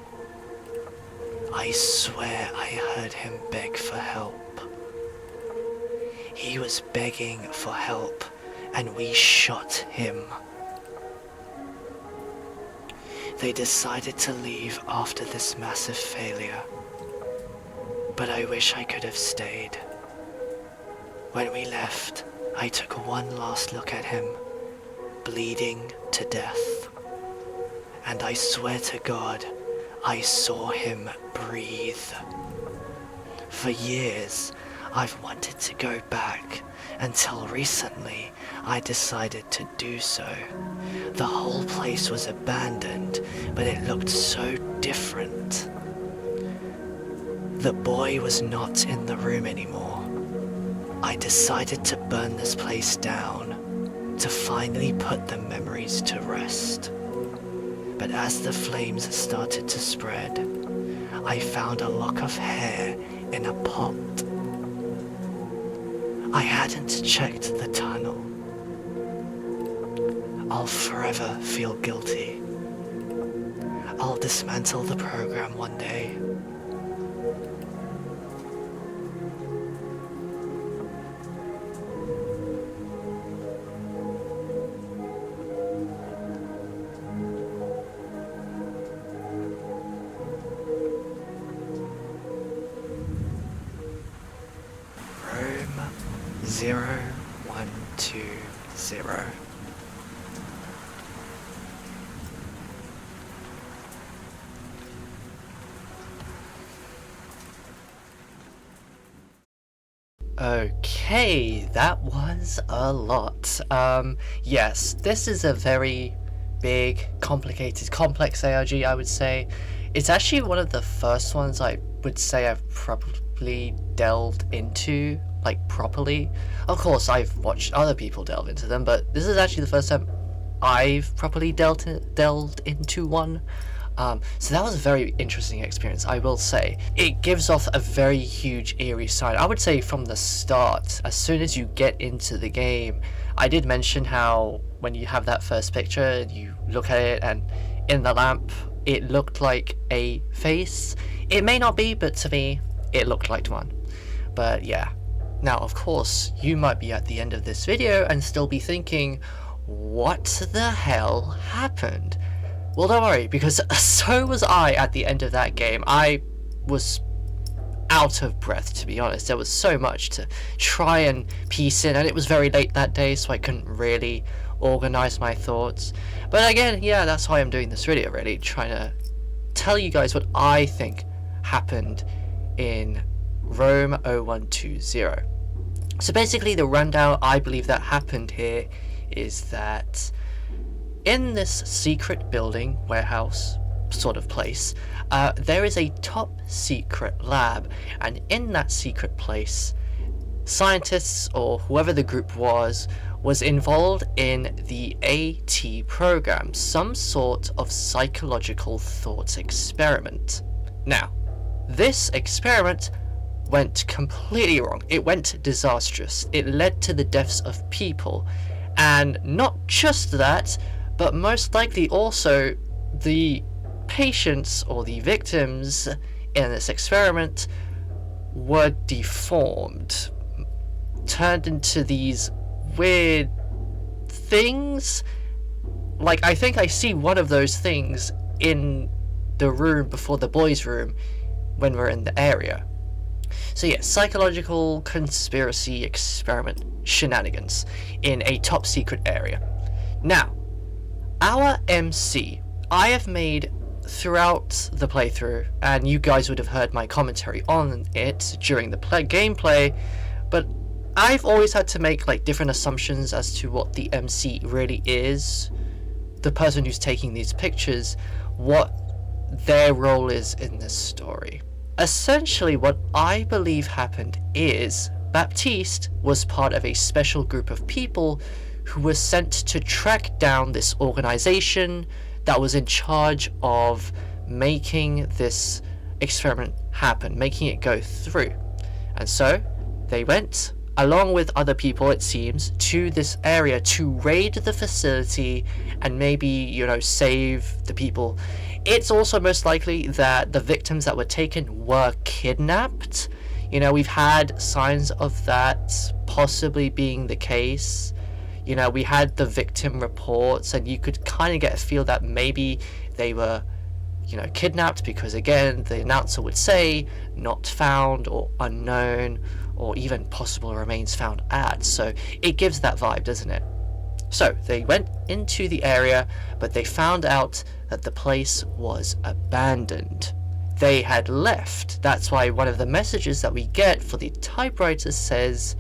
[SPEAKER 1] I swear I heard him beg for help. He was begging for help, and we shot him. They decided to leave after this massive failure, but I wish I could have stayed. When we left, I took one last look at him, bleeding to death. And I swear to God, I saw him breathe. For years, I've wanted to go back, until recently I decided to do so. The whole place was abandoned, but it looked so different. The boy was not in the room anymore. I decided to burn this place down, to finally put the memories to rest. But as the flames started to spread, I found a lock of hair in a pot. I hadn't checked the tunnel. I'll forever feel guilty. I'll dismantle the program one day. ROAM0120. Okay, that was a lot. Yes, this is a very big, complicated, complex ARG, I would say. It's actually one of the first ones I would say I've probably delved into, like, properly. Of course, I've watched other people delve into them, but this is actually the first time I've properly delved into one. So that was a very interesting experience, I will say. It gives off a very huge eerie side. I would say from the start, as soon as you get into the game, I did mention how when you have that first picture, you look at it and in the lamp, it looked like a face. It may not be, but to me, it looked like one. But yeah. Now, of course, you might be at the end of this video and still be thinking, what the hell happened? Well, don't worry, because so was I at the end of that game. I was out of breath, to be honest. There was so much to try and piece in, and it was very late that day, so I couldn't really organize my thoughts. But again, yeah, that's why I'm doing this video, really, trying to tell you guys what I think happened in ROAM0120. So basically, the rundown I believe that happened here is that in this secret building, warehouse sort of place, there is a top secret lab, and in that secret place, scientists or whoever the group was involved in the AT program, some sort of psychological thought experiment. Now, this experiment went completely wrong. It went disastrous. It led to the deaths of people, and not just that, but most likely also the patients or the victims in this experiment were deformed, turned into these weird things. Like, I think I see one of those things in the room before the boys' room when we're in the area. So yeah, psychological conspiracy experiment shenanigans in a top secret area. Now, our MC, I have made throughout the playthrough, and you guys would have heard my commentary on it during the gameplay, but I've always had to make like different assumptions as to what the MC really is, the person who's taking these pictures, what their role is in this story. Essentially, what I believe happened is Baptiste was part of a special group of people who were sent to track down this organization that was in charge of making this experiment happen, making it go through. And so they went, along with other people it seems, to this area to raid the facility and maybe, you know, save the people. It's also most likely that the victims that were taken were kidnapped. You know, we've had signs of that possibly being the case. You know, we had the victim reports, and you could kind of get a feel that maybe they were, you know, kidnapped because, again, the announcer would say not found or unknown or even possible remains found at, so it gives that vibe, doesn't it? So they went into the area, but they found out that the place was abandoned. They had left. That's why one of the messages that we get for the typewriter says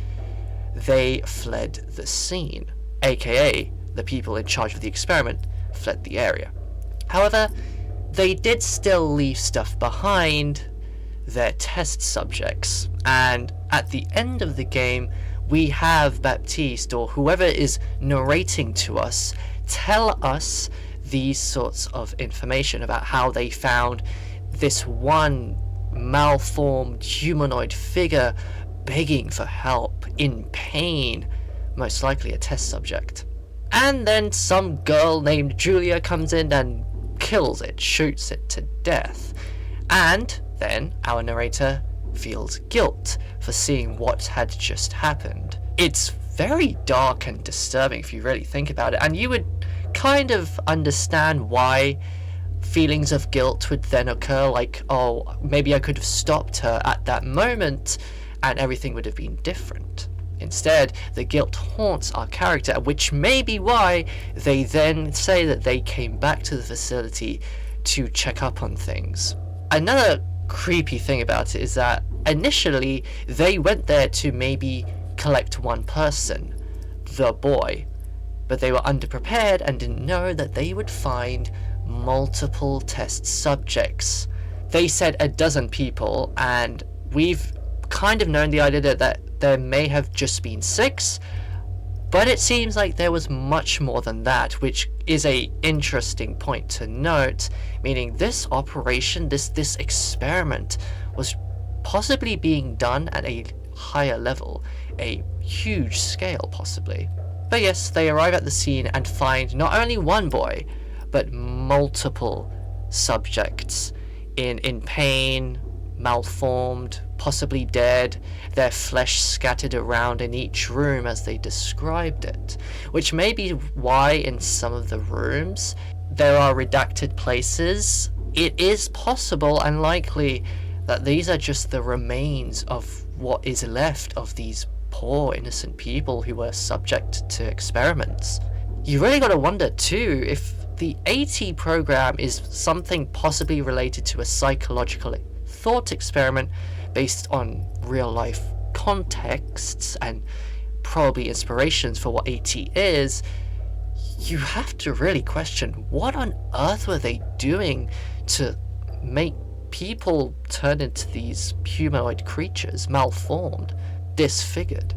[SPEAKER 1] they fled the scene, aka the people in charge of the experiment fled the area. However, they did still leave stuff behind, their test subjects, and at the end of the game we have Baptiste, or whoever is narrating to us, tell us these sorts of information about how they found this one malformed humanoid figure begging for help, in pain, most likely a test subject. And then some girl named Julia comes in and kills it, shoots it to death. And then our narrator feels guilt for seeing what had just happened. It's very dark and disturbing if you really think about it, and you would kind of understand why feelings of guilt would then occur, like, oh, maybe I could have stopped her at that moment and everything would have been different. Instead, the guilt haunts our character, which may be why they then say that they came back to the facility to check up on things. Another creepy thing about it is that initially they went there to maybe collect one person, the boy, but they were underprepared and didn't know that they would find multiple test subjects. They said a dozen people, and we've kind of known the idea that there may have just been 6, but it seems like there was much more than that, which is a interesting point to note, meaning this operation, this experiment was possibly being done at a higher level, a huge scale possibly. But yes, they arrive at the scene and find not only one boy, but multiple subjects in pain, malformed, possibly dead, their flesh scattered around in each room as they described it, which may be why in some of the rooms there are redacted places. It is possible and likely that these are just the remains of what is left of these poor innocent people who were subject to experiments. You really got to wonder too if the AT program is something possibly related to a psychological thought experiment based on real life contexts and probably inspirations for what AT is. You have to really question, what on earth were they doing to make people turn into these humanoid creatures, malformed, disfigured?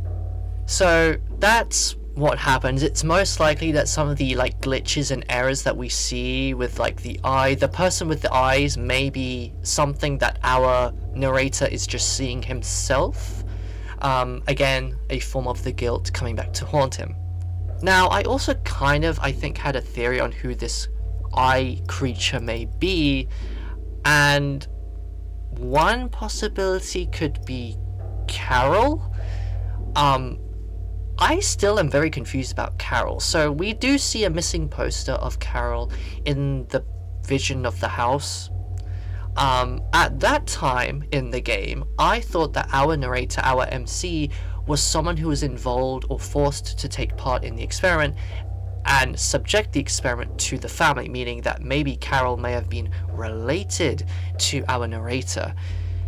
[SPEAKER 1] So that's what happens. It's most likely that some of the glitches and errors that we see with the person with the eyes may be something that our narrator is just seeing himself. Again, a form of the guilt coming back to haunt him. Now, I also I think had a theory on who this eye creature may be, and one possibility could be Carol. I still am very confused about Carol. So we do see a missing poster of Carol in the vision of the house. At that time in the game, I thought that our narrator, our MC, was someone who was involved or forced to take part in the experiment and subject the experiment to the family, meaning that maybe Carol may have been related to our narrator.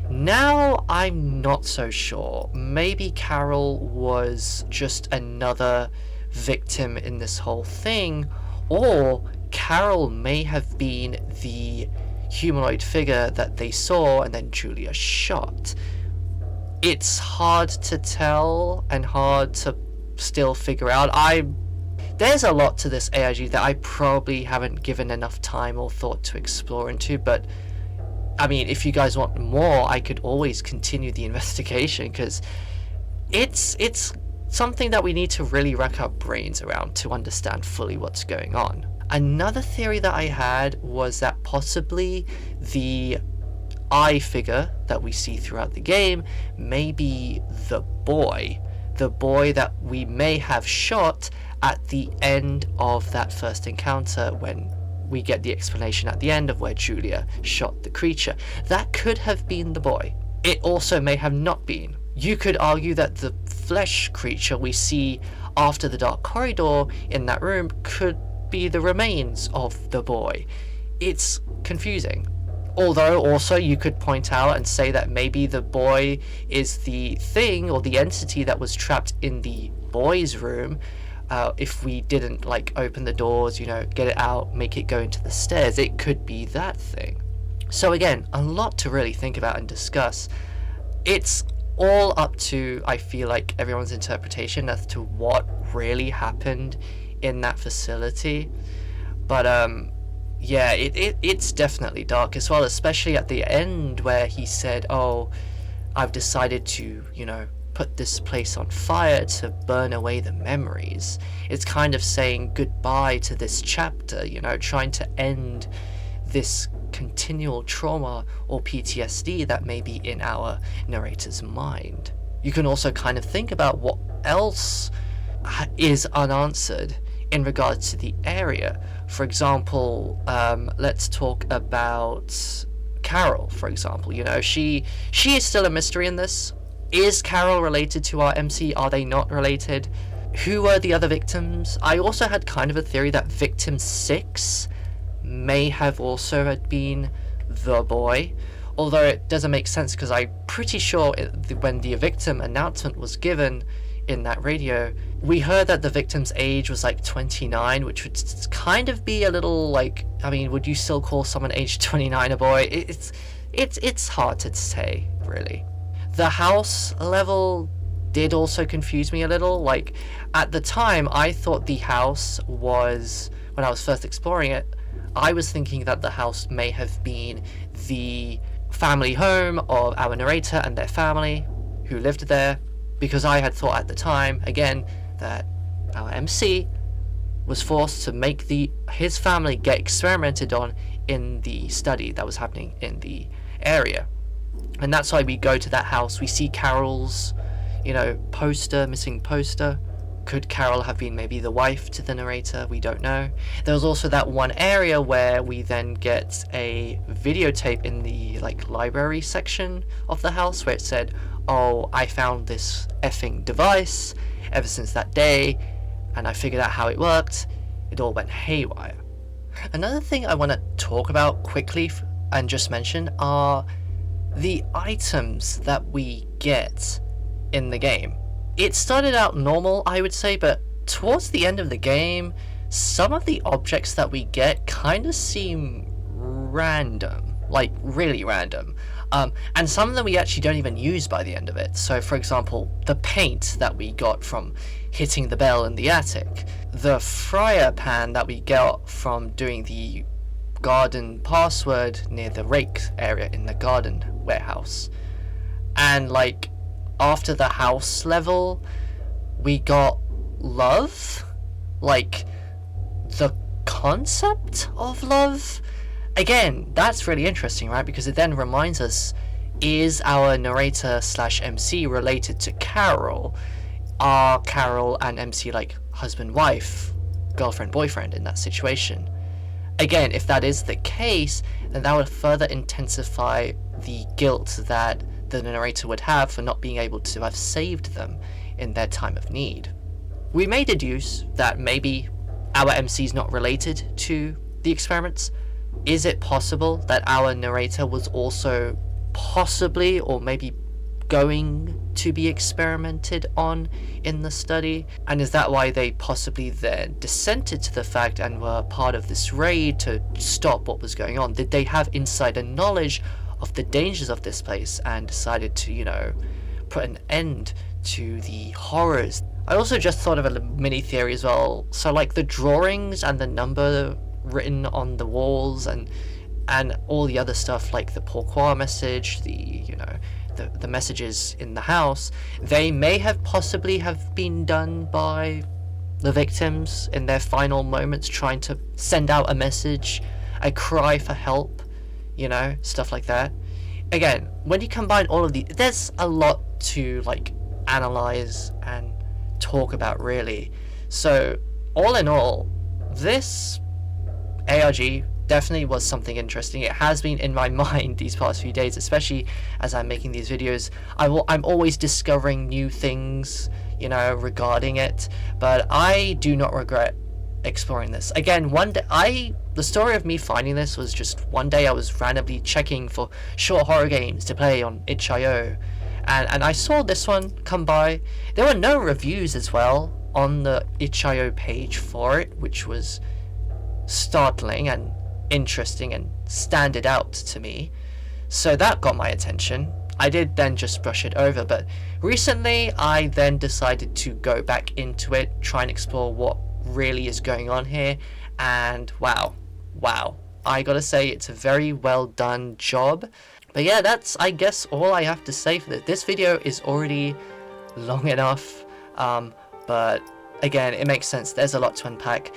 [SPEAKER 1] Now I'm not so sure. Maybe Carol was just another victim in this whole thing, or Carol may have been the humanoid figure that they saw and then Julia shot. It's hard to tell and hard to still figure out. There's a lot to this ARG that I probably haven't given enough time or thought to explore into, but I mean, if you guys want more, I could always continue the investigation, because it's something that we need to really rack our brains around to understand fully what's going on. Another theory that I had was that possibly the eye figure that we see throughout the game may be the boy that we may have shot at the end of that first encounter, when we get the explanation at the end of where Julia shot the creature. That could have been the boy. It also may have not been. You could argue that the flesh creature we see after the dark corridor in that room could be the remains of the boy. It's confusing. Although also you could point out and say that maybe the boy is the thing or the entity that was trapped in the boy's room. If we didn't like open the doors, you know, get it out, make it go into the stairs, it could be that thing. So again, a lot to really think about and discuss. It's all up to, I feel like, everyone's interpretation as to what really happened in that facility. But yeah, it's definitely dark as well, especially at the end where he said, oh, I've decided to, you know, put this place on fire to burn away the memories. It's kind of saying goodbye to this chapter, you know, trying to end this continual trauma or PTSD that may be in our narrator's mind. You can also kind of think about what else is unanswered in regards to the area. For example, let's talk about Carol, for example. You know, she is still a mystery in this. Is Carol related to our MC? Are they not related? Who were the other victims? I also had kind of a theory that victim 6 may have also had been the boy, although it doesn't make sense because I'm pretty sure when the victim announcement was given in that radio, we heard that the victim's age was like 29, which would kind of be a little like, I mean, would you still call someone aged 29 a boy? It's hard to say, really. The house level did also confuse me a little. Like, at the time, I thought the house was, when I was first exploring it, I was thinking that the house may have been the family home of our narrator and their family who lived there, because I had thought at the time, again, that our MC was forced to make his family get experimented on in the study that was happening in the area. And that's why we go to that house. We see Carol's, you know, missing poster. Could Carol have been maybe the wife to the narrator? We don't know. There was also that one area where we then get a videotape in the like library section of the house where it said, oh, I found this effing device ever since that day, and I figured out how it worked. It all went haywire. Another thing I want to talk about quickly and just mention are the items that we get in the game. It started out normal, I would say, but towards the end of the game, some of the objects that we get kind of seem random, like really random. And some of them we actually don't even use by the end of it. So for example, the paint that we got from hitting the bell in the attic, the fryer pan that we got from doing the garden password near the rake area in the garden warehouse. And like after the house level, we got love, like the concept of love. Again, that's really interesting, right? Because it then reminds us, is our narrator / MC related to Carol? Are Carol and MC like husband, wife, girlfriend, boyfriend in that situation? Again, if that is the case, then that would further intensify the guilt that the narrator would have for not being able to have saved them in their time of need. We may deduce that maybe our MC is not related to the experiments. Is it possible that our narrator was also possibly or maybe going to be experimented on in the study? And is that why they possibly then dissented to the fact and were part of this raid to stop what was going on? Did they have insider knowledge of the dangers of this place and decided to, you know, put an end to the horrors? I also just thought of a mini theory as well. So like the drawings and the number written on the walls and all the other stuff, like the pourquoi message, the, you know, the messages in the house, they may have possibly have been done by the victims in their final moments, trying to send out a message, a cry for help, you know, stuff like that. Again, when you combine all of these, there's a lot to like analyze and talk about, really. So all in all, this ARG definitely was something interesting. It has been in my mind these past few days, especially as I'm making these videos. I'm always discovering new things, you know, regarding it, but I do not regret exploring this. Again, one day, the story of me finding this was just one day I was randomly checking for short horror games to play on itch.io, and I saw this one come by. There were no reviews as well on the itch.io page for it, which was startling and interesting and standed out to me, so that got my attention. I did then just brush it over, but recently I then decided to go back into it, try and explore what really is going on here, and wow, I gotta say it's a very well done job. But yeah, that's, I guess, all I have to say for this. This video is already long enough, but again, it makes sense. There's a lot to unpack.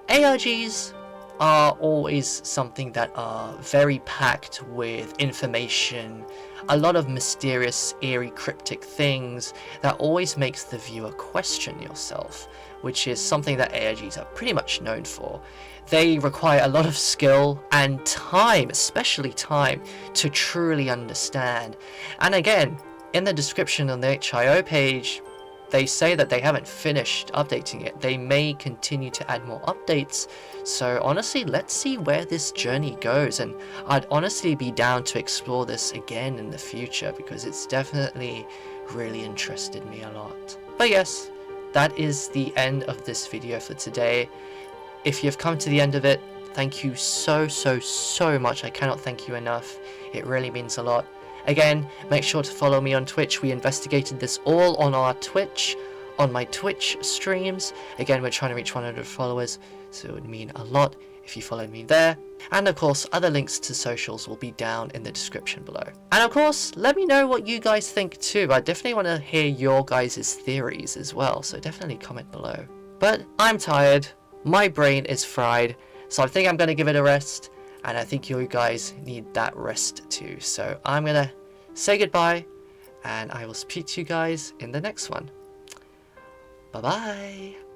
[SPEAKER 1] ARGs are always something that are very packed with information, a lot of mysterious, eerie, cryptic things that always makes the viewer question yourself, which is something that ARGs are pretty much known for. They require a lot of skill and time, especially time, to truly understand. And again, in the description on the itch.io page, they say that they haven't finished updating it. They may continue to add more updates. So honestly, let's see where this journey goes. And I'd honestly be down to explore this again in the future, because it's definitely really interested me a lot. But yes, that is the end of this video for today. If you've come to the end of it, thank you so much. I cannot thank you enough. It really means a lot. Again, make sure to follow me on Twitch. We investigated this all on our Twitch, on my Twitch streams. Again, we're trying to reach 100 followers, so it would mean a lot if you followed me there. And of course, other links to socials will be down in the description below. And of course, let me know what you guys think too. I definitely want to hear your guys' theories as well, so definitely comment below. But I'm tired, my brain is fried, so I think I'm going to give it a rest. And I think you guys need that rest too. So I'm going to say goodbye, and I will speak to you guys in the next one. Bye bye.